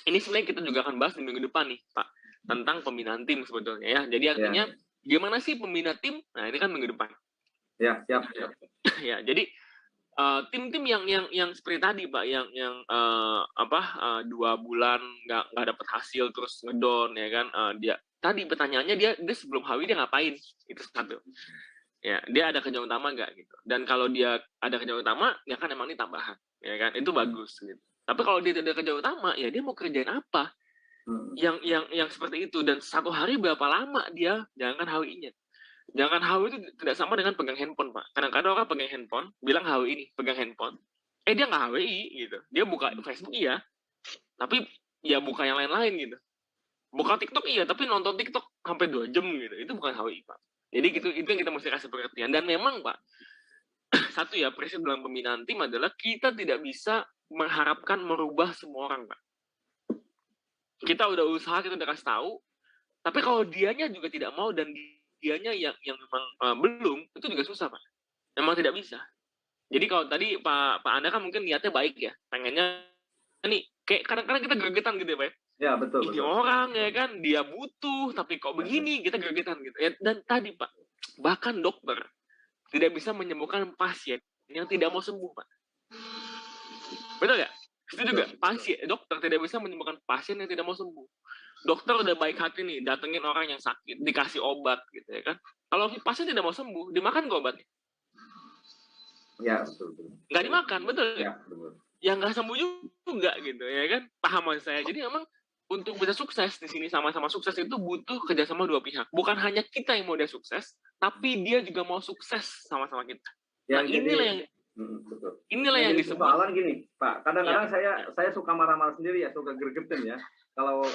ini sebenarnya kita juga akan bahas di minggu depan nih Pak, tentang pembinaan tim sebetulnya ya. Jadi artinya gimana sih pembina tim? Nah ini kan minggu depan. Ya, siap. Ya, jadi tim-tim yang seperti tadi Pak, yang 2 bulan nggak dapat hasil terus ngedown ya kan, dia tadi pertanyaannya dia sebelum Hawi dia ngapain, itu satu ya, dia ada kerjaan utama nggak gitu. Dan kalau dia ada kerjaan utama ya kan emang ini tambahan ya kan, itu bagus gitu. Tapi kalau dia tidak kerja utama, ya dia mau kerjain apa? Yang seperti itu. Dan satu hari berapa lama dia jangankan HWI-nya. Jangan HWI itu tidak sama dengan pegang handphone, Pak. Kadang-kadang orang pegang handphone, bilang HWI ini, pegang handphone. Dia nggak HWI gitu. Dia buka Facebook iya, tapi ya buka yang lain-lain gitu. Buka TikTok iya, tapi nonton TikTok sampai 2 jam gitu. Itu bukan HWI, Pak. Jadi gitu, itu yang kita mesti kasih pengertian. Dan memang, Pak, satu ya, prinsip dalam pembinaan tim adalah kita tidak bisa mengharapkan merubah semua orang, Pak. Kita udah usaha, kita udah kasih tahu, tapi kalau dianya juga tidak mau dan dianya yang memang belum, itu juga susah, Pak. Memang tidak bisa. Jadi kalau tadi Pak Anda kan mungkin niatnya baik ya, pengennya nih kayak kadang-kadang kita gregetan gitu ya, Pak. Ya, betul. Ini orang ya kan, dia butuh, tapi kok begini, kita gregetan gitu. Ya, dan tadi Pak, bahkan dokter tidak bisa menyembuhkan pasien yang tidak mau sembuh, Pak. Betul nggak? Itu juga dokter tidak bisa menyembuhkan pasien yang tidak mau sembuh. Dokter udah baik hati nih, datengin orang yang sakit, dikasih obat gitu ya kan. Kalau pasien tidak mau sembuh, dimakan kok obatnya? Ya, betul. Nggak dimakan, betul nggak? Ya, betul. Yang nggak sembuh juga gitu ya kan. Paham saya. Jadi memang untuk bisa sukses di sini sama-sama sukses itu butuh kerjasama dua pihak. Bukan hanya kita yang mau dia sukses, tapi dia juga mau sukses sama-sama kita. Nah, inilah yang betul. Inilah yang disebut. Soalan gini, Pak. Kadang-kadang saya suka marah-marah sendiri ya, suka gregetin ya. Kalau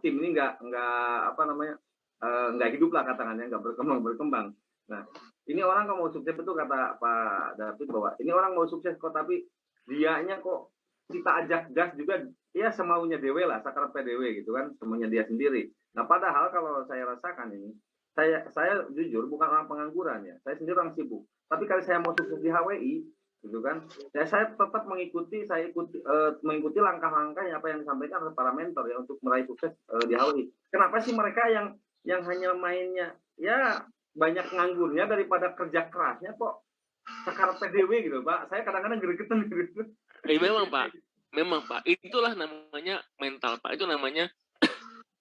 tim ini nggak nggak hidup lah katakannya, nggak berkembang. Nah, ini orang kalau mau sukses itu kata Pak David bahwa ini orang mau sukses kok, tapi dianya kok kita ajak gas juga ya semaunya dewe lah, sakar PDW gitu kan, semuanya dia sendiri. Nah, padahal kalau saya rasakan ini, saya jujur bukan orang pengangguran ya, saya sendiri orang sibuk. Tapi kalau saya mau sukses di HWI, gitu kan, saya tetap mengikuti langkah-langkah apa yang disampaikan oleh para mentor ya untuk meraih sukses di HWI. Kenapa sih mereka yang hanya mainnya ya banyak nganggurnya daripada kerja kerasnya kok sakar PDW gitu, Pak? Saya kadang-kadang gregetan gitu. Memang Pak, itulah namanya mental, Pak. Itu namanya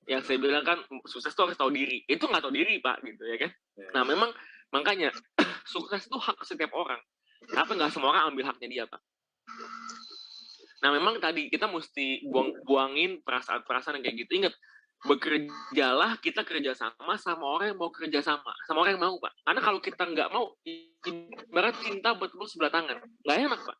yang saya bilang kan sukses itu harus tahu diri. Itu nggak tahu diri, Pak, gitu ya kan. Nah, memang makanya sukses itu hak setiap orang. Tapi nggak semua orang ambil haknya dia, Pak. Nah, memang tadi kita mesti buangin perasaan-perasaan yang kayak gitu. Ingat, bekerjalah kita kerjasama sama orang yang mau kerjasama, sama orang yang mau, Pak. Karena kalau kita nggak mau, ibarat cinta bertepuk sebelah tangan, nggak enak, Pak.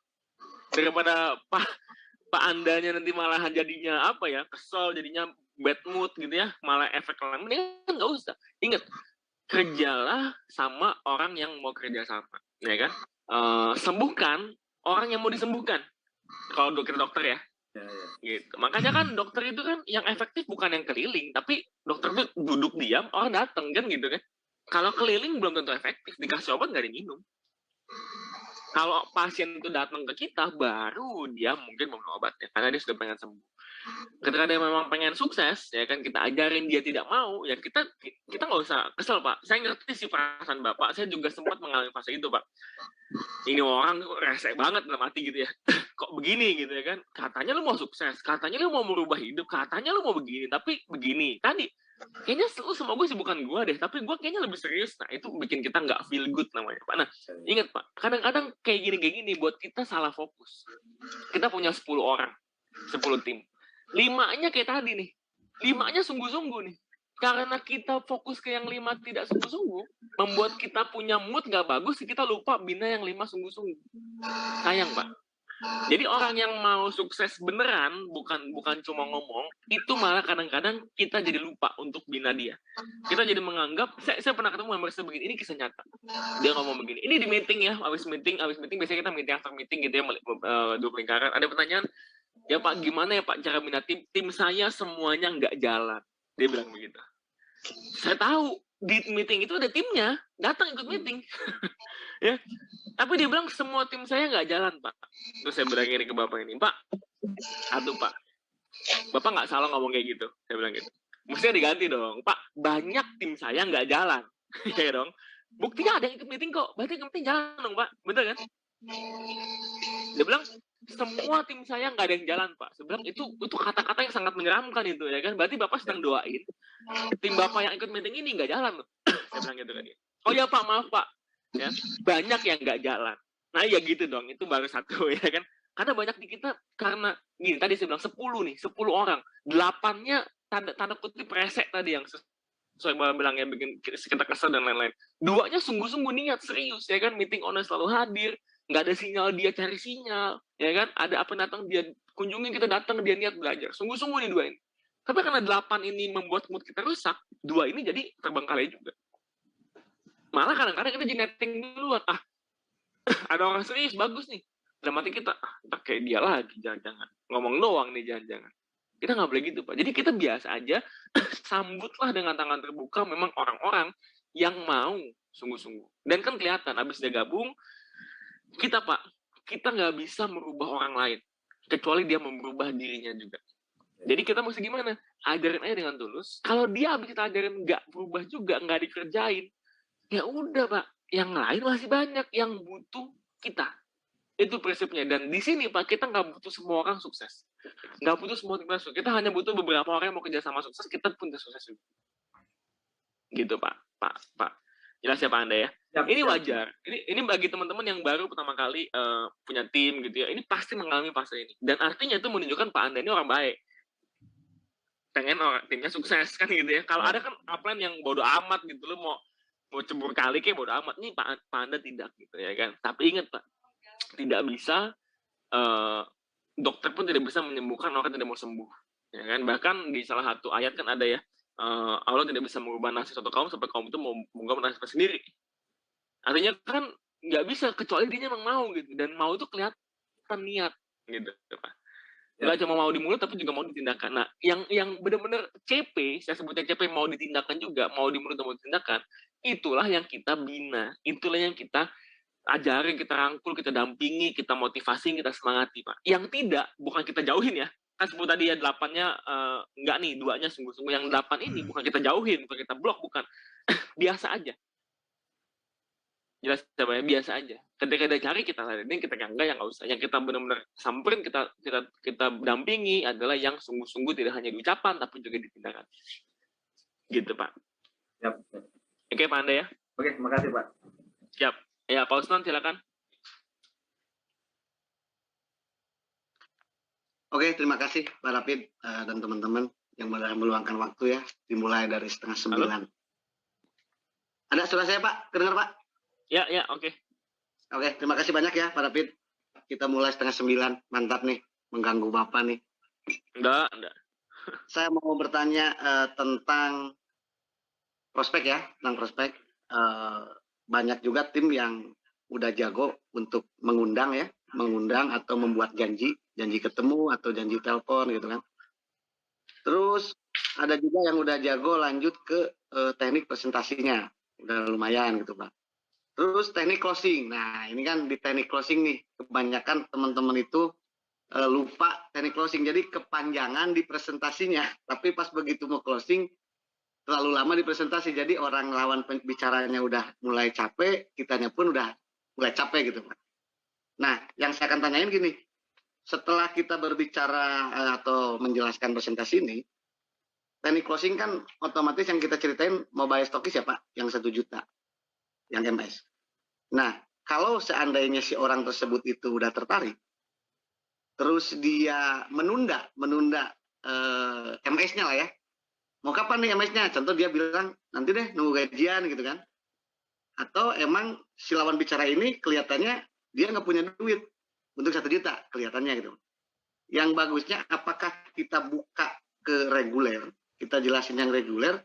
Daripada Pak Andanya nanti malah jadinya apa ya, kesel, jadinya bad mood gitu ya, malah efek lain, mendingan nggak usah. Ingat, kerjalah sama orang yang mau kerjasama, ya kan? Sembuhkan orang yang mau disembuhkan. Kalau dokter ya. Gitu. Makanya kan dokter itu kan yang efektif bukan yang keliling, tapi dokter itu duduk diam, orang datang kan gitu kan. Kalau keliling belum tentu efektif, dikasih obat nggak diminum. Kalau pasien itu datang ke kita, baru dia mungkin mau obatnya, karena dia sudah pengen sembuh. Ketika dia memang pengen sukses, ya kan kita ajarin dia tidak mau, ya kita nggak usah kesel, Pak. Saya ngerti sih perasaan Bapak, saya juga sempat mengalami fase itu, Pak. Ini orang rese banget dalam hati gitu ya. Kok begini gitu ya kan? Katanya lu mau sukses, katanya lu mau merubah hidup, katanya lu mau begini, tapi begini. Tadi kayaknya semua gue sih bukan gue deh, tapi gue kayaknya lebih serius. Nah, itu bikin kita nggak feel good namanya, Pak. Nah, ingat, Pak, kadang-kadang kayak gini buat kita salah fokus. Kita punya 10 orang, 10 tim. 5-nya kayak tadi nih. 5-nya sungguh-sungguh nih. Karena kita fokus ke yang 5 tidak sungguh-sungguh, membuat kita punya mood nggak bagus, kita lupa bina yang 5 sungguh-sungguh. Sayang, Pak. Jadi orang yang mau sukses beneran, bukan cuma ngomong, itu malah kadang-kadang kita jadi lupa untuk bina dia. Kita jadi menganggap, saya pernah ketemu member saya begini, ini kisah nyata. Dia ngomong begini, ini di meeting ya, habis meeting biasanya kita meeting after meeting gitu ya, 2 lingkaran. Ada pertanyaan, ya Pak, gimana ya Pak cara bina tim? Tim saya semuanya nggak jalan. Dia bilang begitu. Saya tahu di meeting itu ada timnya, datang ikut meeting. Ya. Tapi dia bilang semua tim saya nggak jalan, Pak. Terus saya bilang ini ke Bapak ini, Pak, Pak, Bapak nggak salah ngomong kayak gitu. Saya bilang gitu. Mestinya diganti dong, Pak. Banyak tim saya nggak jalan. Ya dong. Buktinya ada yang ikut meeting kok. Berarti yang penting jalan dong, Pak. Betul kan? Dia bilang semua tim saya nggak ada yang jalan, Pak. Sebenarnya itu kata-kata yang sangat menyeramkan itu ya kan. Berarti Bapak sedang doain tim Bapak yang ikut meeting ini nggak jalan loh. Saya bilang gitu kan dia. Oh ya Pak, maaf Pak. Ya, banyak yang nggak jalan. Nah ya gitu dong, itu baru satu ya kan. Karena banyak di kita, karena gini, tadi saya bilang 10 nih, 10 orang, 8-nya tanda kutip resek tadi yang sesuai bilang ya, bikin kita kesel dan lain-lain. 2-nya sungguh-sungguh niat, serius ya kan, meeting online selalu hadir, nggak ada sinyal dia cari sinyal, ya kan, ada apa datang dia kunjungin, kita datang dia niat belajar, sungguh-sungguh nih 2 ini. Tapi karena 8 ini membuat mood kita rusak, 2 ini jadi terbengkalai juga. Malah kadang-kadang kita jadi netting duluan, ada orang serius, bagus nih. Dalam hati kita, tak kayak dia lagi, jangan-jangan. Ngomong doang nih, jangan-jangan. Kita nggak boleh gitu, Pak. Jadi kita biasa aja, sambutlah dengan tangan terbuka memang orang-orang yang mau sungguh-sungguh. Dan kan kelihatan, abis dia gabung, kita nggak bisa merubah orang lain. Kecuali dia merubah dirinya juga. Jadi kita mesti gimana? Ajarin aja dengan tulus. Kalau dia abis kita ajarin nggak berubah juga, nggak dikerjain, ya udah Pak, yang lain masih banyak yang butuh kita. Itu prinsipnya. Dan di sini Pak, kita nggak butuh semua orang sukses. Nggak butuh semua tim sukses. Kita hanya butuh beberapa orang yang mau kerja sama sukses, kita pun sukses juga. Gitu Pak. Jelas ya Pak Anda ya? Ini wajar. Ini bagi teman-teman yang baru pertama kali punya tim gitu ya. Ini pasti mengalami fase ini. Dan artinya itu menunjukkan Pak Anda ini orang baik. Pengen orang timnya sukses kan gitu ya. Kalau ada kan upline yang bodoh amat gitu, lo mau cebur kali kayak bodoh amat, nih Pak Anda tidak gitu ya kan. Tapi ingat Pak, tidak bisa dokter pun tidak bisa menyembuhkan orang yang tidak mau sembuh ya kan. Bahkan di salah satu ayat kan ada ya, Allah tidak bisa mengubah nasib suatu kaum sampai kaum itu mau mengubah nasib sendiri. Artinya kan nggak bisa kecuali dia memang mau gitu, dan mau itu kelihatan niat gitu Pak. Nggak cuma mau di mulut tapi juga mau ditindakan. Nah, yang benar-benar CP, saya sebutnya CP, mau ditindakan juga, mau di mulut mau ditindakan, itulah yang kita bina, itulah yang kita ajarin, kita rangkul, kita dampingi, kita motivasi, kita semangati Pak. Yang tidak, bukan kita jauhin ya. Kan sebut tadi ya 8-nya enggak nih, 2-nya sungguh-sungguh. Yang 8 ini bukan kita jauhin, bukan kita blok, bukan. Biasa aja. Jelas ya, biasa aja. Ketika dia cari, kita ladenin, kita enggak, yang nggak usah. Yang kita benar-benar samperin, kita dampingi adalah yang sungguh-sungguh, tidak hanya di ucapan, tapi juga di tindakan. Gitu Pak. Siap. Oke Pak Anda ya. Oke, makasih Pak. Siap. Ya, Pak Usman silakan. Oke, terima kasih Pak Rapid dan teman-teman yang meluangkan waktu ya, dimulai dari 8:30. Ada suara saya Pak? Kedengar Pak? Ya, oke. Oke, terima kasih banyak ya Pak Rapid. Kita mulai 8:30, mantap nih, mengganggu Bapak nih. Enggak. Saya mau bertanya tentang prospek ya, tentang prospek. Banyak juga tim yang udah jago untuk mengundang atau membuat janji ketemu atau janji telepon gitu kan. Terus ada juga yang udah jago lanjut ke teknik presentasinya, udah lumayan gitu Pak. Terus teknik closing. Nah ini kan di teknik closing nih, kebanyakan teman-teman itu lupa teknik closing, jadi kepanjangan di presentasinya, tapi pas begitu mau closing terlalu lama di presentasi, jadi orang lawan bicaranya udah mulai capek, kitanya pun udah mulai capek gitu Pak. Nah, yang saya akan tanyain gini, setelah kita berbicara atau menjelaskan presentasi ini, teknik closing kan otomatis yang kita ceritain mobile stockis ya Pak, yang 1 juta, yang MS. Nah, kalau seandainya si orang tersebut itu udah tertarik, terus dia menunda MS-nya lah ya, mau kapan nih MS-nya? Contoh dia bilang, nanti deh nunggu gajian gitu kan. Atau emang si lawan bicara ini kelihatannya dia nggak punya duit untuk 1 juta, kelihatannya gitu. Yang bagusnya apakah kita buka ke reguler, kita jelasin yang reguler,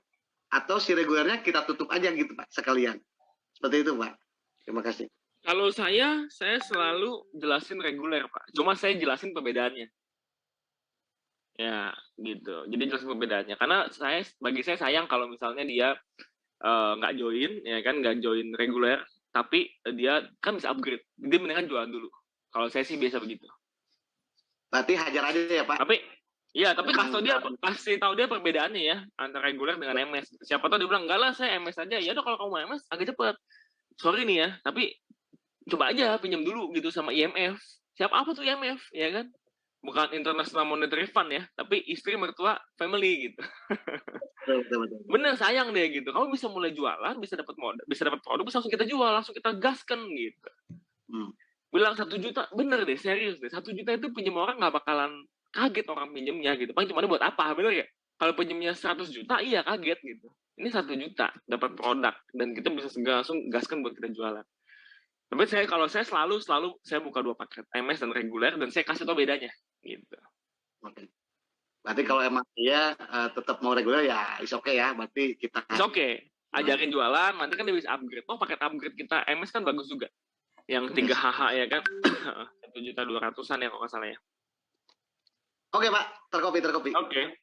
atau si regulernya kita tutup aja gitu Pak, sekalian. Seperti itu Pak. Terima kasih. Kalau saya selalu jelasin reguler Pak. Cuma saya jelasin perbedaannya. Ya, gitu. Jadi jelasin perbedaannya. Karena bagi saya sayang kalau misalnya dia nggak join, ya kan, nggak join reguler, tapi dia kan bisa upgrade. Dia mendingan jualan dulu. Kalau saya sih biasa begitu. Berarti hajar aja ya Pak. Tapi kasih tahu dia perbedaannya ya antara reguler dengan MS. Siapa tahu dia bilang enggak lah saya MS aja. Ya udah kalau kamu mau MS agak cepet. Sorry nih ya, tapi coba aja pinjam dulu gitu sama IMF. Siapa apa tuh IMF, ya kan? Bukan International Monetary Fund ya, tapi istri mertua family gitu. Betul. Bener, sayang deh gitu. Kamu bisa mulai jualan, bisa dapat modal, bisa dapat produk, bisa langsung kita jual, langsung kita gaskan gitu. bilang 1 juta, bener deh, serius deh. 1 juta itu pinjam orang nggak bakalan kaget orang pinjemnya gitu. Paling cuma buat apa, bener ya? Kalau pinjemnya 100 juta, iya kaget gitu. Ini 1 juta dapat produk dan kita bisa segera langsung gaskan buat kita jualan. Tapi kalau saya selalu saya buka 2 paket, MS dan reguler, dan saya kasih tau bedanya gitu. Oke. Berarti kalau emang dia tetap mau reguler ya is okay ya. Berarti kita It's okay. Ajarin jualan, nanti kan dia bisa upgrade. Oh, paket upgrade kita MS kan bagus juga. Yang 3 HH ya kan. 1.200.000-an ya kalau nggak salah ya. Oke, Pak. Terkopi. Oke.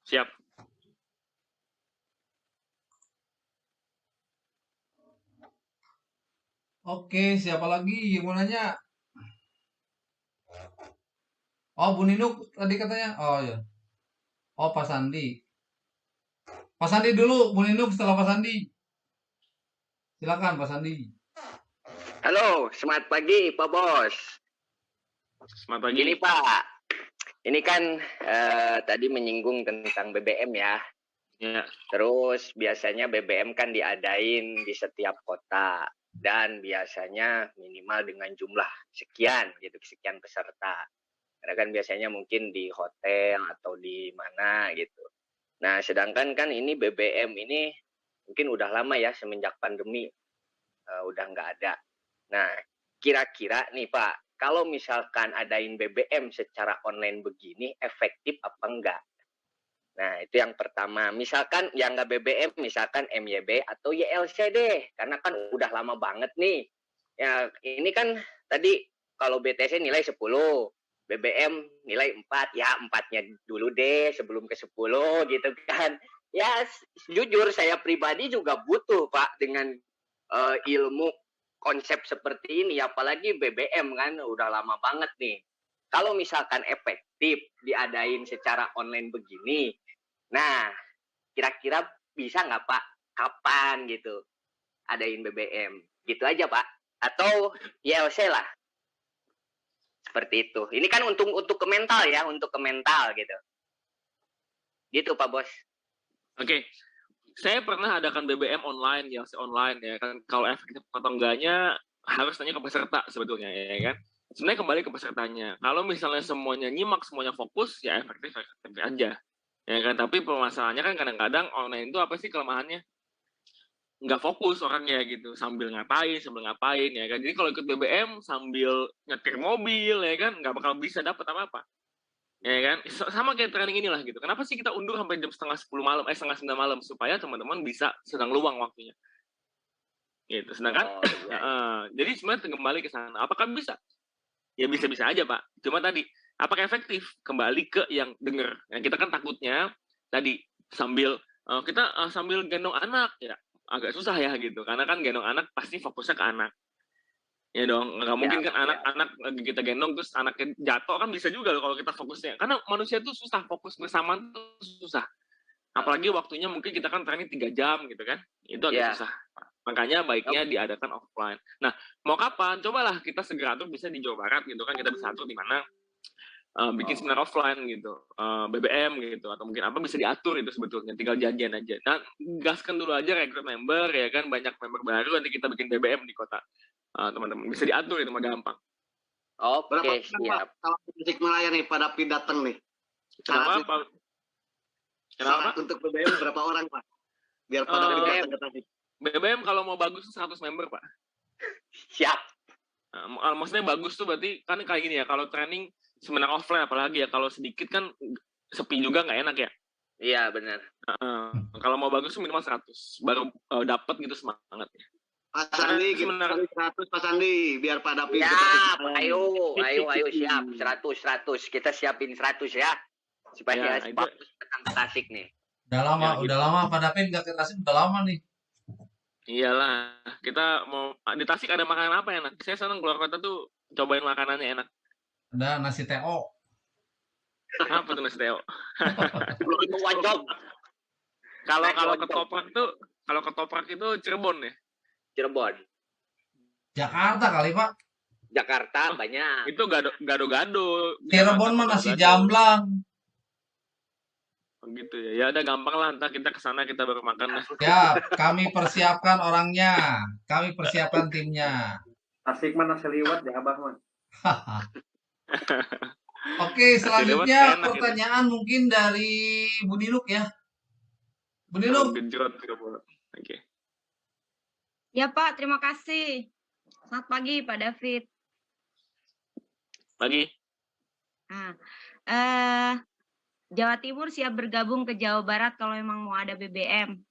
Siap. Oke, siapa lagi yang mau nanya? Oh, Bu Ninuk tadi katanya. Oh ya. Oh, Pak Sandi. Pak Sandi dulu, Bu Ninuk setelah Pak Sandi. Silakan Pak Sandi. Halo, selamat pagi Pak Bos. Selamat pagi. Gini Pak, ini kan tadi menyinggung tentang BBM ya. Ya. Terus biasanya BBM kan diadain di setiap kota dan biasanya minimal dengan jumlah sekian gitu, sekian peserta. Karena kan biasanya mungkin di hotel atau di mana gitu. Nah, sedangkan kan ini BBM ini mungkin udah lama ya semenjak pandemi udah nggak ada. Nah, kira-kira nih Pak, kalau misalkan adain BBM secara online begini, efektif apa enggak? Nah, itu yang pertama. Misalkan yang nggak BBM, misalkan MYB atau YLC deh. Karena kan udah lama banget nih. Ya, ini kan tadi kalau BTC nilai 10, BBM nilai 4. Ya, 4-nya dulu deh sebelum ke 10 gitu kan. Ya, jujur saya pribadi juga butuh Pak dengan ilmu konsep seperti ini, apalagi BBM kan udah lama banget nih. Kalau misalkan efektif diadain secara online begini, nah kira-kira bisa nggak Pak? Kapan gitu adain BBM? Gitu aja Pak? Atau YLC lah? Seperti itu. Ini kan untuk ke mental ya, untuk ke mental gitu. Gitu Pak Bos. Oke. Saya pernah adakan BBM online, YLC online ya kan. Kalau efektif atau enggaknya harus tanya ke peserta sebetulnya ya kan. Sebenarnya kembali ke pesertanya. Kalau misalnya semuanya nyimak, semuanya fokus, ya efektif aja. Ya kan, tapi permasalahannya kan kadang-kadang online itu apa sih kelemahannya? Nggak fokus orangnya gitu, sambil ngapain ya kan. Jadi kalau ikut BBM sambil nyetir mobil ya kan, nggak bakal bisa dapat apa-apa. Ya kan, sama kayak training inilah gitu. Kenapa sih kita undur sampai jam setengah 9 malam supaya teman-teman bisa sedang luang waktunya. Gitu. Sedangkan jadi sebenarnya kembali ke sana. Apakah bisa? Ya bisa-bisa aja Pak. Cuma tadi apakah efektif? Kembali ke yang denger. Yang kita kan takutnya tadi sambil sambil gendong anak ya agak susah ya gitu. Karena kan gendong anak pasti fokusnya ke anak. Ya dong, nggak mungkin kan anak-anak lagi kita gendong terus anaknya jatuh kan bisa juga kalau kita fokusnya. Karena manusia tuh susah, fokus bersamaan tuh susah. Apalagi waktunya mungkin kita kan training 3 jam gitu kan. Itu agak susah. Makanya baiknya diadakan offline. Nah, mau kapan? Cobalah kita segera atur bisa di Jawa Barat gitu kan. Kita bisa atur di mana bikin seminar offline gitu. BBM gitu. Atau mungkin apa bisa diatur itu sebetulnya. Tinggal janjian aja. Nah, gaskan dulu aja rekrut member ya kan. Banyak member baru nanti kita bikin BBM di kota. Teman-teman bisa diatur itu mah gampang. Oke, siap. Kalau musik Malaya nih pada datang nih. Kenapa? Untuk BBM berapa orang Pak? Biar pada datang ke tadi. BBM kalau mau bagus 100 member Pak. Siap. Maksudnya bagus tuh berarti kan kayak gini ya. Kalau training seminar offline apalagi ya. Kalau sedikit kan sepi juga nggak enak ya. Iya benar. Kalau mau bagus minimal 100 baru dapat gitu semangatnya. Pak Sandi, kita 100 Pak Sandi, biar pada Siap, ayo siap, 100, kita siapin 100 ya, supaya bagus datang ke Tasik nih. Udah lama Pak David nggak ke Tasik, udah lama nih. Iyalah, kita mau di Tasik ada makanan apa enak? Saya senang keluar kota tuh cobain makanannya enak. Ada nasi TO. Apa tuh nasi TO? Itu wajib. Kalau ketoprak itu Cirebon ya. Cirebon. Jakarta kali Pak. Jakarta banyak. Itu gado-gado. Cirebon mah nasi jamblang. Gitu ya. Ya udah gampang lah, ntar kita kesana kita baru makan lah. Ya, kami persiapkan orangnya. Kami persiapkan timnya. Tasik mana seliwat ya Abah mah. Oke, Nasi lewat selanjutnya enak itu. pertanyaan mungkin dari Bu Niluk ya. Bu Oh, Niluk, genjot ke bola. Oke. Ya Pak, terima kasih. Selamat pagi Pak David. Lagi. Nah, Jawa Timur siap bergabung ke Jawa Barat kalau memang mau ada BBM.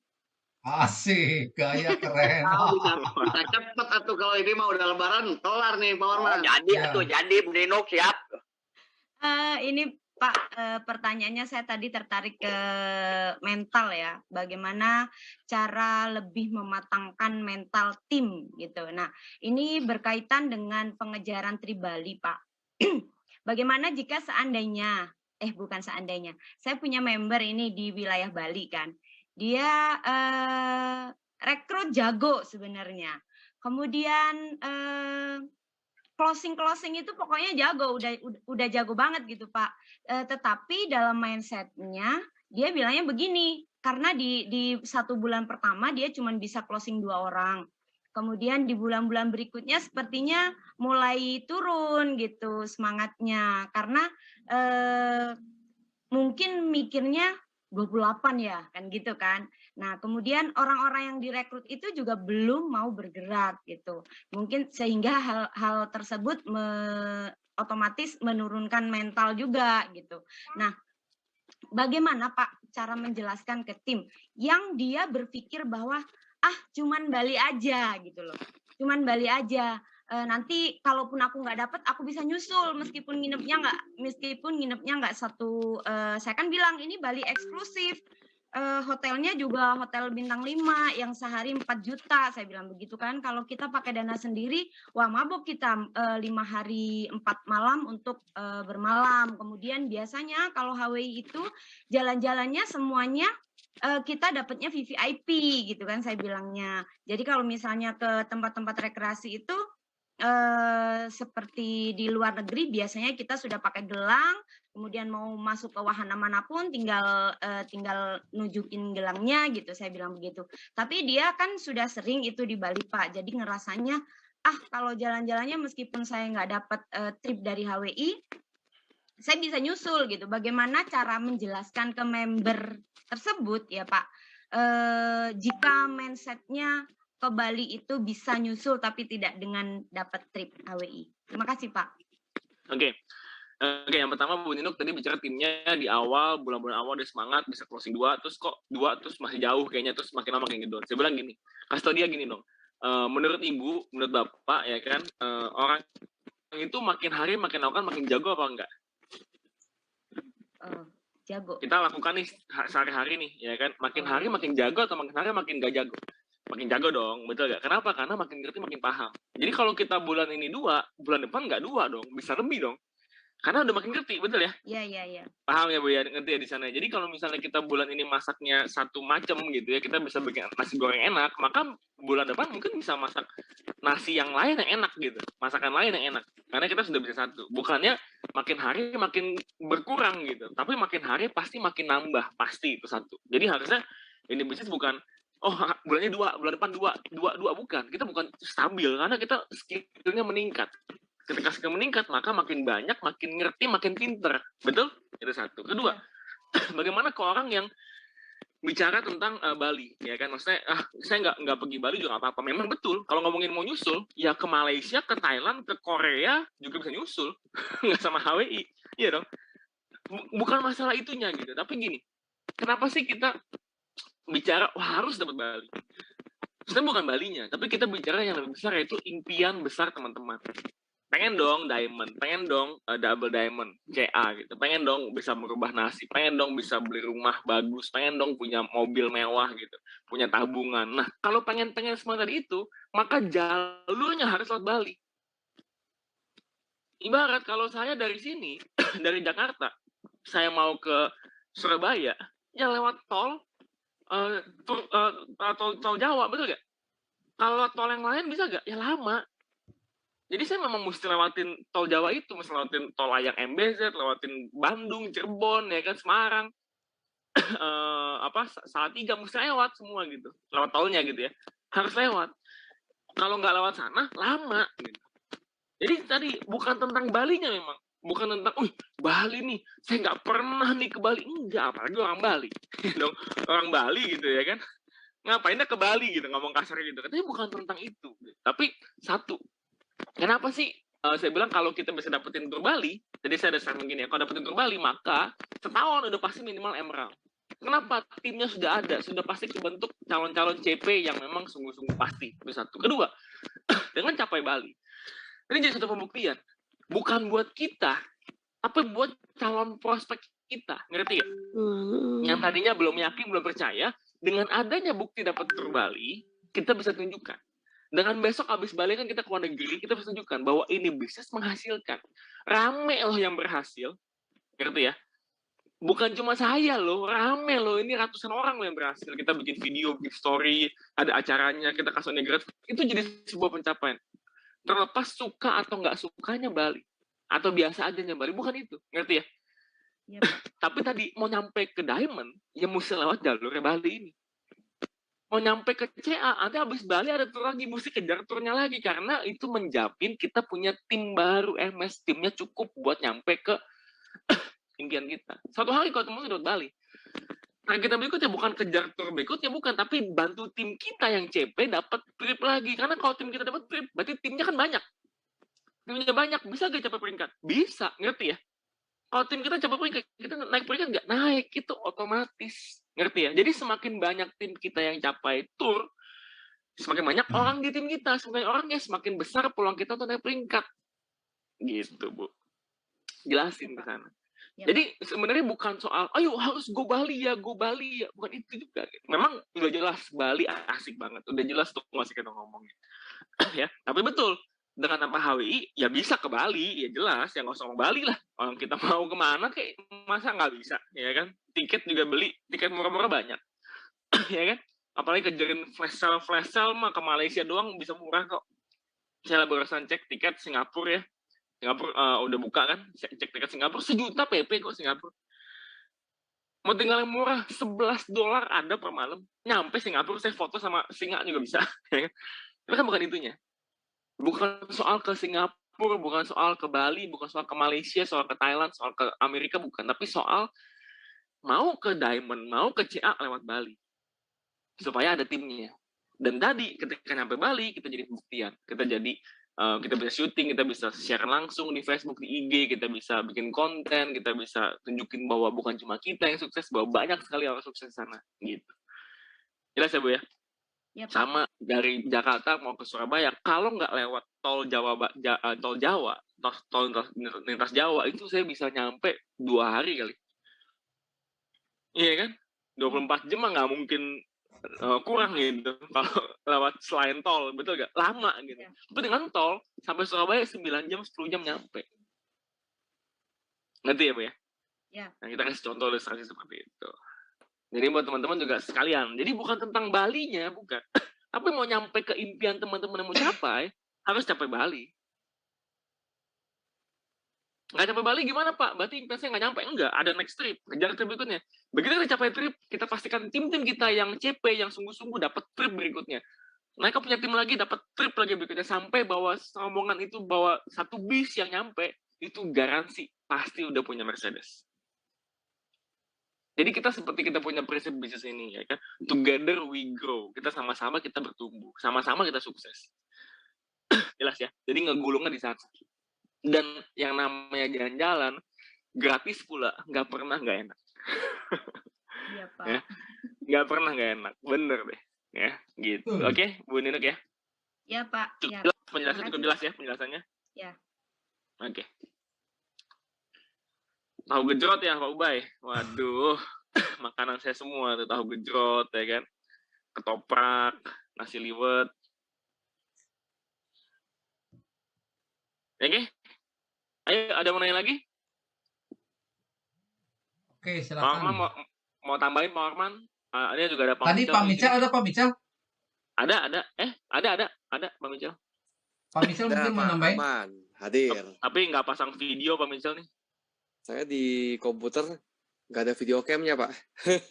asik, gaya keren. Kalau bisa cepet atuh, kalau ini mah udah lebaran kelar nih Pak Oh, Warman. jadi Ya. atuh, jadi Bu Ninuk siap. Ini Pak, pertanyaannya saya tadi tertarik ke mental ya. Bagaimana cara lebih mematangkan mental tim gitu. Nah, ini berkaitan dengan pengejaran Tribali Pak. Bagaimana jika seandainya, bukan seandainya, saya punya member ini di wilayah Bali kan. Dia rekrut jago sebenarnya. Kemudian closing itu pokoknya jago, udah jago banget gitu Pak. Tetapi dalam mindsetnya dia bilangnya begini, karena di 1 bulan pertama dia cuma bisa closing 2 orang. Kemudian di bulan-bulan berikutnya sepertinya mulai turun gitu semangatnya, karena mungkin mikirnya 28 ya kan gitu kan. Nah kemudian orang-orang yang direkrut itu juga belum mau bergerak gitu. Mungkin sehingga hal tersebut otomatis menurunkan mental juga gitu. Nah bagaimana Pak cara menjelaskan ke tim yang dia berpikir bahwa cuman Bali aja gitu loh. Cuman Bali aja. Nanti kalaupun aku nggak dapat, aku bisa nyusul meskipun nginepnya nggak satu. Saya kan bilang ini Bali eksklusif. Hotelnya juga hotel bintang 5 yang sehari 4 juta. Saya bilang begitu kan. Kalau kita pakai dana sendiri, wah mabok kita 5 hari 4 malam untuk bermalam. Kemudian biasanya kalau HWI itu jalan-jalannya semuanya kita dapatnya VVIP gitu kan saya bilangnya. Jadi kalau misalnya ke tempat-tempat rekreasi itu seperti di luar negeri biasanya kita sudah pakai gelang, kemudian mau masuk ke wahana manapun tinggal nunjukin gelangnya gitu, saya bilang begitu. Tapi dia kan sudah sering itu di Bali Pak, jadi ngerasanya kalau jalan-jalannya meskipun saya nggak dapat trip dari HWI, saya bisa nyusul gitu. Bagaimana cara menjelaskan ke member tersebut ya Pak, jika mindsetnya ke Bali itu bisa nyusul tapi tidak dengan dapat trip HWI. Terima kasih Pak. Oke, yang pertama Bu Ninuk tadi bicara timnya di awal, bulan-bulan awal dia semangat, bisa closing 2, terus kok 2 terus masih jauh kayaknya, terus makin lama makin gedor. Saya bilang gini, kasih tau dia gini dong, menurut Ibu, menurut Bapak ya kan, orang itu makin hari makin awal makin jago apa enggak? Jago. Kita lakukan nih sehari-hari nih ya kan, makin hari makin jago atau makin hari makin gak jago? Makin jago dong, betul gak? Kenapa? Karena makin ngerti makin paham. Jadi kalau kita bulan ini 2, bulan depan nggak 2 dong, bisa lebih dong. Karena udah makin ngerti, betul ya? Iya. Paham ya Bu ya, ngerti ya di sana. Jadi kalau misalnya kita bulan ini masaknya satu macam gitu ya, kita bisa bikin nasi goreng enak, maka bulan depan mungkin bisa masak nasi yang lain yang enak gitu, masakan lain yang enak. Karena kita sudah bisa satu. Bukannya makin hari makin berkurang gitu, tapi makin hari pasti makin nambah, pasti itu satu. Jadi harusnya ini bisnis bukan bulannya 2, bulan depan 2 bukan. Kita bukan stabil karena kita skillnya meningkat. Ketika skill meningkat, maka makin banyak, makin ngerti, makin pinter. Betul? Itu satu. Kedua, bagaimana ke orang yang bicara tentang Bali, ya kan? Maksudnya, saya nggak pergi Bali juga nggak apa-apa. Memang betul, kalau ngomongin mau nyusul, ya ke Malaysia, ke Thailand, ke Korea juga bisa nyusul. Nggak sama HWI. Iya dong? Bukan masalah itunya gitu. Tapi gini, kenapa sih kita bicara, harus dapat Bali? Sebenarnya bukan Balinya, tapi kita bicara yang lebih besar, yaitu impian besar teman-teman. Pengen dong diamond, pengen dong double diamond, CA gitu, pengen dong bisa merubah nasib, pengen dong bisa beli rumah bagus, pengen dong punya mobil mewah gitu, punya tabungan. Nah, kalau pengen semua tadi itu, maka jalurnya harus lewat Bali. Ibarat kalau saya dari sini, dari Jakarta, saya mau ke Surabaya, ya lewat tol Jawa, betul gak? Kalau tol yang lain bisa gak? Ya lama. Jadi saya memang mesti lewatin tol Jawa itu, mesti lewatin tol layang MBZ, lewatin Bandung, Cirebon, ya kan, Semarang, Salatiga, mesti lewat semua gitu, lewat tolnya gitu ya, harus lewat. kalau nggak lewat sana lama. Gitu. Jadi tadi bukan tentang Balinya memang, bukan tentang, Bali nih, saya nggak pernah nih ke Bali, enggak, apalagi orang Bali, dong, orang Bali gitu ya kan, ngapainnya ke Bali gitu, ngomong kasar gitu, katanya bukan tentang itu, tapi satu, kenapa sih saya bilang kalau kita bisa dapetin tur Bali, jadi saya ada statement gini ya, kalau dapetin tur Bali maka setahun udah pasti minimal emerald. Kenapa? Timnya sudah ada, sudah pasti kebentuk calon-calon CP yang memang sungguh-sungguh pasti. Itu satu. Kedua, dengan capai Bali, ini jadi satu pembuktian. Bukan buat kita, tapi buat calon prospek kita. Ngerti gak? Yang tadinya belum yakin, belum percaya, dengan adanya bukti dapat tur Bali, kita bisa tunjukkan. Dengan besok habis Bali kan kita ke luar negeri, kita bisa tunjukkan bahwa ini bisnis menghasilkan. Rame loh yang berhasil. Ngerti ya? Bukan cuma saya loh, rame loh. Ini ratusan orang loh yang berhasil. Kita bikin video, bikin story, ada acaranya, kita kasih negatif. Itu jadi sebuah pencapaian. Terlepas suka atau nggak sukanya Bali. Atau biasa aja Bali, bukan itu. Ngerti ya? Yep. Tapi tadi mau nyampe ke Diamond, ya mesti lewat jalur Bali ini. Mau nyampe ke CA, nanti habis Bali ada tur lagi, mesti kejar turnya lagi. Karena itu menjamin kita punya tim baru, MS. Timnya cukup buat nyampe ke impian kita. Suatu hari kalau teman-teman dapat Bali, nah kita berikutnya bukan kejar tur berikutnya, bukan, tapi bantu tim kita yang CP dapat trip lagi. Karena kalau tim kita dapat trip, berarti timnya kan banyak. Timnya banyak, bisa gak capai peringkat? Bisa, ngerti ya? Kalau tim kita capai peringkat, kita naik peringkat nggak? Naik, itu otomatis. Ngerti ya? Jadi semakin banyak tim kita yang capai tur, semakin banyak orang di tim kita, semakin orangnya semakin besar peluang kita untuk naik peringkat. Gitu, Bu. Jelasin ke sana. Ya. Jadi sebenarnya bukan soal, ayo harus go Bali ya, bukan itu juga. Memang udah jelas Bali asik banget, udah jelas tuh masih kita ngomongin, ya. Tapi betul dengan apa HWI ya bisa ke Bali, ya jelas, ya nggak usah mau Bali lah. Orang kita mau kemana kayak masa nggak bisa, ya kan? Tiket juga beli, tiket murah-murah banyak, ya kan? Apalagi kejarin flash sale mah ke Malaysia doang bisa murah kok. Saya barusan cek tiket Singapura ya. Singapura udah buka kan, cek tiket Singapura 1 juta PP kok Singapura. Mau tinggal yang murah $11 ada per malam. Nyampe Singapura saya foto sama singa juga bisa. Tapi kan bukan itunya. Bukan soal ke Singapura, bukan soal ke Bali, bukan soal ke Malaysia, soal ke Thailand, soal ke Amerika, bukan. Tapi soal mau ke Diamond, mau ke CA lewat Bali. Supaya ada timnya. Dan tadi ketika nyampe Bali, kita jadi pembuktian. Kita bisa syuting, kita bisa share langsung di Facebook, di IG, kita bisa bikin konten, kita bisa tunjukin bahwa bukan cuma kita yang sukses, bahwa banyak sekali orang sukses di sana, gitu. Jelas ya, Bu ya? Ya, Pak. Sama dari Jakarta mau ke Surabaya, kalau nggak lewat tol lintas Jawa, itu saya bisa nyampe 2 hari kali. Iya kan? 24 jam mah nggak mungkin kurang gitu kalau lewat selain tol, betul gak? Lama gitu. Tapi dengan tol sampai Surabaya 9 jam 10 jam nyampe. Ngerti ya, Bu ya? Ya. Nah, kita kasih contoh ilustrasi seperti itu. Jadi buat teman-teman juga sekalian, jadi bukan tentang Balinya, bukan. Tapi mau nyampe ke impian teman-teman yang mau capai, harus capai Bali. Nggak capai Bali gimana, Pak? Berarti impian saya nggak nyampe? Enggak, ada next trip, kejar trip berikutnya. Begitu kita capai trip, kita pastikan tim-tim kita yang CP, yang sungguh-sungguh dapat trip berikutnya. Mereka punya tim lagi, dapat trip lagi berikutnya. Sampai bawa rombongan itu, bawa 1 bis yang nyampe, itu garansi, pasti udah punya Mercedes. Jadi kita seperti kita punya prinsip bisnis ini, ya kan? Together we grow. Kita sama-sama kita bertumbuh. Sama-sama kita sukses. Jelas ya? Jadi ngegulungnya di sana. Dan yang namanya jalan-jalan, gratis pula. Nggak pernah nggak enak. Iya, Pak. Ya? Nggak pernah nggak enak. Bener deh. Ya, gitu. Oke, Bu Ninuk ya? Ya, Pak. Ya. Jelas, penjelasan cukup jelas ya penjelasannya? Ya. Oke. Tahu gejrot ya, Pak Ubay? Waduh, makanan saya semua tuh, tahu gejrot ya kan, ketoprak, nasi liwet. Oke, ayo ada mau nanya lagi? Oke, Pak silakan. Arman mau tambahin, Pak Arman? Ini juga ada Pak Tadi Pak Michel ada Pak Michel? Ada. Ada Pak Michel. Pak Michel mungkin mau nambahin? Aman, hadir. Tapi nggak pasang video Pak Michel nih. Saya di komputer nggak ada video cam-nya, Pak.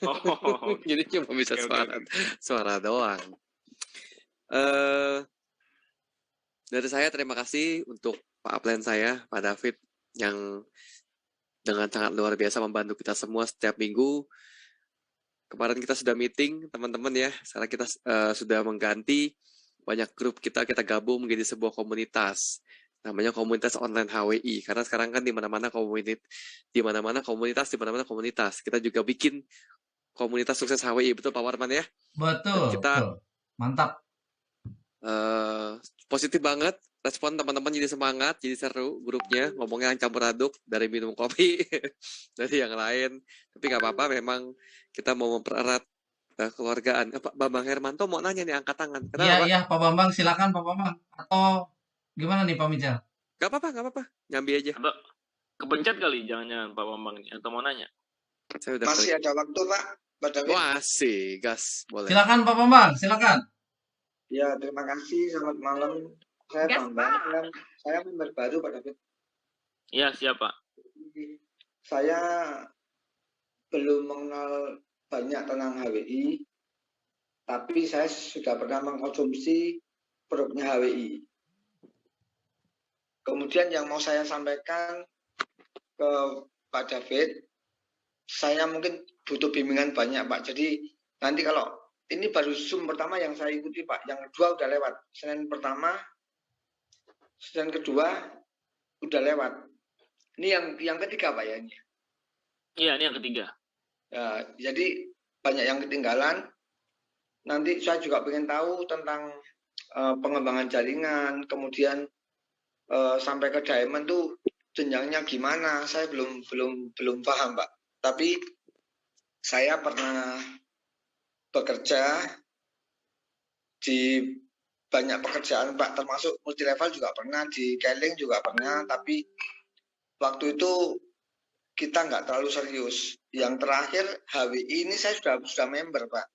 Oh, Jadi cuma bisa oke. suara doang. Dari saya terima kasih untuk Pak Aplen saya, Pak David, yang dengan sangat luar biasa membantu kita semua setiap minggu. Kemarin kita sudah meeting, teman-teman ya. Sekarang kita sudah mengganti banyak grup kita gabung menjadi sebuah komunitas. Namanya komunitas online HWI. Karena sekarang kan di mana-mana komunitas. Kita juga bikin komunitas sukses HWI, betul Pak Warman ya? Betul, kita betul. Mantap. Positif banget. Respon teman-teman jadi semangat, jadi seru grupnya, ngomongnya campur aduk dari minum kopi dari yang lain. Tapi nggak apa-apa, memang kita mau mempererat keluargaan. Pak Bambang Hermanto mau nanya nih, angkat tangan. Kenapa, Iya, Pak? iya, Pak Bambang, silakan Pak Bambang. Atau gimana nih Pak Mijal? Nggak apa-apa. Nyambi aja. Atau kepencet kali, jangan-jangan Pak Bambang ini, atau mau nanya? Saya udah Masih ada waktu Pak, Pak David. Wah, sih, gas. Boleh. Silakan Pak Bambang, silakan. Ya, terima kasih. Selamat malam. Saya Gas, Bambang. Saya member baru Pak David. Iya, siapa? Saya belum mengenal banyak tentang HWI, tapi saya sudah pernah mengkonsumsi produknya HWI. Kemudian yang mau saya sampaikan ke Pak David, saya mungkin butuh bimbingan banyak Pak. Jadi nanti kalau ini baru Zoom pertama yang saya ikuti Pak, yang kedua udah lewat. Senin pertama, Senin kedua udah lewat. Ini yang ketiga Pak ya ini. Iya, ini yang ketiga. Ya, jadi banyak yang ketinggalan. Nanti saya juga pengen tahu tentang pengembangan jaringan, kemudian sampai ke diamond tuh jenjangnya gimana? Saya belum paham Pak. Tapi saya pernah bekerja di banyak pekerjaan Pak, termasuk multi level juga pernah, di Keling juga pernah, tapi waktu itu kita nggak terlalu serius. Yang terakhir HWI ini saya sudah member Pak,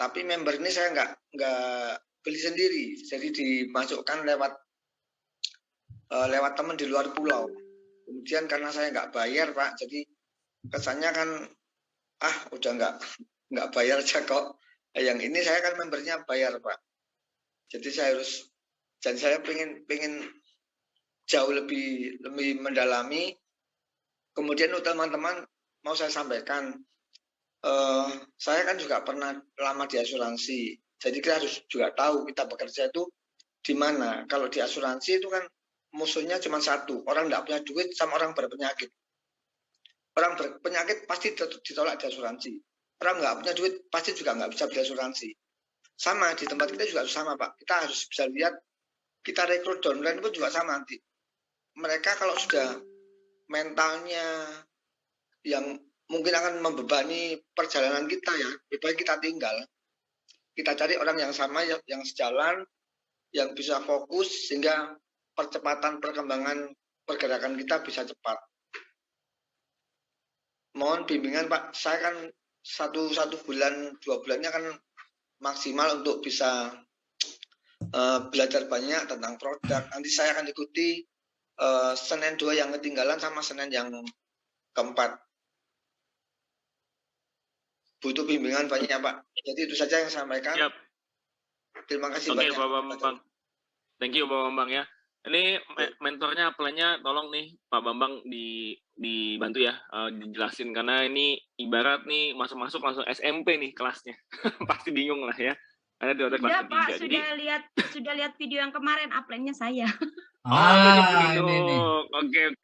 tapi member ini saya nggak beli sendiri, jadi dimasukkan lewat teman di luar pulau. Kemudian karena saya nggak bayar Pak, jadi kesannya kan udah nggak bayar aja kok. Yang ini saya kan membernya bayar Pak. Jadi saya harus, dan saya pengen jauh lebih mendalami. Kemudian untuk teman-teman mau saya sampaikan, saya kan juga pernah lama di asuransi. Jadi kita harus juga tahu kita bekerja itu di mana. Kalau di asuransi itu kan musuhnya cuma satu, orang nggak punya duit sama orang berpenyakit. Orang berpenyakit pasti ditolak di asuransi. Orang nggak punya duit pasti juga nggak bisa beli asuransi. Sama di tempat kita juga harus sama Pak. Kita harus bisa lihat, kita rekrut downline pun juga sama nanti. Mereka kalau sudah mentalnya yang mungkin akan membebani perjalanan kita ya, lebih baik kita tinggal. Kita cari orang yang sama, yang sejalan, yang bisa fokus sehingga percepatan perkembangan pergerakan kita bisa cepat. Mohon bimbingan Pak, saya kan satu bulan, 2 bulannya kan maksimal untuk bisa belajar banyak tentang produk. Nanti saya akan ikuti Senin 2 yang ketinggalan sama Senin yang keempat. Butuh bimbingan banyak Pak. Jadi itu saja yang saya sampaikan. Siap. Terima kasih Oke, banyak. Pak Bambang. Thank you Pak Bambang ya. Ini mentornya, apelnya tolong nih Pak Bambang dibantu ya, dijelasin, karena ini ibarat nih masuk langsung SMP nih kelasnya. Pasti bingung lah ya. Karena dia udah kelas Sudah Pak, 3. Jadi sudah lihat video yang kemarin, upline-nya saya. Ini. Oke.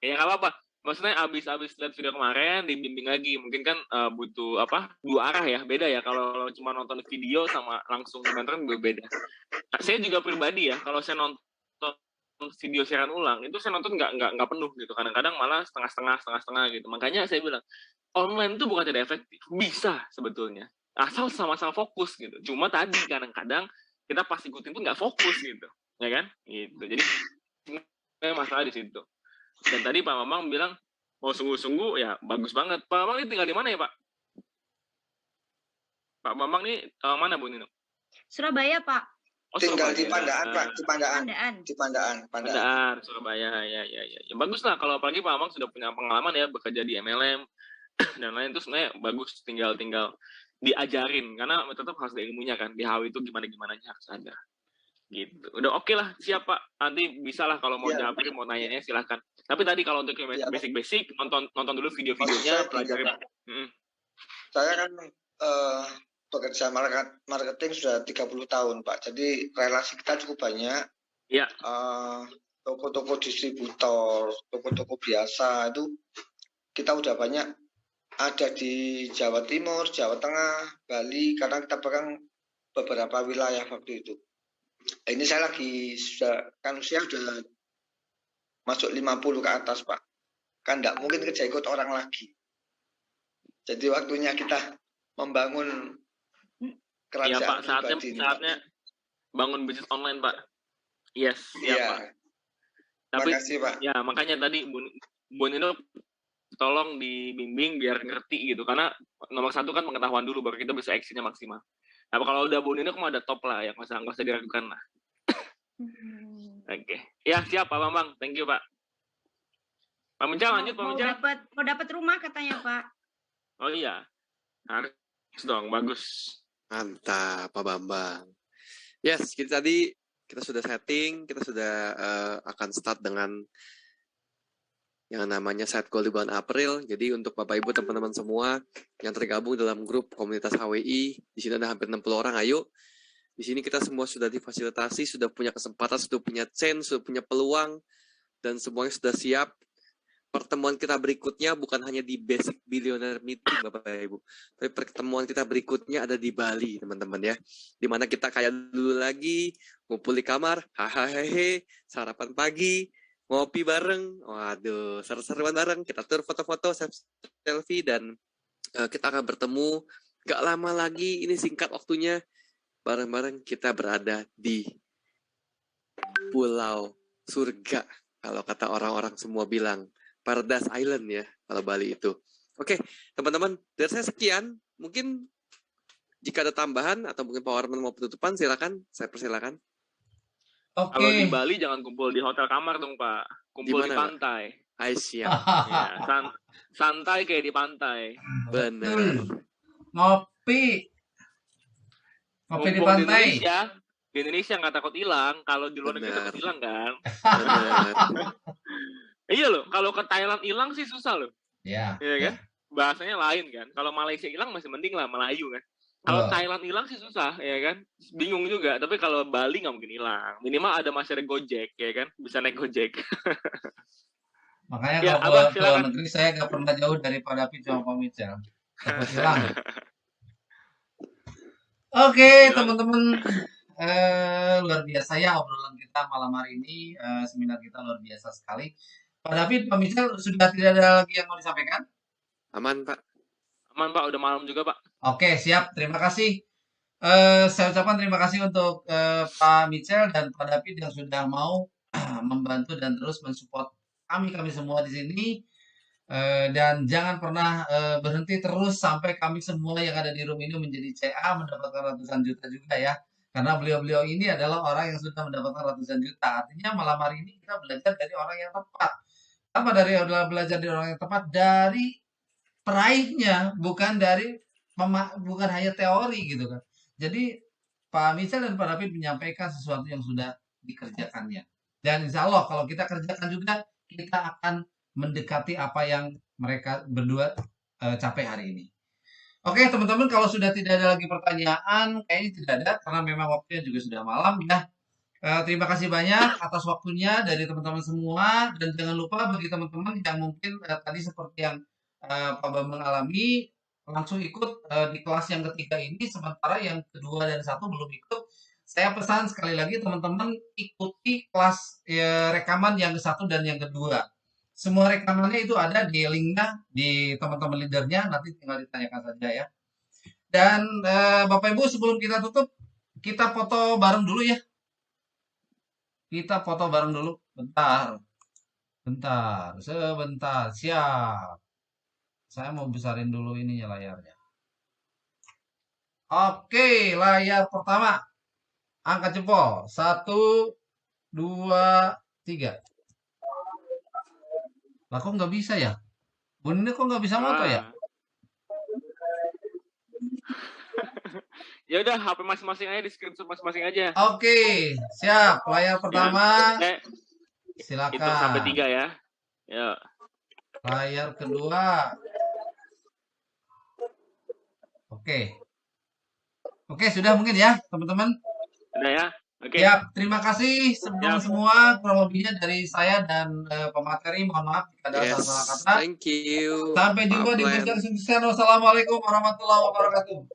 Ya nggak apa-apa. Maksudnya abis lihat video kemarin dibimbing lagi. Mungkin kan butuh dua arah ya, beda ya. Kalau cuma nonton video sama langsung menonton beda. Nah, saya juga pribadi ya, kalau saya nonton video siaran ulang itu saya nonton nggak penuh gitu. Kadang-kadang malah setengah gitu. Makanya saya bilang online itu bukan tidak efektif, bisa sebetulnya. Asal sama-sama fokus gitu. Cuma tadi kadang-kadang kita pas ikutin pun nggak fokus gitu, ya kan? Gitu. Jadi masalah di situ. Dan tadi Pak Bambang bilang mau sungguh-sungguh, ya bagus banget. Pak Bambang ini tinggal di mana ya Pak? Pak Bambang ini mana Bu Nino? Surabaya Pak. Oh, Tinggal Surabaya. di Pandaan Pak, di Pandaan. Surabaya, ya. Bagus lah kalau apalagi Pak Bambang sudah punya pengalaman ya bekerja di MLM dan lain, itu sebenarnya bagus, tinggal diajarin, karena tetap harus ada ilmunya kan, di HW itu gimana harus ada. Gitu. Udah oke lah, siap Pak. Nanti bisa lah kalau mau Iya. jawab, mau nanya silahkan. Tapi tadi kalau untuk yang Iya. basic-basic, nonton dulu Maksud video-videonya, saya gini, pelajarin. Pak. Saya kan bekerja marketing sudah 30 tahun, Pak. Jadi relasi kita cukup banyak. Iya. Toko-toko distributor, toko-toko biasa itu kita udah banyak ada di Jawa Timur, Jawa Tengah, Bali, karena kita pegang beberapa wilayah waktu itu. Ini saya lagi kan usia udah masuk 50 ke atas, Pak. Kan enggak mungkin kerja ikut orang lagi. Jadi waktunya kita membangun kerajaan Iya Pak, pribadi ini, saatnya bangun bisnis online Pak. Yes, siap Pak. Tapi makasih Pak. Ya makanya tadi Bu Nino tolong dibimbing biar ngerti gitu, karena nomor satu kan pengetahuan dulu baru kita bisa actionnya maksimal. Nah kalau udah Bu Nino kan ada top lah ya, nggak usah diragukan lah. Oke. Ya siap Pak Bambang, thank you Pak. Pak Mincal lanjut Pak Mincal. Mau dapat rumah katanya Pak. Oh iya, harus dong, bagus. Mantap Pak Bambang. Yes, kita sudah setting, kita sudah akan start dengan yang namanya set goal di bulan April. Jadi untuk Bapak Ibu teman-teman semua yang tergabung dalam grup komunitas HWI, di sini ada hampir 60 orang, ayo. Di sini kita semua sudah difasilitasi, sudah punya kesempatan, sudah punya chance, sudah punya peluang, dan semuanya sudah siap. Pertemuan kita berikutnya bukan hanya di Basic Billionaire Meeting, Bapak Ibu. Tapi pertemuan kita berikutnya ada di Bali, teman-teman ya. Dimana kita kayak dulu lagi, ngumpul di kamar, hahaha, sarapan pagi, ngopi bareng, waduh, seru-seruan bareng, kita tur foto-foto, selfie, dan kita akan bertemu gak lama lagi, ini singkat waktunya, bareng-bareng kita berada di Pulau Surga, kalau kata orang-orang semua bilang, Paradise Island ya, kalau Bali itu. Oke, teman-teman, dari saya sekian, mungkin jika ada tambahan, atau mungkin Pak Warman mau penutupan, silakan, saya persilakan. Oke. Kalau di Bali jangan kumpul di hotel kamar dong Pak, kumpul di pantai. Siap. Ya, santai kayak di pantai. Benar. Ngopi di pantai. Di Indonesia nggak takut hilang, kalau di luar negeri takut hilang kan. Iya loh, kalau ke Thailand hilang sih susah loh. Iya. Iya kan? Bahasanya lain kan. Kalau Malaysia hilang masih mending lah, Melayu kan. Kalau Thailand hilang sih susah, ya kan? Bingung juga. Tapi kalau Bali nggak mungkin hilang. Minimal masih ada Gojek, ya kan? Bisa naik Gojek. Makanya ya, kalau ke luar negeri saya nggak pernah jauh daripada David sama Pak Mitchell. Takut hilang. Oke, teman-teman. Luar biasa ya obrolan kita malam hari ini. Seminar kita luar biasa sekali. Pak David, Pak Mitchell, sudah tidak ada lagi yang mau disampaikan? Aman, Pak. Aman, Pak. Udah malam juga, Pak. Oke, siap. Terima kasih. Saya ucapkan terima kasih untuk Pak Mitchell dan Pak David yang sudah mau membantu dan terus mensupport kami semua di sini. Dan jangan pernah berhenti terus sampai kami semua yang ada di room ini menjadi CA mendapatkan ratusan juta juga ya. Karena beliau-beliau ini adalah orang yang sudah mendapatkan ratusan juta. Artinya malam hari ini kita belajar dari orang yang tepat. Apa belajar dari orang yang tepat? Dari peraihnya, bukan hanya teori gitu kan. Jadi Pak Mitchell dan Pak David menyampaikan sesuatu yang sudah dikerjakannya. Dan insya Allah kalau kita kerjakan juga, kita akan mendekati apa yang mereka berdua capai hari ini. Oke teman-teman, kalau sudah tidak ada lagi pertanyaan, kayaknya tidak ada karena memang waktunya juga sudah malam ya. Terima kasih banyak atas waktunya dari teman-teman semua, dan jangan lupa bagi teman-teman yang mungkin tadi seperti yang Pak Bambang alami, langsung ikut di kelas yang ketiga ini, sementara yang kedua dan satu belum ikut. Saya pesan sekali lagi teman-teman ikuti kelas rekaman yang ke-1 dan yang kedua. Semua rekamannya itu ada di linknya di teman-teman leadernya, nanti tinggal ditanyakan saja ya. Dan Bapak Ibu, sebelum kita tutup, kita foto bareng dulu ya. Kita foto bareng dulu. Sebentar. Siap. Saya mau besarin dulu ininya layarnya. Oke, layar pertama. Angkat jempol. 1, 2, 3. Lah kok nggak bisa ya? Bun ini kok nggak bisa foto ya? Ya udah, HP masing-masing aja, di screenshot masing-masing aja. Oke, siap. Layar pertama, Hitung sampai silakan. 3 ya. Ya. Layar kedua. Oke. Oke, sudah mungkin ya, teman-teman. Udah ya. Oke. Siap. Terima kasih sebelum semua, kurang lebihnya dari saya dan pemateri. Mohon maaf jika ada salah-salah kata. Thank you. Sampai jumpa di podcast. Wassalamualaikum warahmatullahi wabarakatuh.